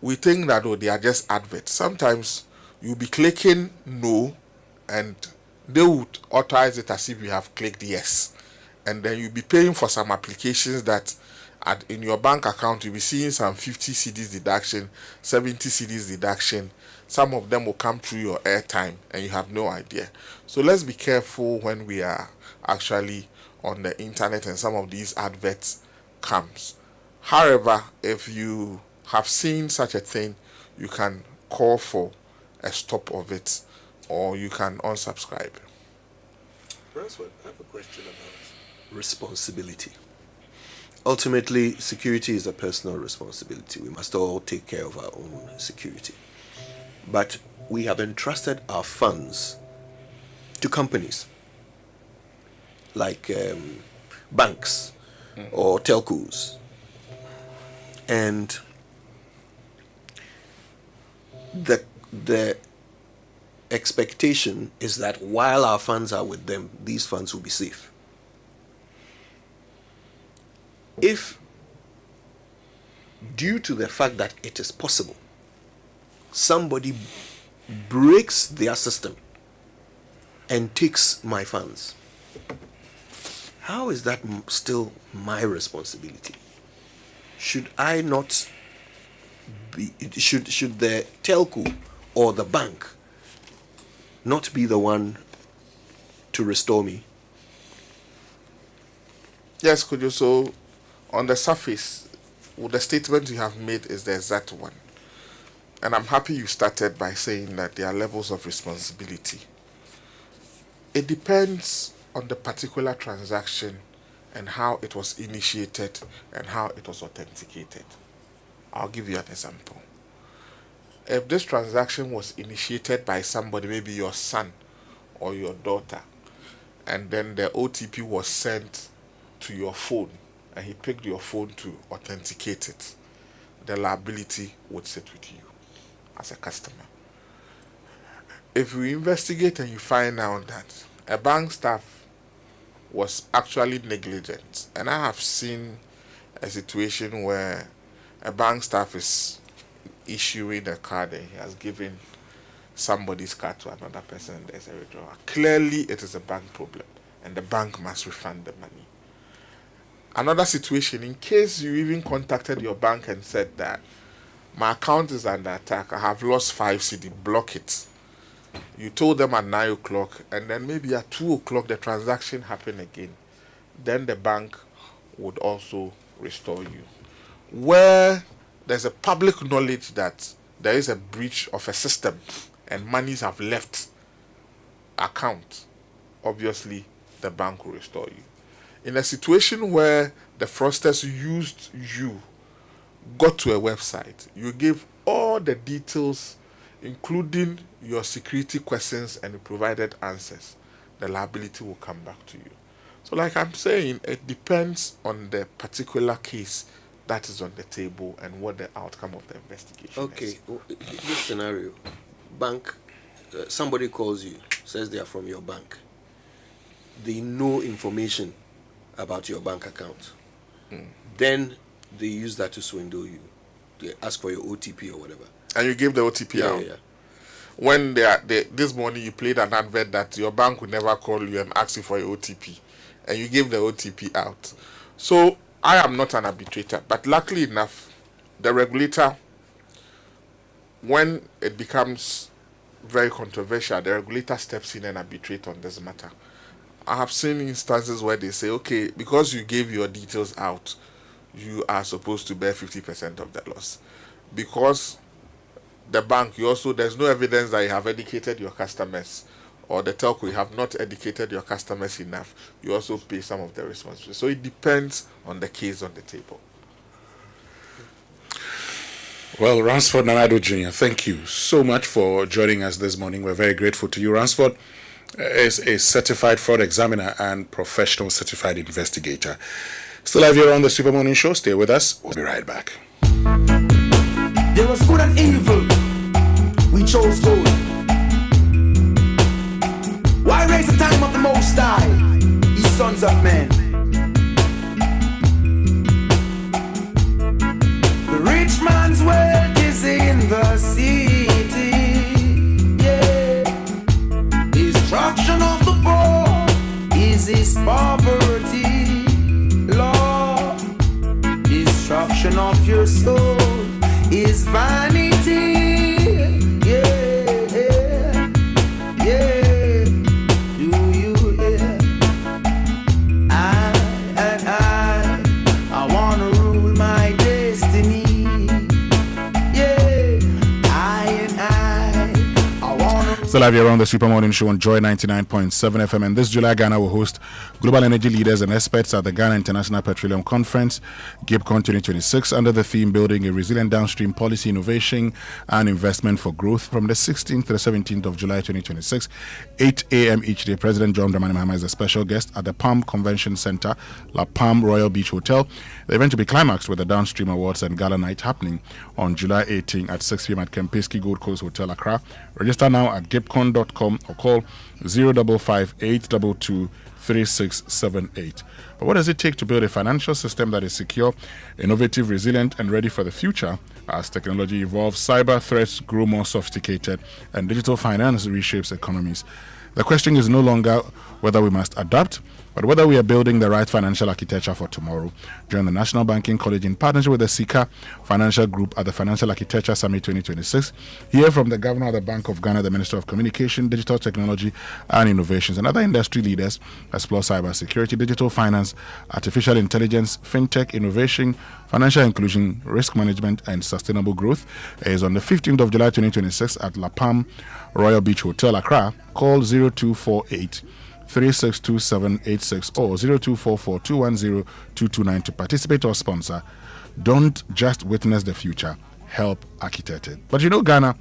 S7: we think that they are just adverts. Sometimes you'll be clicking no, and they would authorize it as if you have clicked yes. And then you'll be paying for some applications that in your bank account, you'll be seeing some 50 cedis deduction, 70 cedis deduction. Some of them will come through your airtime and you have no idea. So let's be careful when we are actually on the internet and some of these adverts comes. However, if you have seen such a thing, you can call for a stop of it, or you can unsubscribe.
S6: Bransford, I have a question about responsibility. Ultimately, security is a personal responsibility. We must all take care of our own security. But we have entrusted our funds to companies like banks or telcos. And the expectation is that while our funds are with them, these funds will be safe. If, due to the fact that it is possible, somebody breaks their system and takes my funds, how is that still my responsibility? Should I not be, should the telco or the bank not be the one to restore me?
S7: Yes, Kojo. So on the surface, the statement you have made is the exact one. And I'm happy you started by saying that there are levels of responsibility. It depends on the particular transaction and how it was initiated and how it was authenticated. I'll give you an example. If this transaction was initiated by somebody, maybe your son or your daughter, and then the OTP was sent to your phone, and he picked your phone to authenticate it, the liability would sit with you as a customer. If you investigate and you find out that a bank staff was actually negligent. And I have seen a situation where a bank staff is issuing a card and he has given somebody's card to another person and there's a withdrawal. Clearly, it is a bank problem and the bank must refund the money. Another situation, in case you even contacted your bank and said that my account is under attack, I have lost 5 cedi, block it. You told them at 9 o'clock and then maybe at 2 o'clock the transaction happened again. Then the bank would also restore you. Where there's a public knowledge that there is a breach of a system and monies have left account, obviously the bank will restore you. In a situation where the fraudsters used you, got to a website, you gave all the details, including your security questions and the provided answers, the liability will come back to you. So like I'm saying, it depends on the particular case that is on the table and what the outcome of the investigation is.
S6: Okay, this scenario, bank, somebody calls you, says they are from your bank. They know information about your bank account. Then they use that to swindle you. They ask for your OTP or whatever.
S7: And you give the OTP out?
S6: Yeah.
S7: When this morning you played an advert that your bank would never call you and ask you for your OTP, and you give the OTP out. So I am not an arbitrator, but luckily enough, the regulator, when it becomes very controversial, the regulator steps in and arbitrates on this matter. I have seen instances where they say, okay, because you gave your details out, you are supposed to bear 50% of the loss. Because the bank, there's no evidence that you have educated your customers, or the telco, you have not educated your customers enough, you also pay some of the responsibility. So it depends on the case on the table.
S1: Well, Ransford Nanado Jr., thank you so much for joining us this morning. We're very grateful to you. Ransford is a certified fraud examiner and professional certified investigator. Still have you on the Super Morning Show. Stay with us. We'll be right back.
S14: There was good and evil. We chose good. Why raise the time of the Most High, ye sons of men? The rich man's wealth is in the city. Yeah. Destruction of the poor is his poverty. Lord, destruction of your soul is vanity.
S1: Still have you around the Super Morning Show on Joy 99.7 FM. And this July, Ghana will host global energy leaders and experts at the Ghana International Petroleum Conference, GIPCON 2026, under the theme Building a Resilient Downstream Policy Innovation and Investment for Growth from the 16th to the 17th of July 2026, 8 a.m. each day. President John Dramani Mahama is a special guest at the Palm Convention Center, La Palm Royal Beach Hotel. The event will be climaxed with the Downstream Awards and Gala Night happening on July 18 at 6 p.m. at Kempinski Gold Coast Hotel, Accra. Register now at gipcon.com or call 055-822-3678. But what does it take to build a financial system that is secure, innovative, resilient, and ready for the future? As technology evolves, cyber threats grow more sophisticated, and digital finance reshapes economies. The question is no longer whether we must adapt, but whether we are building the right financial architecture for tomorrow. Join the National Banking College in partnership with the Sika Financial Group at the Financial Architecture Summit 2026. Hear from the Governor of the Bank of Ghana, the Minister of Communication, Digital Technology and Innovations, and other industry leaders. Explore cybersecurity, digital finance, artificial intelligence, fintech, innovation, financial inclusion, risk management, and sustainable growth. It is on the 15th of July 2026 at La Palm Royal Beach Hotel, Accra. Call 0248 362786 or 0244210229 to participate or sponsor. Don't just witness the future, help architect it. But you know, Ghana,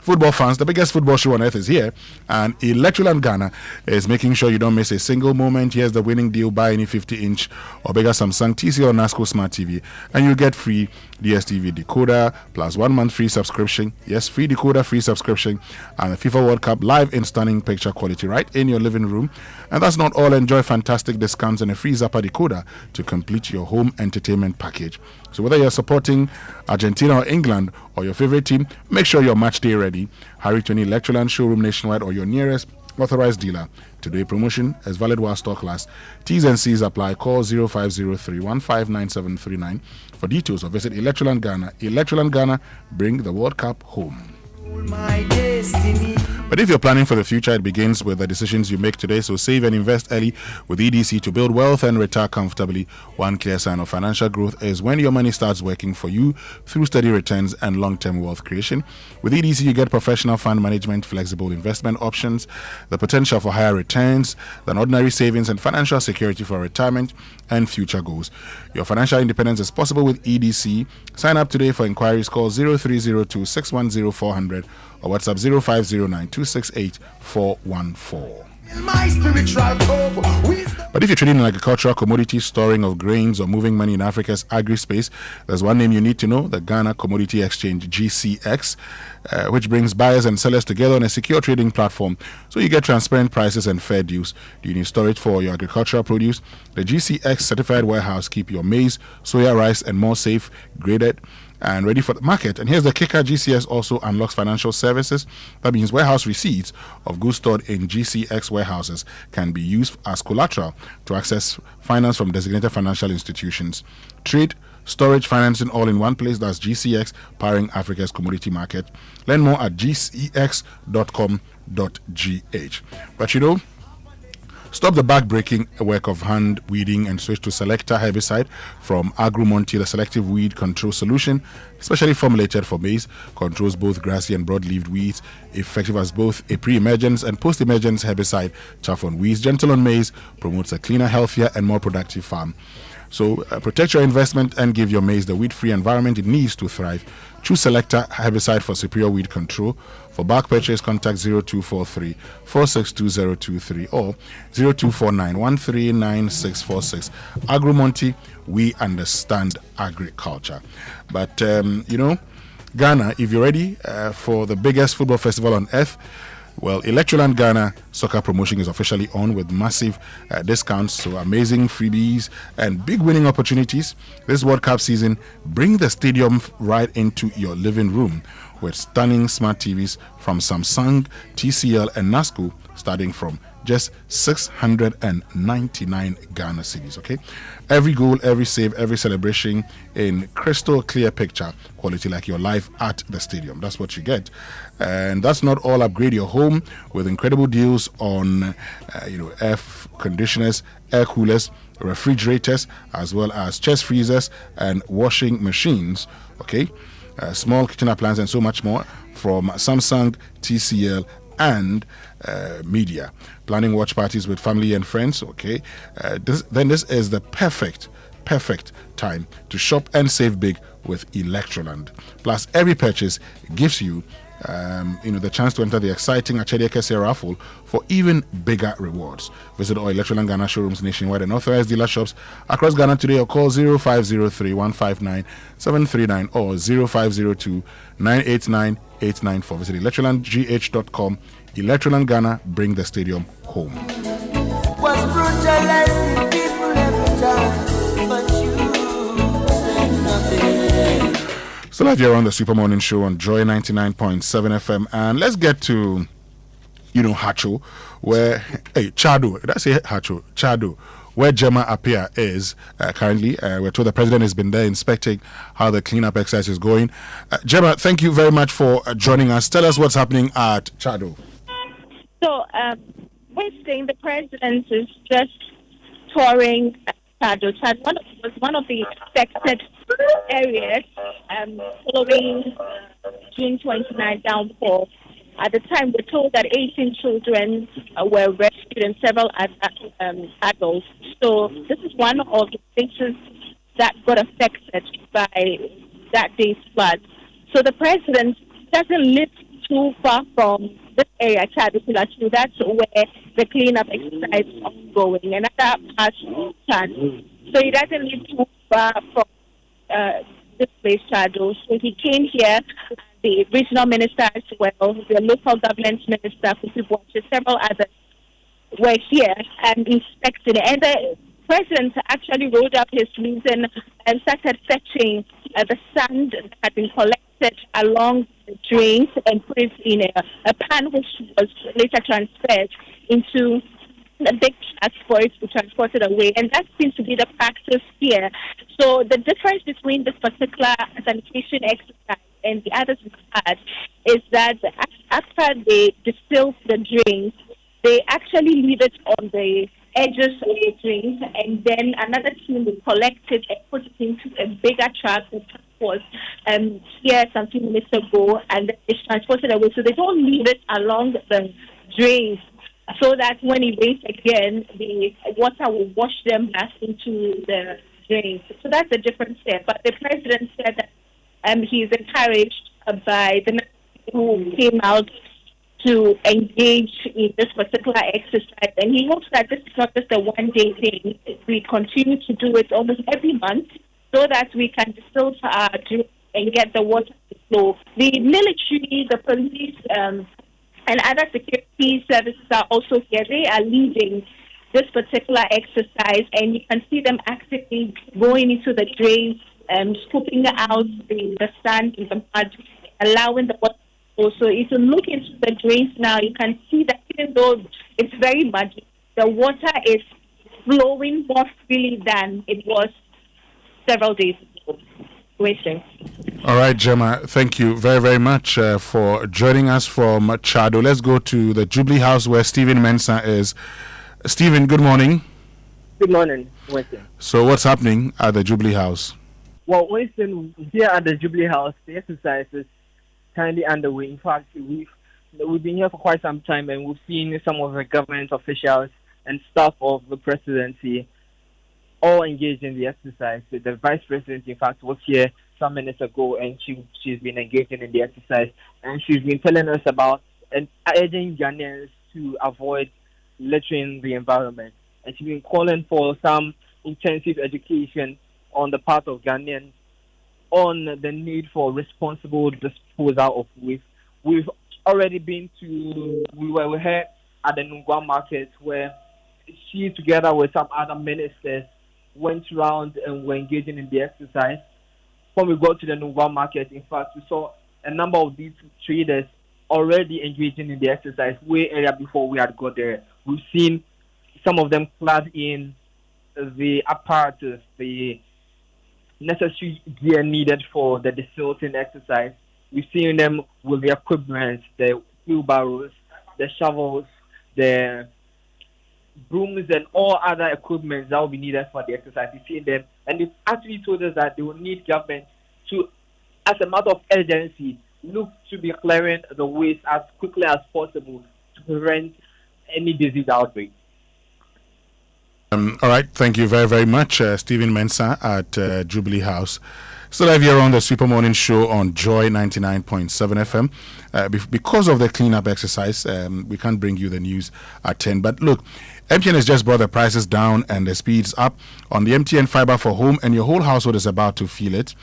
S1: football fans, the biggest football show on earth is here, and Electroland Ghana is making sure you don't miss a single moment. Here's the winning deal: buy any 50-inch or bigger Samsung, TCL or NASCO Smart TV, and you get free DSTV decoder plus 1 month free subscription. Yes, free decoder, free subscription, and the FIFA World Cup live in stunning picture quality right in your living room. And that's not all. Enjoy fantastic discounts and a free Zappa decoder to complete your home entertainment package. So whether you're supporting Argentina or England or your favorite team, make sure you're match day ready. Hurry to any Electroland showroom nationwide or your nearest authorized dealer. Today promotion is valid while stock lasts. T's and C's apply. Call 0503-159739 for details, or visit Electroland Ghana. Electroland Ghana, bring the World Cup home. But if you're planning for the future, it begins with the decisions you make today. So save and invest early with EDC to build wealth and retire comfortably. One clear sign of financial growth is when your money starts working for you through steady returns and long-term wealth creation. With EDC, you get professional fund management, flexible investment options, the potential for higher returns than ordinary savings, and financial security for retirement and future goals. Your financial independence is possible with EDC. Sign up today. For inquiries, call 0302-610-400 or WhatsApp 0509-268-414. But if you're trading in agricultural commodities, storing of grains, or moving money in Africa's agri-space, there's one name you need to know: the Ghana Commodity Exchange, GCX, which brings buyers and sellers together on a secure trading platform, so you get transparent prices and fair deals. Do you need storage for your agricultural produce? The GCX certified warehouse keep your maize, soya, rice, and more safe, graded, and ready for the market. And here's the kicker: GCS also unlocks financial services. That means warehouse receipts of goods stored in GCX warehouses can be used as collateral to access finance from designated financial institutions. Trade, storage, financing all in one place. That's GCX, powering Africa's commodity market. Learn more at gcx.com.gh. But you know, stop the back-breaking work of hand weeding and switch to Selector herbicide from Agromonti, the selective weed control solution, specially formulated for maize. Controls both grassy and broad-leaved weeds, effective as both a pre-emergence and post-emergence herbicide. Tough on weeds, gentle on maize, promotes a cleaner, healthier, and more productive farm. So protect your investment and give your maize the weed-free environment it needs to thrive. Choose Selector herbicide for superior weed control. For bulk purchase, contact 0243-462023 or 0249-139646. Agromonti, we understand agriculture. But, you know, Ghana, if you're ready for the biggest football festival on earth, well, Electroland Ghana soccer promotion is officially on with massive discounts, so amazing freebies and big winning opportunities. This World Cup season, bring the stadium right into your living room with stunning smart TVs from Samsung, TCL, and NASCO, starting from just 699 Ghana cedis. Okay, every goal, every save, every celebration in crystal clear picture quality, like your life at the stadium. That's what you get. And that's not all. Upgrade your home with incredible deals on air conditioners, air coolers, refrigerators, as well as chest freezers and washing machines. Okay, small kitchen appliances and so much more from Samsung, TCL, and media. Planning watch parties with family and friends. Okay, this is the perfect time to shop and save big with Electroland. Plus, every purchase gives you the chance to enter the exciting Achede Kese raffle for even bigger rewards. Visit all Electroland Ghana showrooms nationwide and authorized dealer shops across Ghana today, or call 0503-159-739 or 0502-989-894. Visit electrolandgh.com. Electroland Ghana, bring the stadium home.
S26: Was brutalizing people every time, but you said nothing.
S1: Still live here on the Super Morning Show on Joy 99.7 FM, and let's get to Hacho, where Chado, did I say Hacho? Chado, where Gemma Appiah is currently. We're told the president has been there inspecting how the cleanup exercise is going. Gemma, thank you very much for joining us. Tell us what's happening at Chado.
S16: So, Winston, the president is just touring Chado. Chado was one of the affected areas following June 29 downpour. At the time, we're told that 18 children were rescued and several adults. So this is one of the places that got affected by that day's flood. So the president doesn't live too far from this area, Chadupilatu. That's where the cleanup exercise is ongoing. Another part, Chad. So he doesn't live too far from this place, Chado. So he came here, the regional minister as well, the local government minister, several others were here and inspected it. And the president actually rolled up his sleeves and started fetching the sand that had been collected along the drains and put it in a pan, which was later transferred into a big truck for it to be transported away. And that seems to be the practice here. So the difference between this particular sanitation exercise and the others we've had is that after they distill the drains, they actually leave it on the edges of the drains, and then another team will collect it and put it into a bigger truck that was here some few minutes ago, and then it's transported away. So they don't leave it along the drains, so that when it rains again, the water will wash them back into the drains. So that's the difference there. But the president said that he is encouraged by the men who came out to engage in this particular exercise, and he hopes that this is not just a one-day thing. We continue to do it almost every month so that we can distill our drink and get the water to flow. The military, the police, and other security services are also here. They are leading this particular exercise, and you can see them actively going into the drains, scooping out the sand in the mud, allowing the water. So if you look into the drains now, you can see that even though it's very muddy, the water is flowing more freely than it was several days ago. Winston.
S1: All right, Gemma, thank you very, very much for joining us from Chado. Let's go to the Jubilee House where Stephen Mensah is. Stephen, good morning.
S17: Good morning, Winston.
S1: So what's happening at the Jubilee House?
S17: Well, Winston, here at the Jubilee House, the exercise is kindly underway. In fact, we've been here for quite some time, and we've seen some of the government officials and staff of the presidency all engaged in the exercise. The vice president, in fact, was here some minutes ago, and she's been engaging in the exercise, and she's been telling us about and urging Ghanaians to avoid littering the environment. And she's been calling for some intensive education on the part of Ghanaians on the need for responsible disposal of waste. We've already been we were here at the Nungwa market where she, together with some other ministers, went around and were engaging in the exercise. When we got to the Nungwa market, in fact, we saw a number of these traders already engaging in the exercise way earlier before we had got there. We've seen some of them clad in the apparatus, the necessary gear needed for the desilting exercise. We've seen them with the equipment, the wheelbarrows, the shovels, the brooms, and all other equipment that will be needed for the exercise. We've seen them, and they've actually told us that they will need government to, as a matter of urgency, look to be clearing the waste as quickly as possible to prevent any disease outbreak.
S1: All right, thank you very, very much, Stephen Mensah at Jubilee House. Still have here on the Super Morning Show on Joy 99.7 FM. Because of the cleanup exercise, we can't bring you the news at 10. But look, MTN has just brought the prices down and the speeds up on the MTN fiber for home, and your whole household is about to feel it.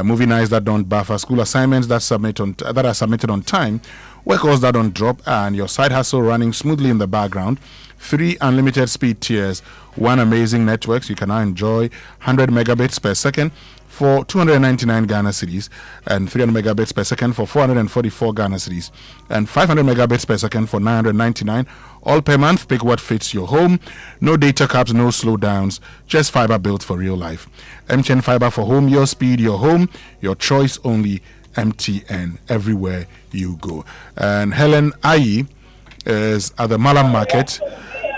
S1: Movie nights that don't buffer, school assignments that are submitted on time, work calls that don't drop, and your side hustle running smoothly in the background. 3 unlimited speed tiers, 1 amazing networks. You can now enjoy 100 megabits per second for 299 Ghana cedis, and 300 megabits per second for 444 Ghana cedis, and 500 megabits per second for 999, all per month. Pick what fits your home. No data caps, no slowdowns, just fiber built for real life. MTN fiber for home, your speed, your home, your choice only. MTN, everywhere you go. And Helen Ayi is at the Malam Market.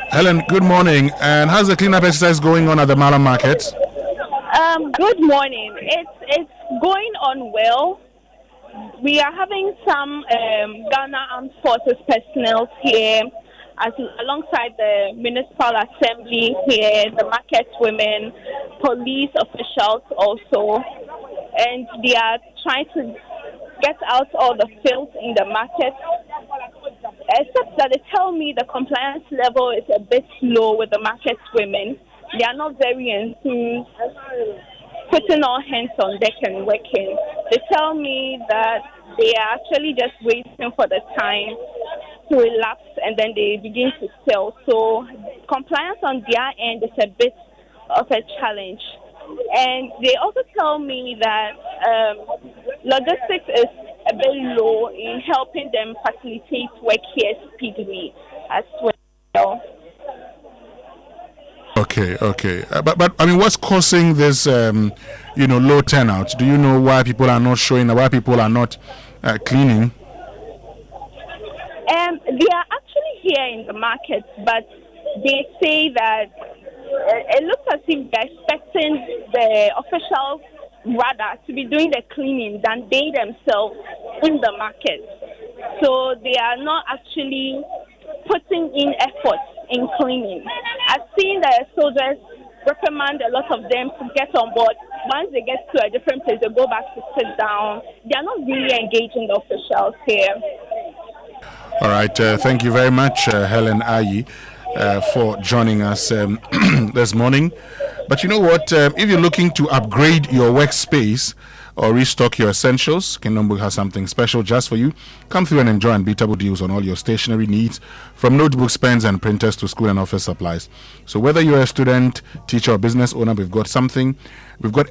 S1: Helen, good morning. And how's the cleanup exercise going on at the Malam Market?
S16: Good morning. It's going on well. We are having some Ghana Armed Forces personnel here, alongside the Municipal Assembly here, the market women, police officials also, and they are trying to get out all the filth in the market. Except that they tell me the compliance level is a bit low with the market women. They are not very enthused, putting all hands on deck and working. They tell me that they are actually just waiting for the time to elapse and then they begin to sell. So compliance on their end is a bit of a challenge. And they also tell me that logistics is a bit low in helping them facilitate work here speedily as well.
S1: Okay. But I mean, what's causing this, low turnout? Do you know why people are not showing, why people are not cleaning?
S16: They are actually here in the market, but they say that it looks as if they're expecting the officials rather to be doing the cleaning than they themselves in the market. So they are not actually putting in effort in cleaning. I've seen the soldiers reprimand a lot of them to get on board. Once they get to a different place, they go back to sit down. They are not really engaging the officials here.
S1: All right. Thank you very much, Helen Ayi, for joining us this morning. But you know what? If you're looking to upgrade your workspace or restock your essentials, Kingdom Book has something special just for you. Come through and enjoy unbeatable deals on all your stationery needs, from notebooks, pens, and printers to school and office supplies. So whether you're a student, teacher, or business owner, we've got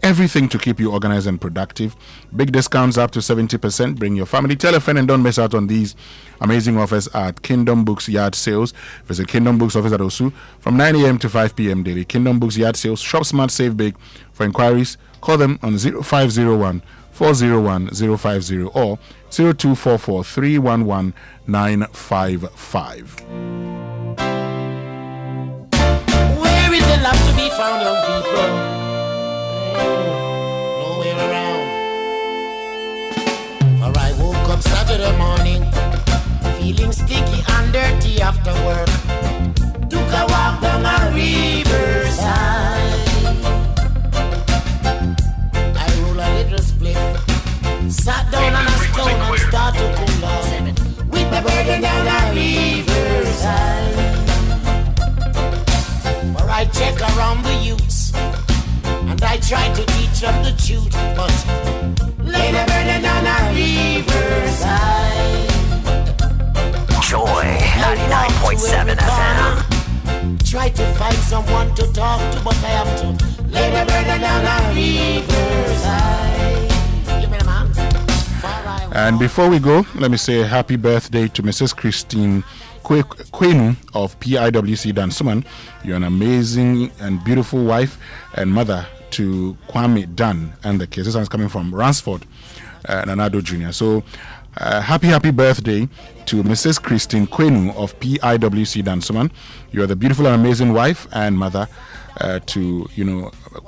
S1: everything to keep you organized and productive. Big discounts up to 70%. Bring your family, tell a friend, and don't miss out on these amazing offers at Kingdom Books Yard Sales. Visit Kingdom Books office at Osu from 9 a.m. to 5 p.m. daily. Kingdom Books Yard Sales. Shop smart, save big. For inquiries, call them on 0501 401 050 or 0244 311 955.
S18: Where is the love to be found, young people? Nowhere around. For I woke up Saturday morning, feeling sticky and dirty after work. Took a walk down a riverside. I roll a little split, sat down on a stone and start to cool down. With my burden down a riverside. For I check around the youths and I try to teach them the truth, but lay the burden down a riverside.
S19: Joy 99.7 FM.
S18: Try to find someone to talk to, but I have to lay the burden down a riverside. You mean, man?
S1: And before we go, let me say a happy birthday to Mrs. Christine Kwenu of PIWC Dansuman. You're an amazing and beautiful wife and mother to Kwame Dan and the kids. This one's coming from Ransford, Nanado Jr. So happy birthday to Mrs. Christine Kwenu of PIWC Dansuman. You're the beautiful and amazing wife and mother to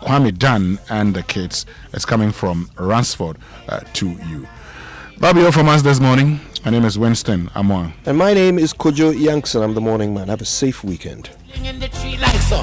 S1: Kwame Dan and the kids. It's coming from Ransford to you. That'll be all from us this morning. My name is Winston Amoah.
S6: And my name is Kojo Yankson. I'm the morning man. Have a safe weekend.
S18: In the tree like